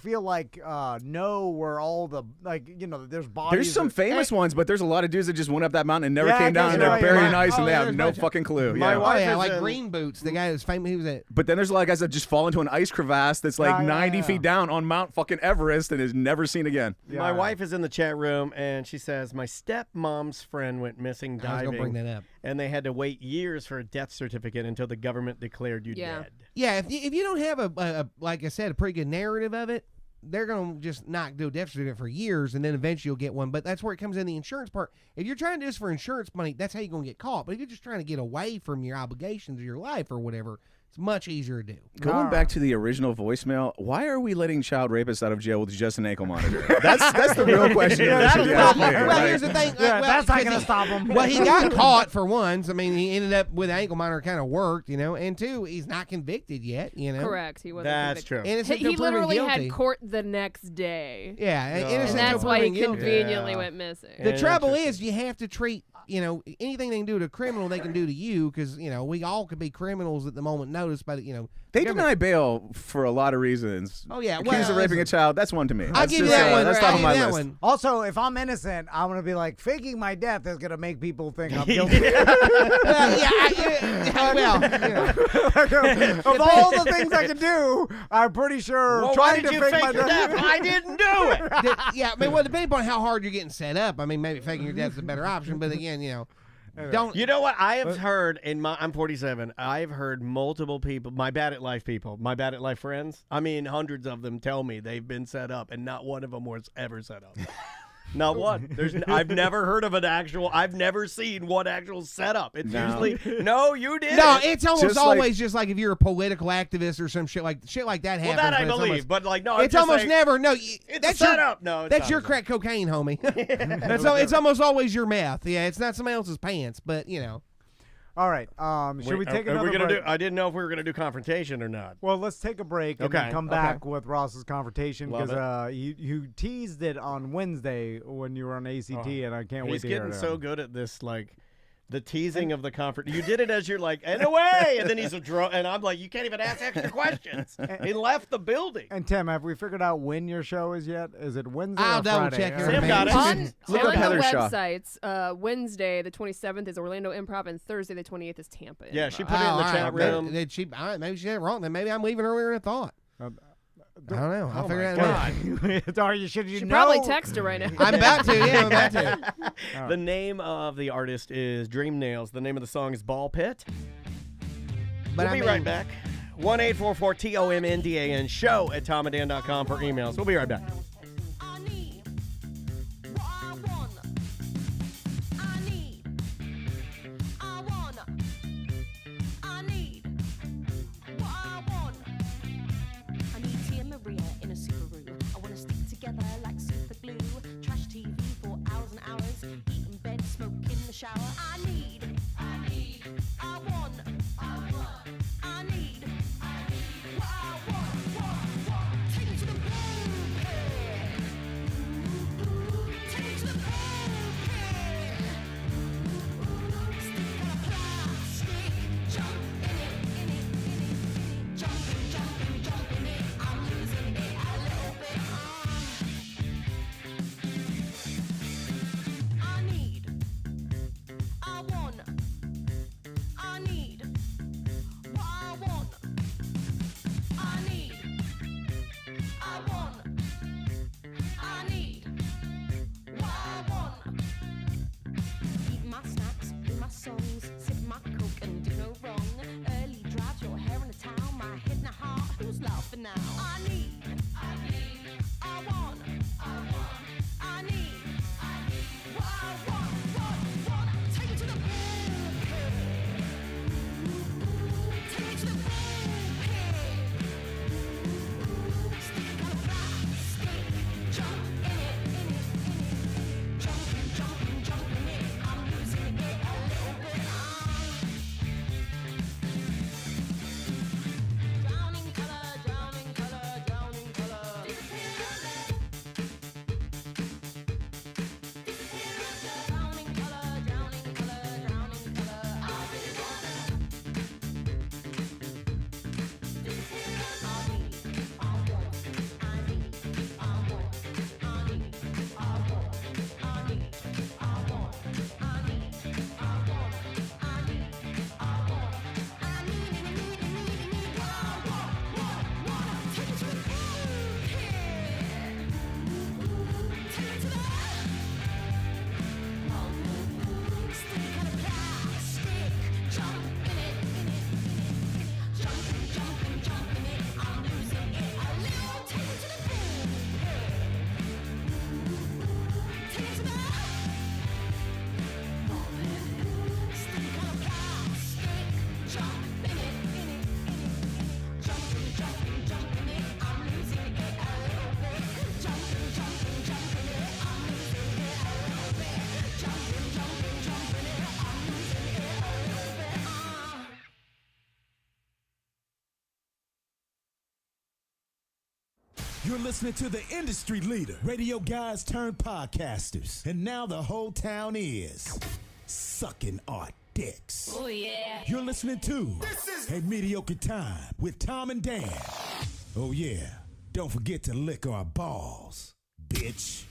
feel like know where all the there's bodies. There's some famous ones, but there's a lot of dudes that just went up that mountain and never came down, and they're very nice, and they have no fucking clue. My wife like Green Boots, the guy that's famous. He was at. But then there's a lot of guys that just fall into an ice crevasse that's like 90 feet down on Mount fucking Everest and is never seen again. My wife is in the chat room, and she says, my stepmom's friend went missing diving. I was going to bring that up. And they had to wait years for a death certificate until the government declared you dead. Yeah, if you don't have a like I said, a pretty good narrative of it, they're going to just not do a death certificate for years, and then eventually you'll get one. But that's where it comes in the insurance part. If you're trying to do this for insurance money, that's how you're going to get caught. But if you're just trying to get away from your obligations of your life or whatever, it's much easier to do. Going back to the original voicemail, why are we letting child rapists out of jail with just an ankle monitor? That's the real question. Well, here's the thing. That's not going to stop him. Well, he got caught for once. I mean, he ended up with an ankle monitor, kind of worked, and two, he's not convicted yet. Correct. He wasn't. That's convicted. true. He literally had court the next day. Yeah, and that's why he conveniently went missing. The trouble is, you have to treat anything they can do to a criminal, they can do to you, because we all could be criminals at the moment notice, but they deny bail for a lot of reasons. Oh yeah, accused of raping a child. That's one to me. I'll give you that one. That's top of my list. Also, if I'm innocent, I'm gonna be like, faking my death is gonna make people think I'm guilty. Of all the things I can do, I'm pretty sure trying to fake my death. I didn't do it. Yeah, I mean, well, depending on how hard you're getting set up, I mean, maybe faking your death is a better option. But again, don't. You know what? I have heard I'm 47. I've heard multiple people, my bad at life people, my bad at life friends. I mean, hundreds of them tell me they've been set up, and not one of them was ever set up. Not one. I've never heard of an actual. I've never seen one actual setup. It's usually no, you didn't. No, it's almost always just like if you're a political activist or some shit like that happens. Well, that I believe, but like no, it's almost never. No, that's set up. No, that's your crack cocaine, homie. It's almost always your meth. Yeah, it's not somebody else's pants, but All right. Should we take another break? I didn't know if we were going to do confrontation or not. Well, let's take a break and then come back with Ross's confrontation, because you teased it on Wednesday when you were on ACT, and I can't wait to hear it. He's getting so good at this, like the teasing of the confront. You did it as you're like, and away, and then he's and I'm like, you can't even ask extra questions. He left the building. And Tim, have we figured out when your show is yet? Is it Wednesday I'll or double Friday? check. Sam got it. On the websites, Wednesday the 27th is Orlando Improv, and Thursday the 28th is Tampa. Yeah, she put it in the chat room. Maybe she did it wrong. Then maybe I'm leaving earlier than I thought. I don't know. I'll figure it out. Should probably text her right now. I'm about to. Yeah, I'm about to. The name of the artist is Dream Nails. The name of the song is Ball Pit. We'll be right back. 1-844-TOMNDAN show at TOMANDDAN20 for emails. We'll be right back. Shower. I need, I want, I need, what I want. Take me to the moon, take me to the moon, stick on a plastic, jump in it, jump in it, I'm losing it a little bit. I need, I want, I need, what I want, I need, I want, I need, what I want. Eat my snacks, do my songs, sip my coke and do no wrong. Early drives, your hair in a towel, my head in a heart, who's laughing now? I need, I want, I need, what I want. Take me to the moon. Take me to the moon. Stick on a plastic. Jump in it. Jump in it. I'm losing it a little bit. Drowning color. You're listening to the industry leader, radio guys turned podcasters. And now the whole town is sucking our dicks. Oh, yeah. You're listening to A Mediocre Time with Tom and Dan. Oh, yeah. Don't forget to lick our balls, bitch.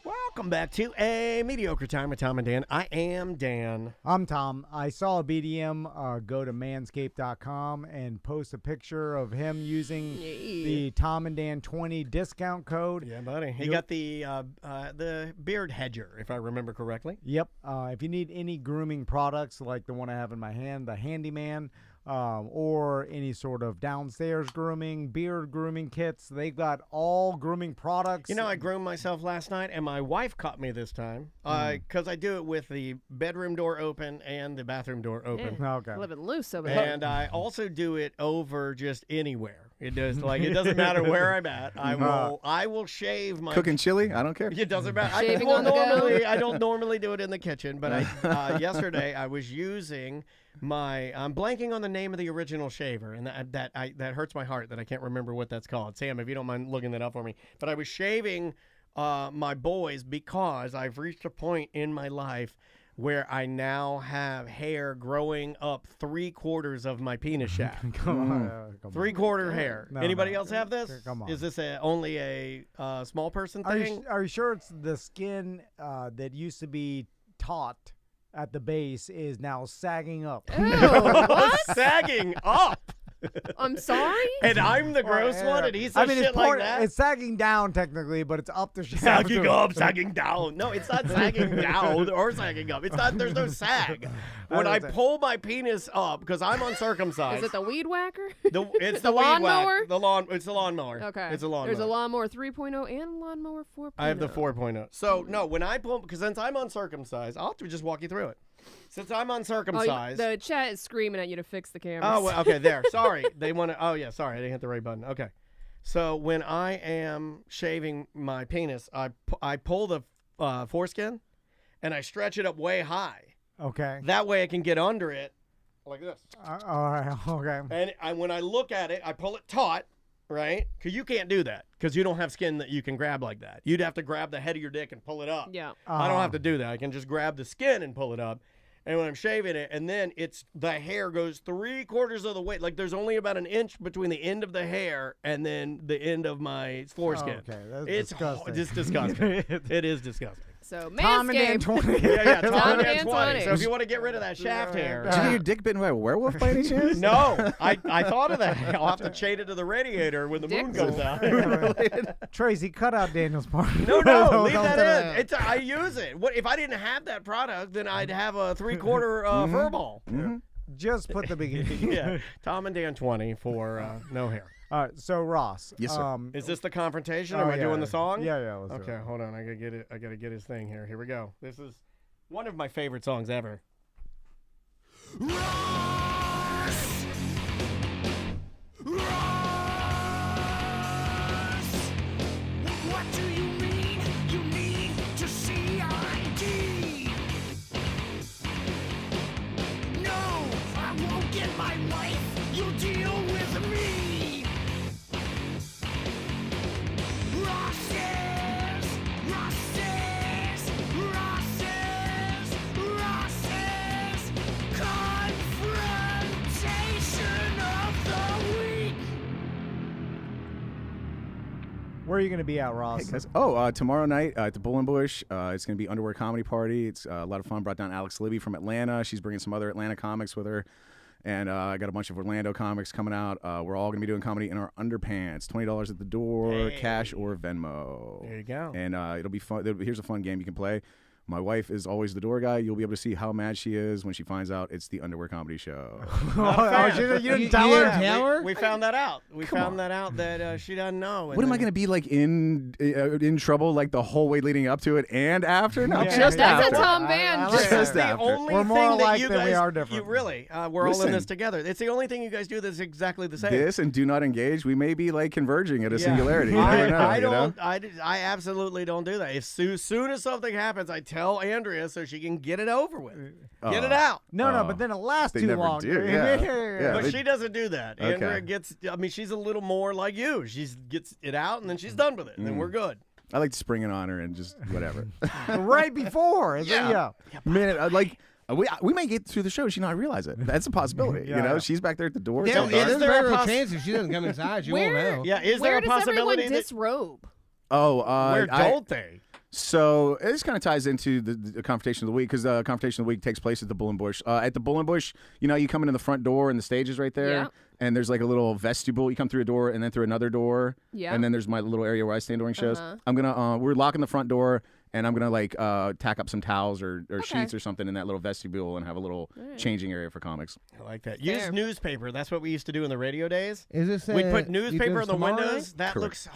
Welcome back to A Mediocre Time with Tom and Dan. I am Dan. I'm Tom. I saw a BDM go to manscaped.com and post a picture of him using the TOMANDDAN20 discount code. Yeah, buddy. He got the beard hedger, if I remember correctly. Yep. If you need any grooming products like the one I have in my hand, the Handyman, or any sort of downstairs grooming, beard grooming kits. They've got all grooming products. You know, I groomed myself last night, and my wife caught me this time because I do it with the bedroom door open and the bathroom door open. Yeah. Okay. Living loose over there. And I also do it over just anywhere. It does it doesn't matter where I'm at. I will shave my cooking chili. I don't care. It doesn't matter. I don't normally do it in the kitchen, but yesterday I was using I'm blanking on the name of the original shaver, and that hurts my heart that I can't remember what that's called. Sam, if you don't mind looking that up for me. But I was shaving my boys because I've reached a point in my life where I now have hair growing up 3/4 of my penis shaft. Come on. 3/4 hair. No, Anybody no. else have this? Come on. Is this only a small person thing? Are you sure it's the skin that used to be taut at the base is now sagging up? Ew, what? Sagging up. I'm sorry? And I'm the gross one, and he says shit like that? It's sagging down technically, but it's up the shaft. Sagging up, sagging down. No, it's not sagging down or sagging up. It's not. There's no sag. When I pull my penis up, because I'm uncircumcised. Is it the weed whacker? It's the weed lawnmower? whack. It's the lawnmower. Okay. It's a lawnmower. There's a lawnmower 3.0 and a lawnmower 4.0. I have the 4.0. So, no, when I pull, because since I'm uncircumcised, I'll have to just walk you through it. Since I'm uncircumcised. The chat is screaming at you to fix the cameras. Oh, well, okay, there. Sorry. They want to. Oh, yeah, sorry. I didn't hit the right button. Okay. So when I am shaving my penis, I pull the foreskin and I stretch it up way high. Okay. That way I can get under it like this. All right. Okay. And when I look at it, I pull it taut, right? Because you can't do that because you don't have skin that you can grab like that. You'd have to grab the head of your dick and pull it up. Yeah. I don't have to do that. I can just grab the skin and pull it up. And when I'm shaving it, and then the hair goes 3/4 of the way. Like there's only about an inch between the end of the hair and then the end of my foreskin. Okay, that's it's disgusting. It's disgusting. It is disgusting. So TOMANDDAN20. Yeah, TOMANDDAN20. TOMANDDAN20. So if you want to get rid of that shaft hair. Did you get your dick bitten by a werewolf by any chance? No, I thought of that. I'll have to chain it to the radiator when the moon goes out. Tracy, cut out Daniel's part. No, leave that in. I use it. What if I didn't have that product? Then I'd have a 3/4 fur ball. Mm-hmm. Just put the beginning. Yeah, TOMANDDAN20 for no hair. All right, so Ross. Yes, sir. Is this the confrontation? Oh, Am I yeah. doing the song? Yeah. Let's do Okay, it. hold on. I gotta get it. I gotta get his thing here. Here we go. This is one of my favorite songs ever. What do you mean? You need to see ID. No, I won't get my wife. You'll deal with me. Ross's confrontation of the week. Where are you going to be at, Ross? Hey, guys. Tomorrow night at the Bull and Bush. It's going to be Underwear Comedy Party. It's a lot of fun. Brought down Alex Libby from Atlanta. She's bringing some other Atlanta comics with her. And I got a bunch of Orlando comics coming out. We're all going to be doing comedy in our underpants. $20 at the door, cash or Venmo. There you go. And it'll be fun. Here's a fun game you can play. My wife is always the door guy. You'll be able to see how mad she is when she finds out it's the Underwear Comedy Show. You didn't tell her? We found that out. We found that out that she doesn't know. What am I going to be like in trouble like the whole way leading up to it and after? No, Yeah. just That's after. a Tom Vann. Just the after. only We're thing more that alike you than guys, we are different. You really, we're all in Listen. this together. It's the only thing you guys do that's exactly the same. This and do not engage. We may be like converging at a singularity. You never know, I know? don't. I absolutely don't do that. As soon as something happens, I tell Andrea so she can get it over with. Get it out. No, but then it lasts They too never long. do, yeah. But they- she doesn't do that. Okay. Andrea gets. I mean, she's a little more like you. She gets it out and then she's done with it. And then we're good. I like to spring it on her and just whatever. Right before. Yeah. Man, we may get through the show. She not realize it. That's a possibility. Yeah, you know, yeah. she's back there at the door. Yeah, It's there's dark. a very real chance if she doesn't come inside, she won't know. Yeah, is Where there a does everyone possibility that disrobe? where don't they? So this kind of ties into the confrontation of the week because the confrontation of the week takes place at the Bull and Bush. At the Bull and Bush, you know, you come in the front door and the stage is right there. Yeah. And there's like a little vestibule. You come through a door and then through another door. Yeah. And then there's my little area where I stand during shows. Uh-huh. I'm gonna we're locking the front door and I'm gonna like tack up some towels or sheets or something in that little vestibule and have a little changing area for comics. I like that. Use newspaper. That's what we used to do in the radio days. Is this? We'd put you newspaper do in the tomorrow windows. night? That Correct.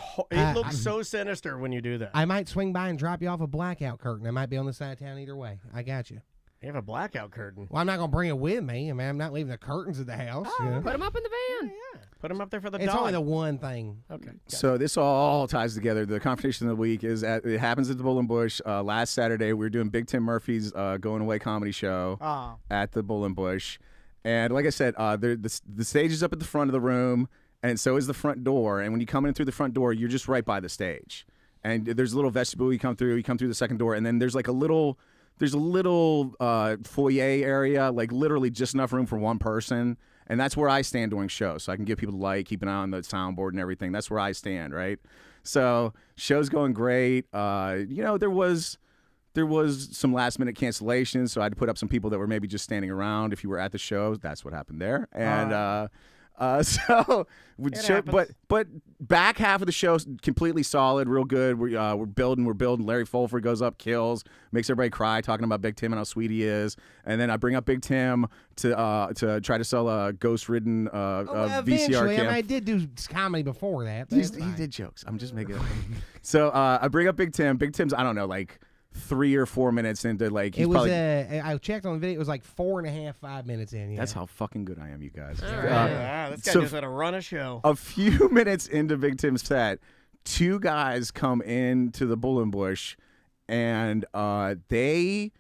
looks so sinister when you do that. I might swing by and drop you off a blackout curtain. I might be on the side of town either way. I got you. You have a blackout curtain. Well, I'm not gonna bring it with me. I mean, I'm not leaving the curtains at the house. you know? Put them up in the van. Put them up there for the It's dog. only the one thing. Okay. So this all ties together. The confrontation of the week it happens at the Bull and Bush. Last Saturday, we were doing Big Tim Murphy's going away comedy show at the Bull and Bush, and like I said, the stage is up at the front of the room, and so is the front door. And when you come in through the front door, you're just right by the stage. And there's a little vestibule you come through. You come through the second door, and then there's like a little there's a little foyer area, like literally just enough room for one person. And that's where I stand during shows. So I can give people the light, keep an eye on the soundboard and everything. That's where I stand, right? So show's going great. There was some last minute cancellations, so I had to put up some people that were maybe just standing around. If you were at the show, that's what happened there. And but back half of the show completely solid, real good. We're building. Larry Fulford goes up, kills, makes everybody cry, talking about Big Tim and how sweet he is. And then I bring up Big Tim to try to sell a ghost-ridden VCR cam. I did do comedy before that. He did jokes. I'm just making it. So I bring up Big Tim. Big Tim's, I don't know, like 3 or 4 minutes into like it was. I checked on the video. It was like 4.5, 5 minutes in. Yeah. That's how fucking good I am, you guys. This guy knows how to run a show. A few minutes into Big Tim's set, 2 guys come into the Bull and Bush, and they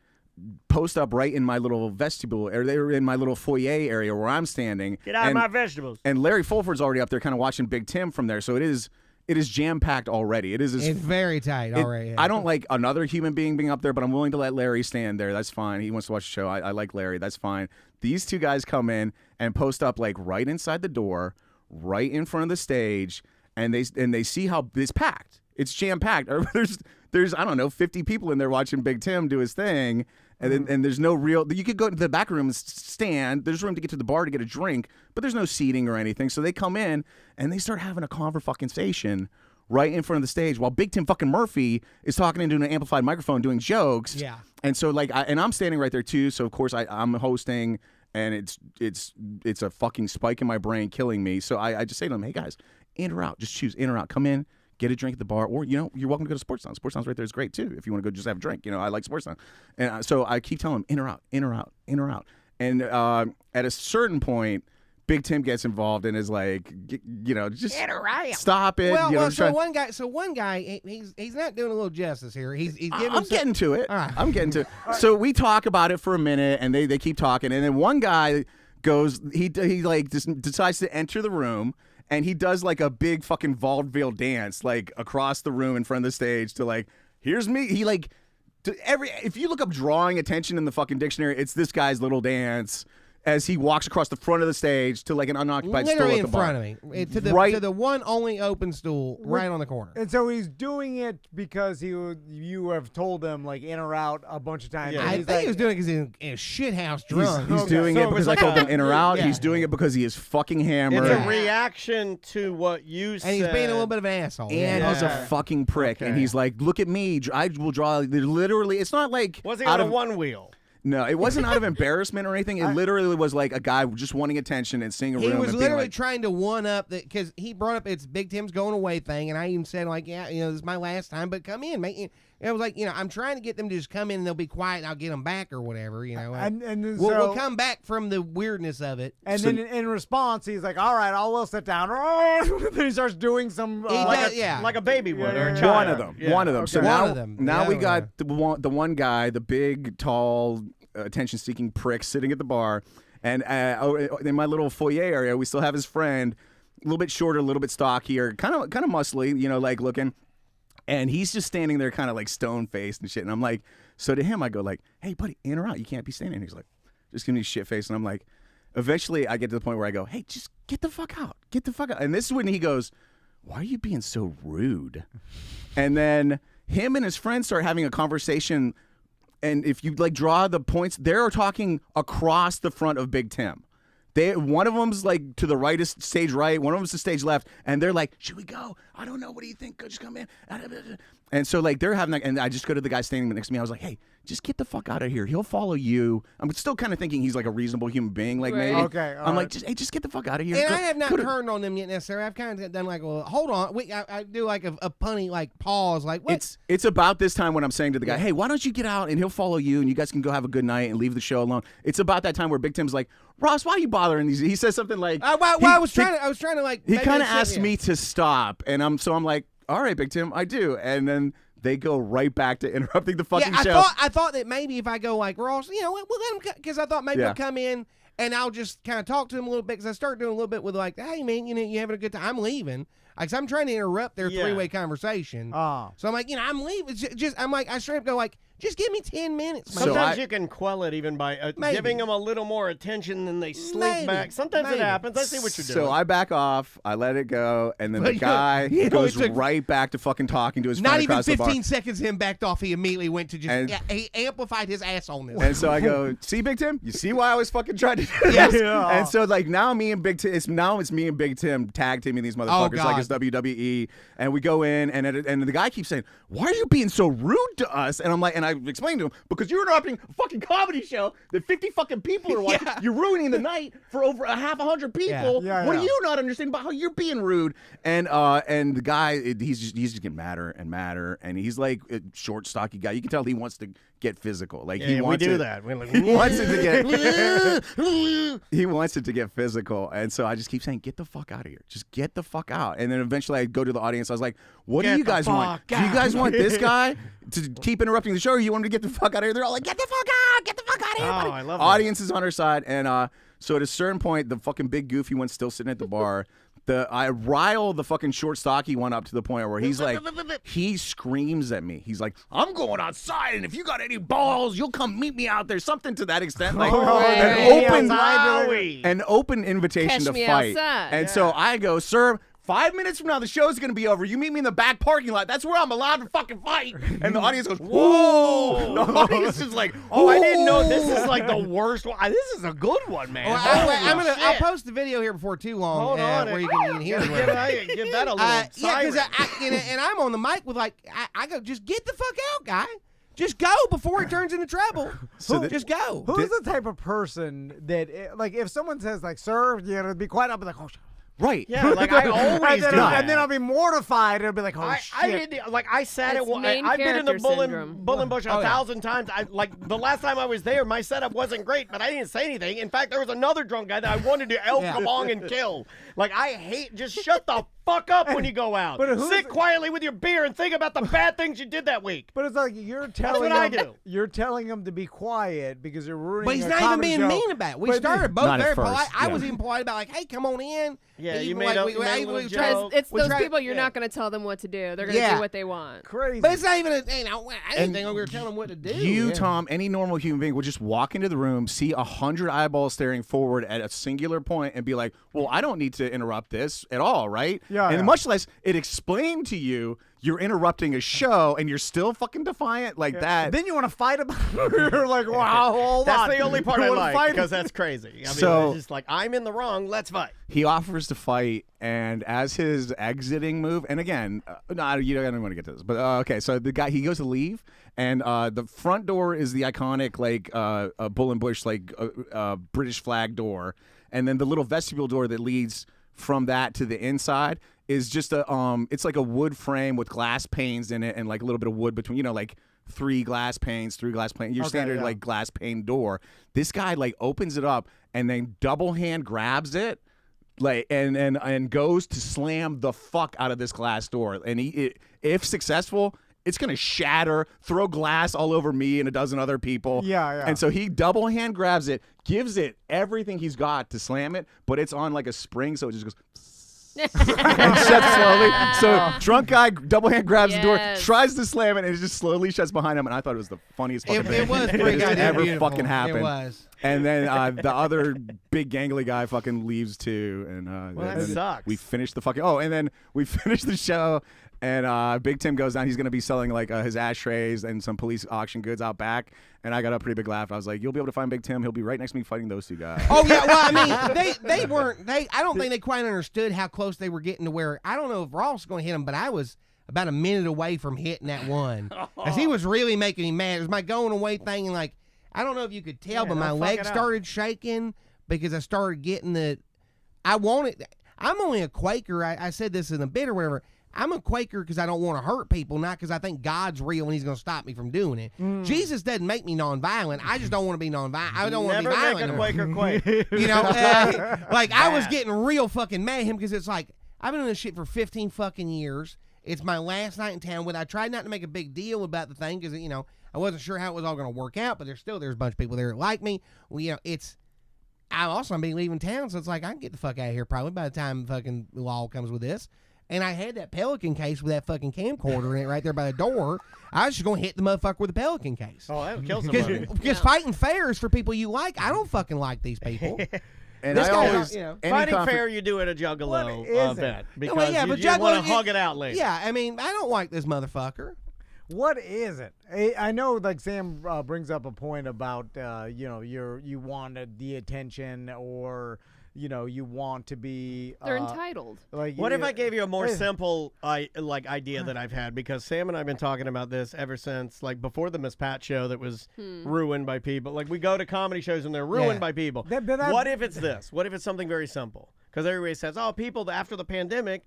post up right in my little vestibule, or they were in my little foyer area where I'm standing. Get out of my vegetables. And Larry Fulford's already up there, kind of watching Big Tim from there. So it is jam-packed already. It's very tight already. Yeah. I don't like another human being up there, but I'm willing to let Larry stand there. That's fine. He wants to watch the show. I like Larry. That's fine. These 2 guys come in and post up like right inside the door, right in front of the stage, and they see how it's packed. It's jam-packed. There's I don't know, 50 people in there watching Big Tim do his thing. And there's no real. You could go to the back room and stand. There's room to get to the bar to get a drink, but there's no seating or anything. So they come in and they start having a conversation right in front of the stage while Big Tim fucking Murphy is talking into an amplified microphone doing jokes. Yeah. And so I'm standing right there too. So of course I'm hosting, and it's a fucking spike in my brain killing me. So I just say to them, hey guys, in or out, just choose in or out. Come in. Get a drink at the bar, or you're welcome to go to Sports Town. Sports Town's right there is great too. If you want to go just have a drink, I like Sports Town, and so I keep telling them in or out, in or out, in or out. And at a certain point, Big Tim gets involved and is like, just stop it. Well, so one guy, he's not doing a little justice here. He's giving. I'm getting to it. All right. I'm getting to it. So we talk about it for a minute, and they keep talking, and then one guy goes, he like just decides to enter the room. And he does like a big fucking vaudeville dance, like across the room in front of the stage to like, here's me. He like, if you look up drawing attention in the fucking dictionary, it's this guy's little dance as he walks across the front of the stage to like an unoccupied stool at the bar. Literally in front of me, to the one only open stool right on the corner. And so he's doing it because you have told him like in or out a bunch of times. Yeah. I think he was doing it because he's in a shithouse drunk. He's doing it because I told him in or out. Yeah. He's doing it because he is fucking hammered. It's a reaction to what you said. And he's being a little bit of an asshole. And he's a fucking prick. Okay. And he's like, look at me. I will draw. Literally, it's not like was he on a one wheel? No, it wasn't out of embarrassment or anything. It literally was like a guy just wanting attention and seeing a room. He was and literally like, trying to one up because he brought up it's Big Tim's going away thing, and I even said like, yeah, this is my last time, but come in, mate. And I was like, I'm trying to get them to just come in and they'll be quiet and I'll get them back or whatever, And we'll come back from the weirdness of it. And then in response, he's like, all right, I'll sit down. Then he starts doing some like a baby would or a child. One of them. Okay. So now we got the one guy, the big, tall, attention-seeking prick sitting at the bar, and in my little foyer area, we still have his friend, a little bit shorter, a little bit stockier, kind of muscly, like looking. And he's just standing there kind of like stone-faced and shit. And I'm like, so to him, I go like, hey, buddy, in or out? You can't be standing. And he's like, just giving me shit-face. And I'm like, eventually I get to the point where I go, hey, just get the fuck out. Get the fuck out. And this is when he goes, why are you being so rude? And then him and his friends start having a conversation. And if you like draw the points, they're talking across the front of Big Tim. One of them's like to the right, is stage right. One of them's to stage left, and they're like, "Should we go? I don't know. What do you think? Just come in." And so like they're having that, and I just go to the guy standing next to me. I was like, "Hey, just get the fuck out of here. He'll follow you." I'm still kind of thinking he's like a reasonable human being, like maybe. Okay. I'm like, just get the fuck out of here. And I have not turned on them yet necessarily. I've kind of done like, well, hold on. I do like a punny like pause, like what? It's about this time when I'm saying to the guy, "Hey, why don't you get out and he'll follow you, and you guys can go have a good night and leave the show alone." It's about that time where Big Tim's like, "Ross, why are you bothering these?" He says something like, I was trying to like. He kind of asked me to stop, and I'm like, all right, Big Tim, I do, and then they go right back to interrupting the fucking show. I thought that maybe if I go like Ross, we'll let him, because I thought maybe he'll come in and I'll just kind of talk to him a little bit, because I start doing a little bit with like, hey man, you having a good time? I'm leaving. Like, I'm trying to interrupt their three-way conversation. Oh. So I'm like, I'm leaving. I'm like, I straight up go like, just give me 10 minutes. Sometimes you can quell it even by giving them a little more attention, and they slink back. Sometimes it happens. I see what you're doing. So I back off, I let it go, and then the guy goes right back to fucking talking to his friend across the bar. Not even 15 seconds him backed off, he immediately went to just, he amplified his assholeness. And so I go, see, Big Tim? You see why I was fucking trying to do this? And so, like, now me and Big Tim, it's me and Big Tim tag teaming these motherfuckers like it's WWE, and we go in, and the guy keeps saying, why are you being so rude to us? And I'm like, and I explained to him, because you're interrupting a fucking comedy show that 50 fucking people are watching. You're ruining the night for over 100 people. What are you not understanding about how you're being rude? And the guy, he's just getting madder and madder, and he's like a short, stocky guy. You can tell he wants to get physical. Like he wants we do it, that. We're like, he wants it to get he wants it to get physical. And so I just keep saying, get the fuck out of here. Just get the fuck out. And then eventually I go to the audience. I was like, what do you guys want? Do you guys want this guy to keep interrupting the show, or you want him to get the fuck out of here? They're all like, get the fuck out, get the fuck out of here. Oh, I love audience is on our side. And so at a certain point, the fucking big goofy one's still sitting at the bar. I rile the fucking short stocky one up to the point where he's like, he screams at me. He's like, I'm going outside, and if you got any balls, you'll come meet me out there. Something to that extent. Like an open invitation Catch to me fight. outside. And so I go, sir, 5 minutes from now, the show's going to be over. You meet me in the back parking lot. That's where I'm allowed to fucking fight. And the audience goes, whoa. The audience is like, oh, I didn't know this is like the worst one. This is a good one, man. Well, I'll post the video here before too long. Hold on. Where you can hear it. Give that a little because and I'm on the mic with like, I go, just get the fuck out, guy. Just go before it turns into trouble. Just go. Who's the type of person that, like, if someone says, like, sir, you know, be quiet, I'll be like, oh, right. Yeah, like I always do that. And then I'll be mortified. It'll be like, oh, shit. I sat It's at I've been in the syndrome. Bullenbush 1,000 times. The last time I was there, my setup wasn't great, but I didn't say anything. In fact, there was another drunk guy that I wanted to El Kabong and kill. Like, I hate, just shut the fuck up when you go out. Sit quietly with your beer and think about the bad things you did that week. But it's like you're telling you're telling him to be quiet because you're ruining. But he's not even being mean about it. We started both very polite. I was even polite about like, hey, come on in. Yeah, you made a little joke. It's those people you're not going to tell them what to do. They're going to do what they want. Crazy. But it's not even I didn't think we were telling them what to do. You, Tom, any normal human being would just walk into the room, see 100 eyeballs staring forward at a singular point, and be like, well, I don't need to interrupt this at all, right? Yeah. And much less it explained to you you're interrupting a show and you're still fucking defiant like that. Then you want to fight about it. You're like, wow, hold on. That's the only part I like because that's crazy. I mean, So- it's just like, I'm in the wrong, let's fight. He offers to fight, and as his exiting move, and again, no, you don't want to get to this, but okay, so the guy, he goes to leave, and the front door is the iconic, like, Bull and Bush, like, British flag door, and then the little vestibule door that leads from that to the inside is just it's like a wood frame with glass panes in it and like a little bit of wood between, like 3 glass panes, your standard like glass pane door. This guy like opens it up and then double hand grabs it, like and goes to slam the fuck out of this glass door. And if successful, it's gonna shatter, throw glass all over me and a dozen other people. Yeah. And so he double hand grabs it, gives it everything he's got to slam it, but it's on like a spring, so it just goes and shuts slowly. So drunk guy double hand grabs the door, tries to slam it, and it just slowly shuts behind him. And I thought it was the funniest fucking thing It was that pretty has ever beautiful. fucking happened. It was. And then the other big gangly guy fucking leaves too. And that sucks. We finished the fucking and then we finished the show. And Big Tim goes down. He's going to be selling like his ashtrays and some police auction goods out back. And I got a pretty big laugh. I was like, "You'll be able to find Big Tim. He'll be right next to me fighting those 2 guys." Oh yeah, well I mean they weren't. I don't think they quite understood how close they were getting to where I don't know if Ross was going to hit him, but I was about a minute away from hitting that one, as he was really making him mad. It was my going away thing, and like I don't know if you could tell, but my legs started shaking because I started getting the. I'm only a Quaker. I said this in a bit or whatever. I'm a Quaker because I don't want to hurt people, not because I think God's real and he's going to stop me from doing it. Jesus doesn't make me nonviolent. I just don't want to be nonviolent. I don't want to be violent. Never make a Quaker quake. You know, like I was getting real fucking mad at him because it's like, I've been doing this shit for 15 fucking years. It's my last night in town. I tried not to make a big deal about the thing because, I wasn't sure how it was all going to work out, but there's a bunch of people there that like me. Well, I'm be leaving town, so it's like I can get the fuck out of here probably by the time fucking law comes with this. and I had that Pelican case with that fucking camcorder in it right there by the door, I was just going to hit the motherfucker with a Pelican case. Oh, that would kill somebody. Because fighting fair is for people you like. I don't fucking like these people. And I always, fighting fair, you do at a Juggalo event because well, yeah, you but want to hug it out later. Yeah, I mean, I don't like this motherfucker. What is it? I know, like Sam brings up a point about you wanted the attention, or you want to be. They're entitled. Like, what if I gave you a more simple idea that I've had? Because Sam and I have been talking about this ever since before the Miss Pat show that was ruined by people. Like we go to comedy shows and they're ruined by people. What if it's this? What if it's something very simple? Because everybody says, oh, people after the pandemic,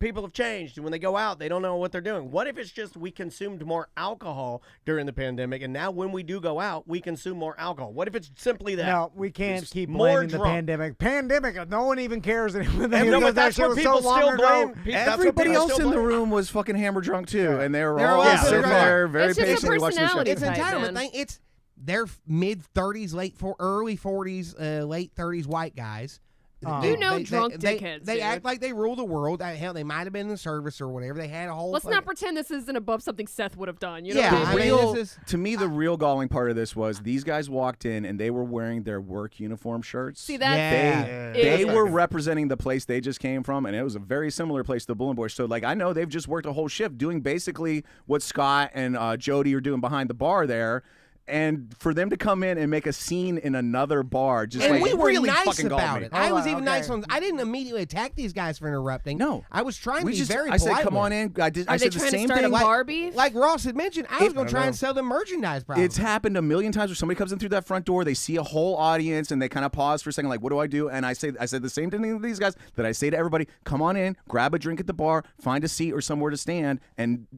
people have changed. When they go out, they don't know what they're doing. What if it's just we consumed more alcohol during the pandemic, and now when we do go out, we consume more alcohol? What if it's simply that? No, we can't keep blaming the pandemic. No one even cares anymore. That's what people still blame. Everybody else in the room was fucking hammer drunk, too, and they were all sitting there very patiently watching the show. It's an entitlement thing. It's their mid-30s, early 40s, late 30s white guys. Drunk dickheads. They act like they rule the world. Hell, they might have been in the service or whatever. They had a whole. Let's not pretend this isn't above something Seth would have done. To me, the real galling part of this was these guys walked in and they were wearing their work uniform shirts. See that? They were representing the place they just came from, and it was a very similar place to Bullenbush. So, I know they've just worked a whole shift doing basically what Scott and Jody are doing behind the bar there. And for them to come in and make a scene in another bar, and we were really nice fucking about it. Me. I was even nice on. I didn't immediately attack these guys for interrupting. No, I was trying to be very polite. I said, "Come on in." I said the same thing. Like Ross had mentioned, I was going to try and sell them merchandise. Probably. It's happened a million times where somebody comes in through that front door, they see a whole audience, and they kind of pause for a second, like, "What do I do?" And I said the same thing to these guys that I say to everybody: "Come on in, grab a drink at the bar, find a seat or somewhere to stand," and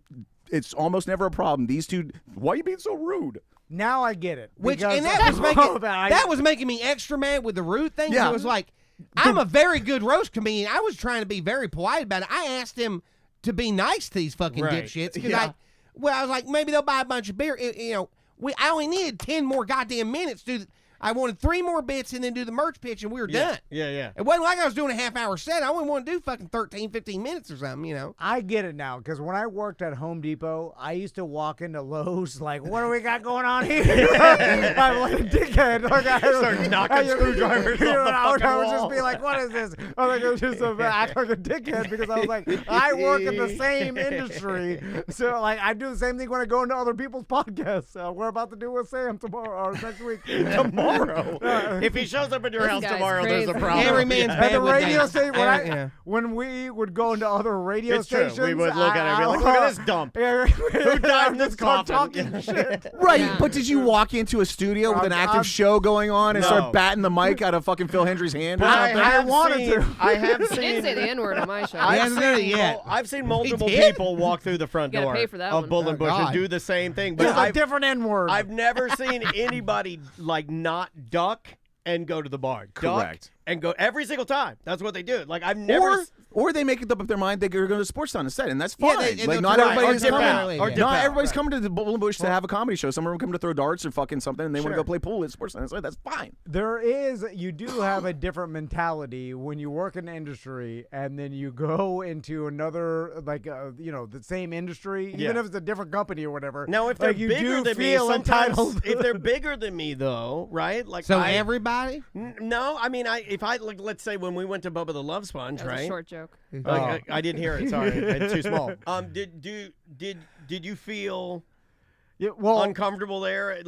it's almost never a problem. These two, why are you being so rude? Now I get it. That was making me extra mad with the rude thing. Yeah. It was like, I'm a very good roast comedian. I was trying to be very polite about it. I asked him to be nice to these fucking dipshits. Because I was like, maybe they'll buy a bunch of beer. I only needed 10 more goddamn minutes to I wanted 3 more bits and then do the merch pitch, and we were done. Yeah. It wasn't like I was doing a half-hour set. I only wanted to do fucking 13, 15 minutes or something, I get it now, because when I worked at Home Depot, I used to walk into Lowe's like, what do we got going on here? I'm like a dickhead. Start knocking screwdrivers off the fucking I would wall. just be like, what is this? I was like, it was just act like a dickhead, because I was like, I work in the same industry. So, I do the same thing when I go into other people's podcasts. We're about to do with Sam tomorrow, or next week. Tomorrow. If he shows up at your house tomorrow, there's a problem. Every man's at the radio station. When we would go into other radio stations, we would look at it and be like, look at this dump. Who died in this coffin? Talking shit. Right, but did you walk into a studio with an active show going on and start batting the mic out of fucking Phil Hendry's hand? I wanted to. I have seen. He didn't say the N-word on my show. He hasn't done it yet. I've seen multiple people walk through the front door pay for that of one. Bull and Bush and do the same thing. But It's a different N-word. I've never seen anybody not duck and go to the bar. Correct. Duck and go every single time. That's what they do. I've never. Or they make it up in their mind they're going to sports town instead, and that's fine. Not everybody's coming to the Bull and Bush to have a comedy show. Some of them come to throw darts or fucking something, and they want to go play pool at sports town instead. That's fine. You do have a different mentality when you work in an industry, and then you go into another, the same industry, even if it's a different company or whatever. Now, if they're bigger than me, entitled. If they're bigger than me, though, right? Everybody? No, I mean, let's say when we went to Bubba the Love Sponge, That was right? a short joke. I didn't hear it. Sorry, it's too small. Did you feel uncomfortable there?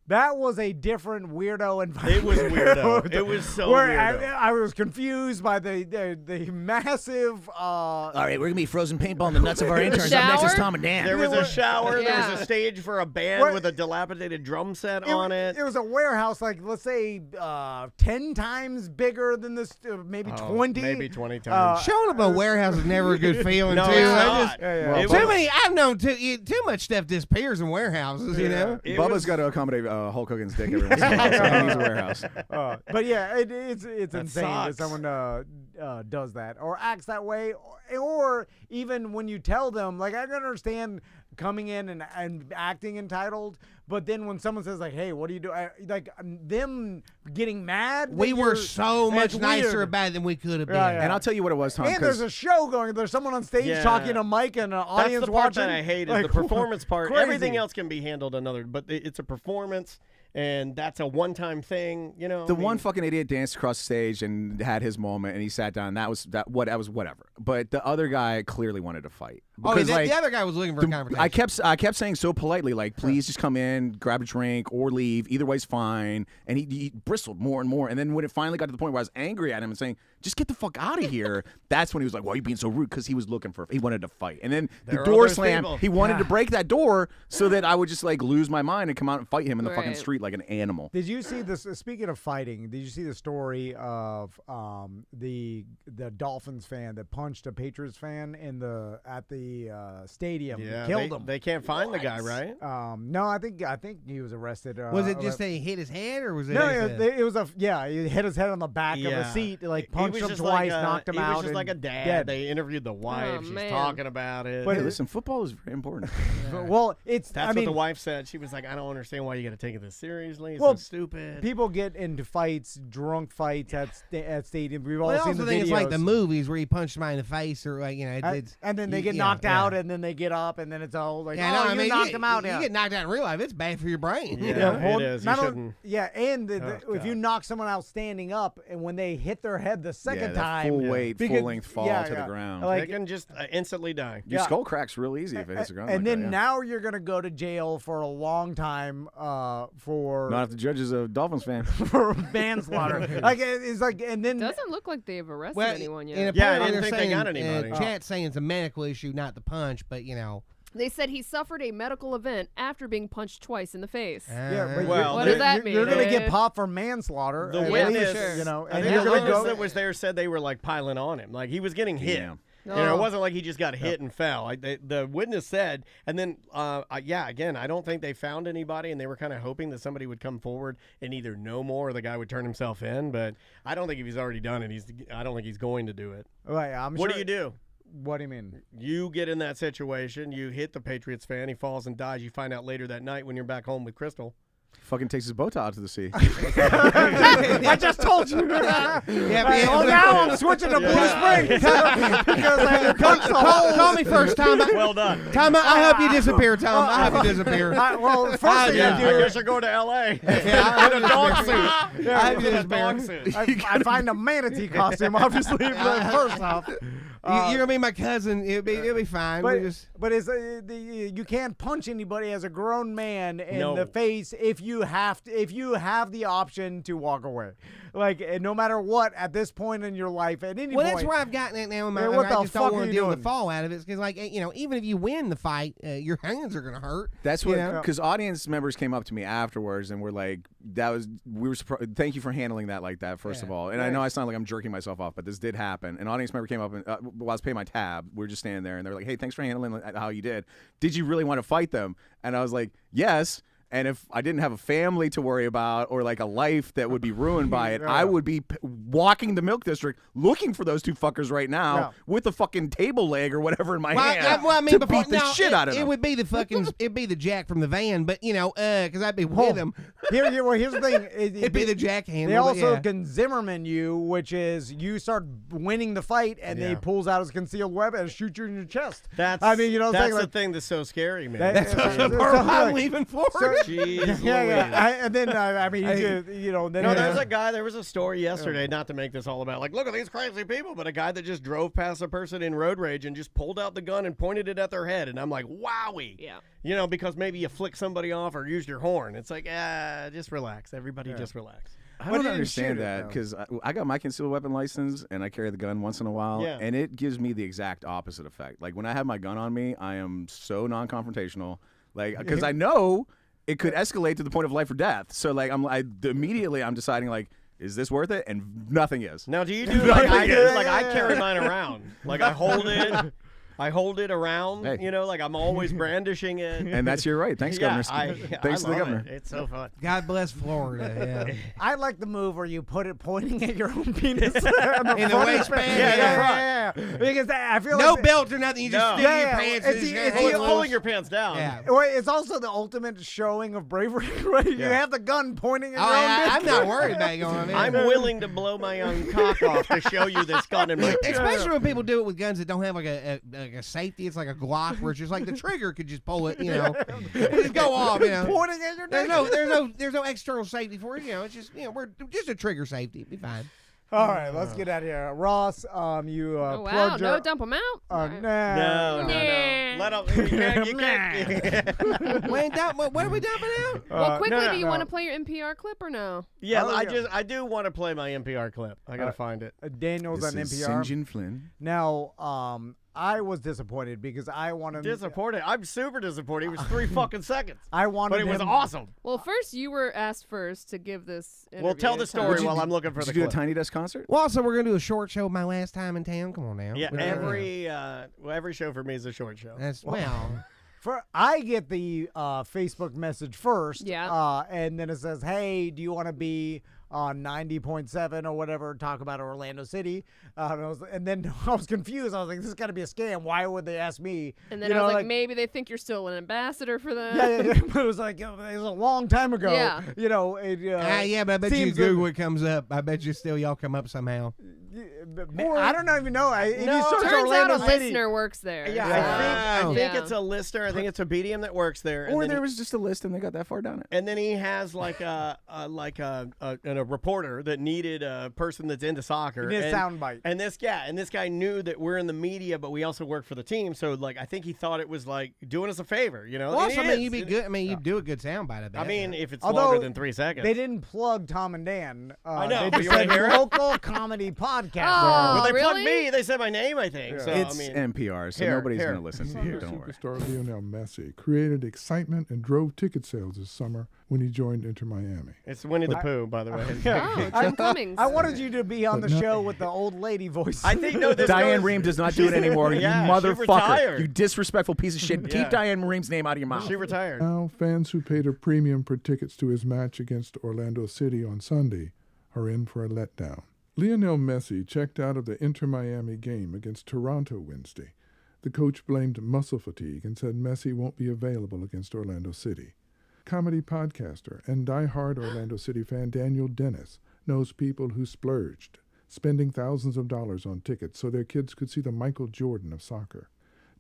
That was a different weirdo environment. It was weirdo. It was so weirdo. I was confused by the massive. All right, we're gonna be frozen paintball the nuts of our interns. Up next is Tom and Dan. There was a shower. There was a stage for a band with a dilapidated drum set on it. It was a warehouse, let's say 10 times bigger than this, maybe 20. Maybe 20 times. Showing up a warehouse is never a good feeling. No, too. it's not. I've known too much stuff disappears in warehouses. Bubba's got to accommodate Hulk Hogan's dick every once in a while, so he needs a warehouse. But yeah, it's insane sucks. that someone does that or acts that way, or even when you tell them, I can understand coming in and acting entitled. But then when someone says like, "Hey, what do you do?" Like them getting mad. We were so much it's nicer weird. about it than we could have been. Yeah. And I'll tell you what it was, Tom. And there's a show going. There's someone on stage talking to Mike and an audience That's the part watching. that I hate is Like, the performance part. crazy. Everything else can be handled another, but it's a performance, and that's a one-time thing. You know, one fucking idiot danced across the stage and had his moment, and he sat down. That was whatever. But the other guy clearly wanted to fight. Because, the other guy was looking for a conversation. I kept saying so politely, like, please just come in, grab a drink, or leave. Either way's fine. And he bristled more and more. And then when it finally got to the point where I was angry at him and saying, just get the fuck out of here, that's when he was like, why are you being so rude? Because he wanted to fight. And then the door slammed. He wanted to break that door so that I would just like lose my mind and come out and fight him in the fucking street like an animal. Did you see this? Speaking of fighting, did you see the story of the Dolphins fan that punched a Patriots fan at the stadium? Yeah, killed him. They can't find the guy, right? No, I think he was arrested. Was it just that he hit his head, or was it? No, it was he hit his head on the back of a seat, like punched him twice, knocked him out. He was just like a dad. Dead. They interviewed the wife. She's talking about it. But hey, listen, football is very important. Well, that's what the wife said. She was like, I don't understand why you got to take it this seriously. It's so stupid. People get into fights, drunk fights at stadiums. We've all seen the videos. It's like the movies where you punch somebody in the face, or like and then they get knocked out, and then they get up, and then it's all like, you knocked them out. You get knocked out in real life, it's bad for your brain. Yeah, it is. You shouldn't. And if you knock someone out standing up, and when they hit their head the second time, full weight, full length fall to the ground. Like, they can just instantly die. Your skull cracks real easy if it hits the ground. And then now you're gonna go to jail for a long time for. Not if the judge is a Dolphins fan. For manslaughter. It's like, and then doesn't look like they've arrested anyone yet. And I didn't think they got anybody. Chat's saying it's a medical issue, not the punch, but They said he suffered a medical event after being punched twice in the face. But what does that mean? You're going to get popped for manslaughter. The witness, and the witness that was there said they were like piling on him, like he was getting hit. Yeah. It wasn't like he just got hit and fell. The witness said, and then, again, I don't think they found anybody, and they were kind of hoping that somebody would come forward and either know more or the guy would turn himself in. But I don't think if he's already done it, I don't think he's going to do it. Right, what do you do? What do you mean? You get in that situation, you hit the Patriots fan, he falls and dies. You find out later that night when you're back home with Crystal. Fucking takes his bow tie out to the sea. I just told you. Now I'm switching to Blue Springs because I call me first, Tom. Well done. Tom, I hope you disappear, Tom. I hope you disappear. Well, first thing you do, I guess you're going to L.A. in a dog suit. I find a manatee costume, obviously, first off. You're gonna be my cousin. It'll be fine. But you can't punch anybody as a grown man in the face if you have the option to walk away. Like, no matter what, at this point in your life, at any point. Well, that's where I've gotten it now in my life. I just don't want to deal with the fallout of it. Because, like, even if you win the fight, your hands are going to hurt. That's what, because audience members came up to me afterwards and were like, we were surprised. Thank you for handling that like that, first of all. And I know I sound like I'm jerking myself off, but this did happen. An audience member came up and while I was paying my tab, we were just standing there and they were like, hey, thanks for handling how you did. Did you really want to fight them? And I was like, yes. And if I didn't have a family to worry about or like a life that would be ruined by it, I would be walking the Milk District looking for those two fuckers right now with a fucking table leg or whatever in my hand to beat the shit out of them. It would be it'd be the Jack from the van, but because I'd be with him. Here's the thing. It'd be the Jack handle. They also can Zimmerman you, which is you start winning the fight and he pulls out his concealed weapon and shoots you in your chest. That's the thing that's so scary, man. That's the part I'm leaving for. Jeez, and then there was a story yesterday, not to make this all about like, look at these crazy people, but a guy that just drove past a person in road rage and just pulled out the gun and pointed it at their head, and I'm like, wowie. Yeah. Because maybe you flick somebody off or used your horn. It's like, just relax. Everybody just relax. I don't understand that because I got my concealed weapon license and I carry the gun once in a while, and it gives me the exact opposite effect. Like when I have my gun on me, I am so non-confrontational, like because I know it could escalate to the point of life or death. So like immediately I'm deciding like, is this worth it? And nothing is. Now, do you do like I do? Like I carry mine around, like I hold it. I hold it around, like I'm always brandishing it. And that's your right. Thanks, Governor. Thanks to the governor. It's so fun. God bless Florida. Yeah. I like the move where you put it pointing at your own penis in the waistband. Yeah. Because I feel no like belt or nothing. You just steal your pants. It's pulling your pants down. Yeah. Well, it's also the ultimate showing of bravery. Right? You have the gun pointing at your own dick. I'm not worried about you. I'm willing to blow my own cock off to show you this gun in my dick. Especially when people do it with guns that don't have like a safety. It's like a Glock where it's just like the trigger could just pull it, just go off, Pointing at your dick. There's no external safety for it, It's just we're just a trigger safety. Be fine. All right, let's get out of here. Ross, you oh, wow, no, dump them out? No. Let them. You can't. What are we dumping out? Well, quickly, do you want to play your NPR clip or no? Yeah, I do want to play my NPR clip. I got to find it. Daniel's on NPR. St. John Flynn. Now, I was disappointed because I wanted... Disappointed? I'm super disappointed. It was 3 fucking seconds. I wanted But it was awesome. Well, first, you were asked first to give this interview. Well, tell the story while I'm looking for the clip. Did you do a clip. Tiny Desk concert? Well, also, we're going to do a short show of my last time in town. Come on now. Yeah, every show for me is a short show. That's, I get the Facebook message first. Yeah. And then it says, hey, do you want to be on 90.7 or whatever, talk about Orlando City. And then I was confused. I was like, this has got to be a scam. Why would they ask me? And then I was like, maybe they think you're still an ambassador for them. Yeah. But it was like, it was a long time ago. Yeah. But I bet you Google it comes up. I bet you still y'all come up somehow. I don't even know. Turns out a listener works there. Yeah, I think it's a listener. I think it's a BDM that works there. Or there was just a list and they got that far down it. And then he has like a reporter that needed a person that's into soccer. He needs a soundbite. And this guy knew that we're in the media, but we also work for the team. So like, I think he thought it was like doing us a favor, Well, also, you'd be good. You do a good soundbite of that. I mean, if it's longer than 3 seconds. They didn't plug Tom and Dan. I know. They just said local comedy podcast. Well, they plugged me. They said my name, I think. Yeah. So, it's NPR, so nobody's going to listen to you. Don't worry. Superstar Lionel Messi created excitement and drove ticket sales this summer when he joined Inter Miami. It's Winnie the Pooh, by the way. Jim Cummings. I wanted you to be on the show with the old lady voice. I think Diane Rehm does not do it anymore. You motherfucker. She You disrespectful piece of shit. Keep Diane Rehm's name out of your mouth. She retired. Now, fans who paid a premium for tickets to his match against Orlando City on Sunday are in for a letdown. Lionel Messi checked out of the Inter-Miami game against Toronto Wednesday. The coach blamed muscle fatigue and said Messi won't be available against Orlando City. Comedy podcaster and diehard Orlando City fan Daniel Dennis knows people who splurged, spending thousands of dollars on tickets so their kids could see the Michael Jordan of soccer.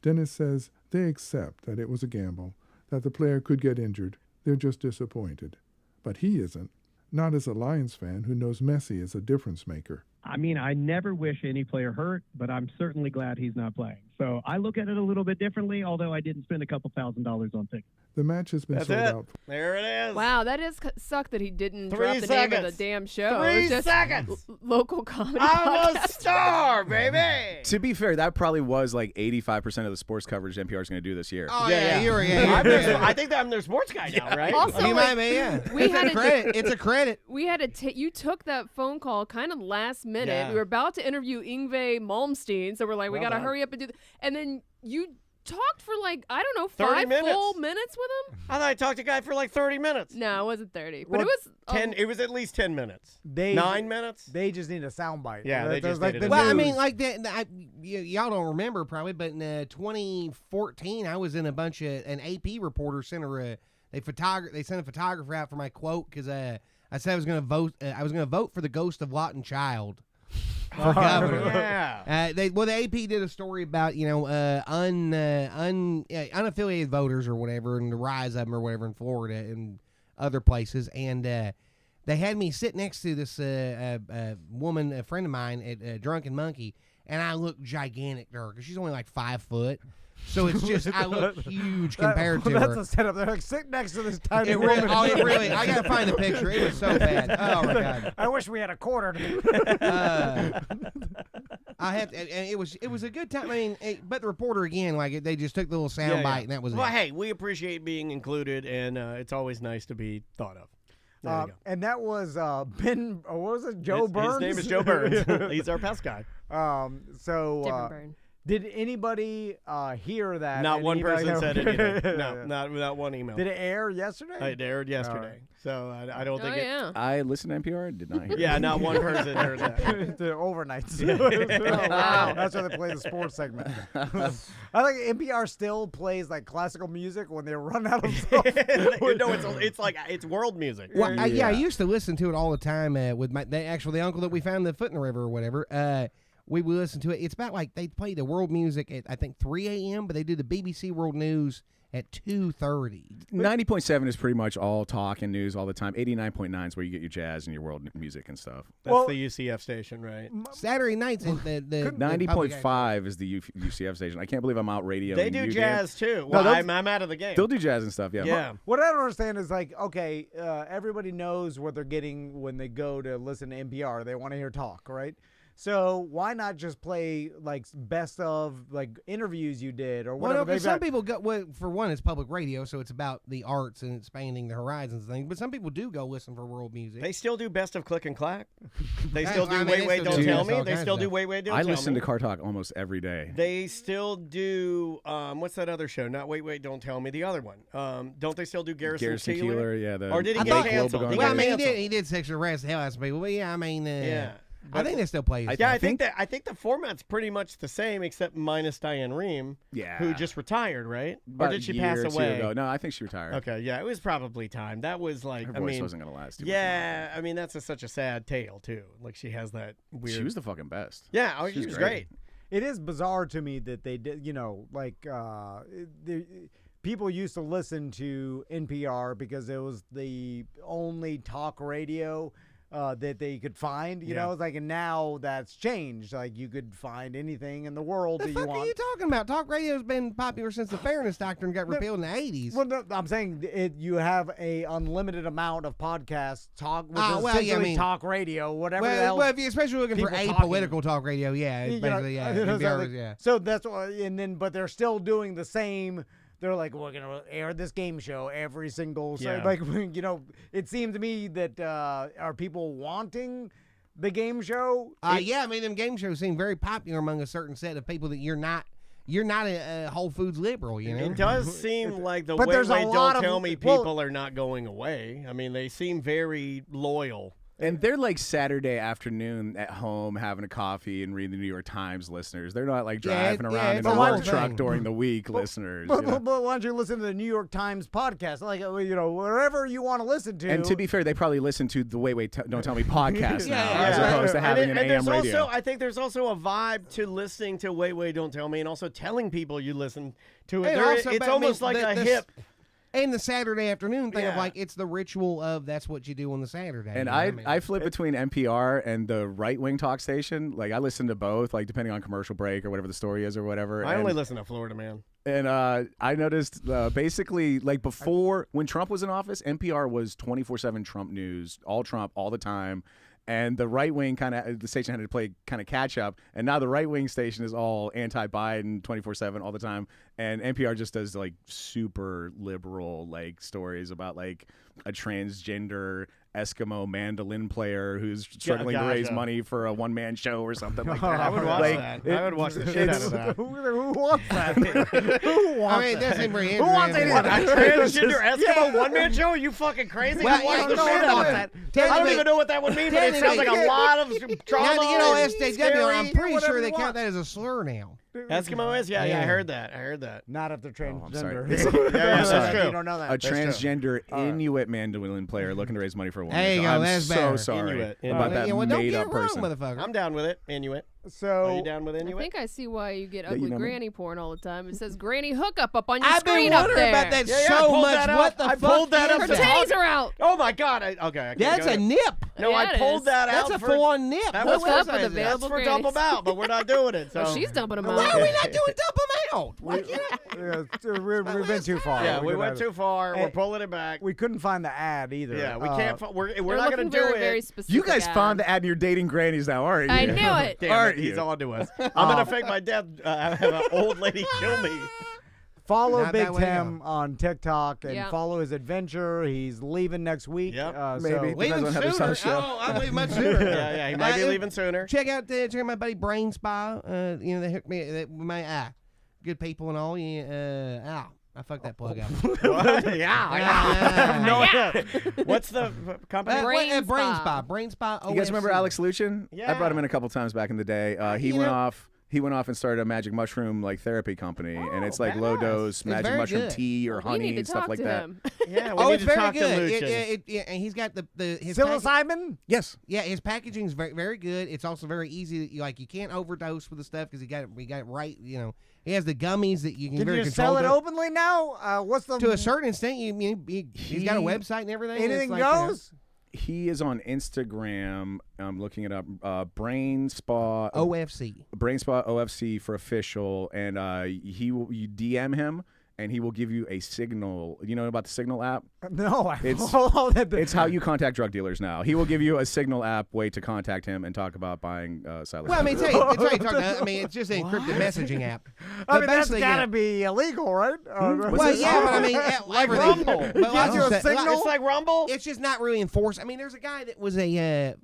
Dennis says they accept that it was a gamble, that the player could get injured. They're just disappointed. But he isn't. Not as a Lions fan who knows Messi is a difference maker. I mean, I never wish any player hurt, but I'm certainly glad he's not playing. So I look at it a little bit differently, although I didn't spend a couple $1,000s on tickets. The match has been sold out. There it is. Wow, that is suck that he didn't 3 drop the seconds. name of the damn show. 3 Just seconds. Local comedy I'm podcast. a star, baby. To be fair, that probably was like 85% of the sports coverage NPR is going to do this year. Oh, I think that I'm their sports guy now, right? Also, you might be, it's a credit. We had to you took that phone call kind of last minute. Yeah. We were about to interview Yngwie Malmsteen, so we're like, we got to done. hurry up and do and then you talked for like, I don't know, 30 5 minutes. full minutes with him? I thought I talked to a guy for like 30 minutes. No, it wasn't 30. But Well, it was 10. It was at least 10 minutes. 9 minutes. They just need a soundbite. Yeah, they just like needed the a Well, I news. mean, like that. Y'all don't remember probably, but in 2014, I was in a bunch of an AP reporter sent her they sent a photographer out for my quote because I said I was going to vote. I was going to vote for the ghost of Lawton Child for governor. Yeah. The AP did a story about unaffiliated voters or whatever, and the rise of them or whatever in Florida and other places, and they had me sit next to this woman, a friend of mine, at Drunken Monkey, and I look gigantic to her because she's only like 5 foot. So it's just, I look huge compared to her. That's a setup. They're like, sit next to this tiny It woman. really, I got to find the picture. It was so bad. Oh, my God. I wish we had a quarter. I had, and it was a good time. I mean, but the reporter again, like they just took the little sound bite, and that was well, it. hey, we appreciate being included, and it's always nice to be thought of. There you go. And that was Joe Burns? His name is Joe Burns. He's our pest guy. So Different Burn. Did anybody hear that? Not one person said anything. No, not one email. Did it air yesterday? It aired yesterday. So I don't think it. I listened to NPR and did not hear it. Yeah, not one person heard that. The overnights. Oh, wow. That's why they play the sports segment. I think NPR still plays like classical music when they run out of stuff. No, it's world music. Well, I used to listen to it all the time with the uncle that we found the foot in the river or whatever. We would listen to it. It's about like they play the world music at I think 3 a.m., but they do the BBC World News at 2:30. 90.7 is pretty much all talk and news all the time. 89.9 is where you get your jazz and your world music and stuff. That's the UCF station, right? Saturday nights at the 90.5 is the UCF station. I can't believe I'm out radioing. They do jazz too. No, Well, I'm out of the game. They'll do jazz and stuff. Yeah. Yeah. What I don't understand is like, okay, everybody knows what they're getting when they go to listen to NPR. They want to hear talk, right? So why not just play like best of like interviews you did or whatever? Well, no, some people go. Well, for one, it's public radio, so it's about the arts and expanding the horizons and things. But some people do go listen for world music. They still do best of click and clack. They still do wait, don't tell me. They still do wait, don't tell me. I listen to Car Talk almost every day. They still do. What's that other show? Not wait, don't tell me. The other one. Don't they still do Garrison Keillor? Yeah. Or did he get canceled? Well, I mean, he did sexual harass the hell out of some people. But yeah, I mean, yeah. I think they still play. I think the format's pretty much the same, except minus Diane Rehm, who just retired, right? Or did she pass away? No, I think she retired. Okay, yeah, it was probably time. That was like, her voice wasn't gonna last. Yeah, I mean that's such a sad tale too. Like she has that weird. She was the fucking best. Yeah, she was great. It is bizarre to me that they did, like people used to listen to NPR because it was the only talk radio that they could find, you know, it's like, and now that's changed. Like you could find anything in the world that you want. What are you talking about? Talk radio's been popular since the Fairness Doctrine got repealed in the 80s. Well, no, I'm saying you have a unlimited amount of podcasts talk, which is essentially talk radio, whatever. Well, if you're especially looking for apolitical talk radio, it's basically NPR, So that's why, but they're still doing the same. They're like, we're going to air this game show every single... Yeah. Like, it seemed to me that are people wanting the game show? Yeah, I mean, them game shows seem very popular among a certain set of people that you're not a Whole Foods liberal, you know? It does seem like the wait, don't tell me people are not going away. I mean, they seem very loyal. And they're like Saturday afternoon at home having a coffee and reading the New York Times listeners. They're not like driving around in a work truck during the week listeners. But why don't you listen to the New York Times podcast? Like, wherever you want to listen to. And to be fair, they probably listen to the Wait, Don't Tell Me podcast now, as opposed to having an AM radio. I think there's also a vibe to listening to Wait, Don't Tell Me and also telling people you listen to it. It's almost like a hip... And the Saturday afternoon thing of like, it's the ritual of that's what you do on the Saturday. And I flip between NPR and the right-wing talk station. Like, I listen to both, like, depending on commercial break or whatever the story is or whatever. I only listen to Florida Man. And I noticed basically, like, before, when Trump was in office, NPR was 24/7 Trump news, all Trump, all the time. And the right wing the station had to play kind of catch up. And now the right wing station is all anti-Biden 24/7 all the time. And NPR just does like super liberal like stories about like a transgender Eskimo mandolin player who's struggling to raise money for a one-man show or something like that. I would watch that. I would watch the shit out of that. Who wants that? Who wants I mean, that's very Who wants a transgender Eskimo one-man show? Are you fucking crazy? Well, Who wants the shit out of that? I don't even know what that would mean, but it sounds like a lot of trauma. Now, SJW, I'm pretty sure they count that as a slur now. Eskimo is? Yeah, I heard that. Not if they're transgender. That's true. You don't know that. A transgender Inuit mandolin player looking to raise money for a woman. There you go. I'm that's so better. sorry Inuit. about that made-up person. Motherfucker. I'm down with it. Inuit. So, are you down with Inuit? I think I see why you get ugly granny porn all the time. It says granny hookup up on your screen I've been up wondering there. about that so much. What the fuck? I pulled that up. Her titties are out. Oh my god. Okay. That's a nip. No, I pulled that out. That's a full-on nip. That was available for dump them out, but we're not doing it. So she's dumping them out. Why are we not doing dump them out? We've been too far. Yeah, we went too far. We're pulling it back. We couldn't find the ad either. Yeah, we can't. We're not going to do it. You guys found the ad and you're dating grannies now, aren't you? I knew it. Damn it, he's on to us. I'm going to fake my death. Have an old lady kill me. Follow Not Big that way to Tim on TikTok and Yep. follow his adventure. He's leaving next week. Yep. Maybe. Leaving Depends on how this sooner. house show. Oh, I'm leaving much sooner. Yeah, he might be leaving sooner. Check out my buddy Brain Spa. They hooked me with my good people and all. Yeah, I fucked that plug up. What's the company? Brain Spa. Brain Spa. You guys remember Alex Luchin? Yeah. I brought him in a couple times back in the day. He went off. He went off and started a magic mushroom therapy company, and it's like low dose magic mushroom tea or honey and stuff like that. Yeah, we need it's to very talk good. to Luchin. And he's got his psilocybin. Yes. Yeah, his packaging is very, very good. It's also very easy. You can't overdose with the stuff because he got it right. He has the gummies that you can. Can very you sell it controlled openly now? What's the to a certain extent? He's got a website and everything. Anything It's goes. He is on Instagram. I'm looking it up. Brain Spa OFC. Brain Spa OFC for official, and you DM him, and he will give you a signal. You know about the Signal app? No, it's how you contact drug dealers now. He will give you a Signal app way to contact him and talk about buying psilocybin. Well, it's just an encrypted messaging app. I mean, that's gotta be illegal, right? Well, yeah, but I mean, like Rumble. Gives you a signal. It's like Rumble. It's just not really enforced. I mean, there's a guy that was a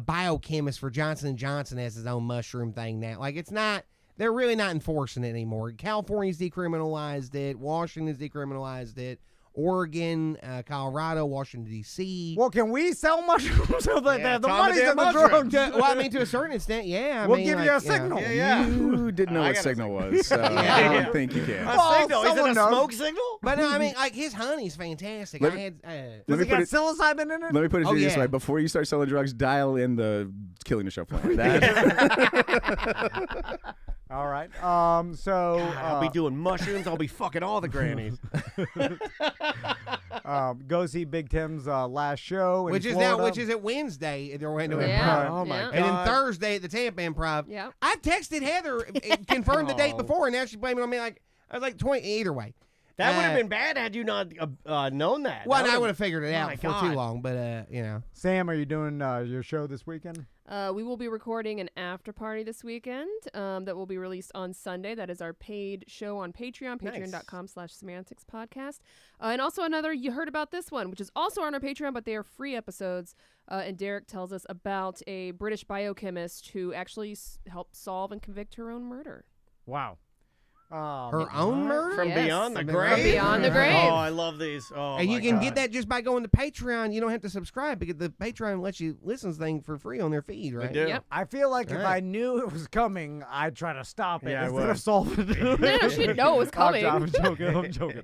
biochemist for Johnson & Johnson, has his own mushroom thing now. It's not. They're really not enforcing it anymore. California's decriminalized it. Washington's decriminalized it. Oregon, Colorado, Washington, D.C. Well, can we sell mushrooms so that they have the Tom money to the Vann drugs? Well, I mean, to a certain extent, yeah. We'll give you a signal. You didn't know what Signal was, so I don't think you can. A signal? Is it a smoke signal? But no, I mean, his honey's fantastic. Let I me- had. Does it got psilocybin in it? Let me put it to Oh, you this yeah. way: before you start selling drugs, dial in the Killing the Show plan. All right. I'll be doing mushrooms. I'll be fucking all the grannies. Go see Big Tim's last show, in Which Florida. is at Wednesday at the Orlando Yeah. Improv. Oh my Yeah. god! And then Thursday at the Tampa Improv. Yeah. I texted Heather, confirmed the date before, and now she's blaming it on me. I was like 20. Either way, That would have been bad had you not known that. Well, That I would have figured it Oh out my before God. too long. But Sam, are you doing your show this weekend? We will be recording an after party this weekend that will be released on Sunday. That is our paid show on Patreon, patreon.com/semantics podcast. And also you heard about this one, which is also on our Patreon, but they are free episodes. And Derek tells us about a British biochemist who actually helped solve and convict her own murder. Wow. her own murder From Yes. beyond the From grave. beyond the grave. Oh, I love these. Oh, and you my can God. get that just by going to Patreon. You don't have to subscribe because the Patreon lets you listen to things for free on their feed, right? do. Yep. I feel like if Right. I knew it was coming, I'd try to stop it Yeah, I instead would. of solving it. No, she didn't know it was coming. I'm joking. I'm joking.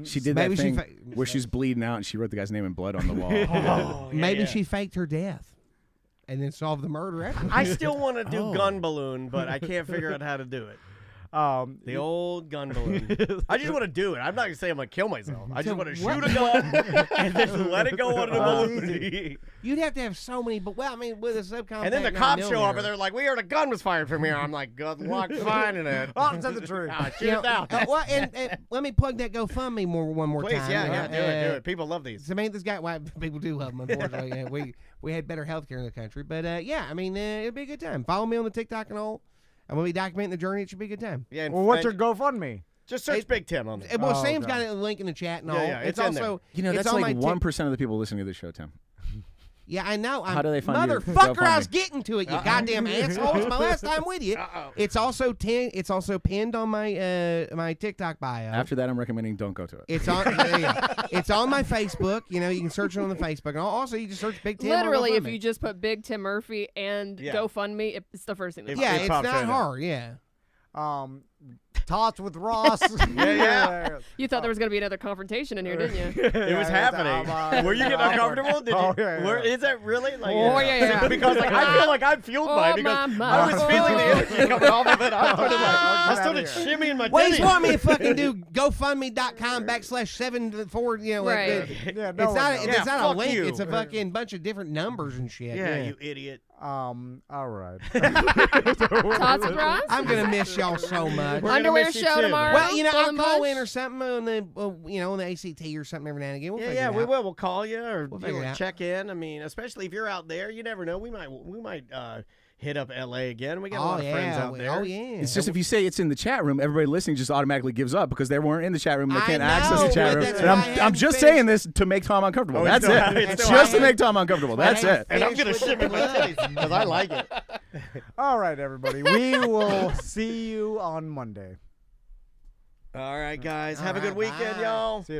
She did Maybe that she thing where she's bleeding out and she wrote the guy's name in blood on the wall. Oh, yeah, Maybe yeah. she faked her death and then solved the murder after. I still want to do gun balloon, but I can't figure out how to do it. The old gun balloon. I just want to do it. I'm not going to say I'm going to kill myself. I just want to shoot a gun and then let it go under the balloon. You'd have to have so many, but well, I mean, with a subcompact. And then the 9 cops show up millimeter. and they're like, "We heard a gun was fired from here." I'm like, "Good luck finding it." Oh, tell the truth. Shoot it down. And let me plug that GoFundMe one more Please, time. yeah, do it. People love these. Samantha's got why people do love them. Unfortunately, yeah, we had better health care in the country, but yeah, I mean, it'll be a good time. Follow me on the TikTok and all. I'm gonna be documenting the journey. It should be a good time. Yeah. Well, what's your GoFundMe? Just search Big Tim on there. Well, Sam's got a link in the chat and all. Yeah, it's in also there. You know, it's that's on like my 1% of the people listening to this show, Tim. Yeah, I know. How do they find your motherfucker? I was GoFundMe? getting to it. You goddamn asshole! It's my last time with you. It's also pinned on my my TikTok bio. After that, I'm recommending don't go to it. It's on. It's on my Facebook. You know, you can search it on the Facebook. And also, you just search Big Tim. Literally, on if GoFundMe. you just put Big Tim Murphy and GoFundMe, it's the first thing. That yeah, pops it's up. not hard. Yeah. Tots with Ross. Yeah. You thought there was going to be another confrontation in here, didn't you? It was happening. Were you getting uncomfortable? Did you? Is that really? Like, Because like I feel like I'm fueled by it because I was feeling the energy coming off of it. I started shimmying my Well, he's titties. wanting me to fucking do GoFundMe.com/7 forward. You know, Right. it's no not. one It's knows. not a fuck link. you. It's a fucking bunch of different numbers and shit. Yeah, you idiot. All right. Tots with Ross? I'm gonna miss y'all so much. Underwear show tomorrow? Well, you know, I'll Golden call Bush? in or something on the, on the ACT or something every now and again. We'll figure Yeah, it we out. will. We'll call you or We'll figure it out. check in. I mean, especially if you're out there, you never know. We might hit up LA again. We got a lot of friends out there. Oh, yeah. It's just if you say it's in the chat room, everybody listening just automatically gives up because they weren't in the chat room. They can't access the chat room. And I'm just saying this to make Tom uncomfortable. That's it. It's just to make Tom uncomfortable. That's it. And I'm going to ship it because I like it. All right, everybody. We will see you on Monday. All right, guys. Have a good weekend, y'all. See you.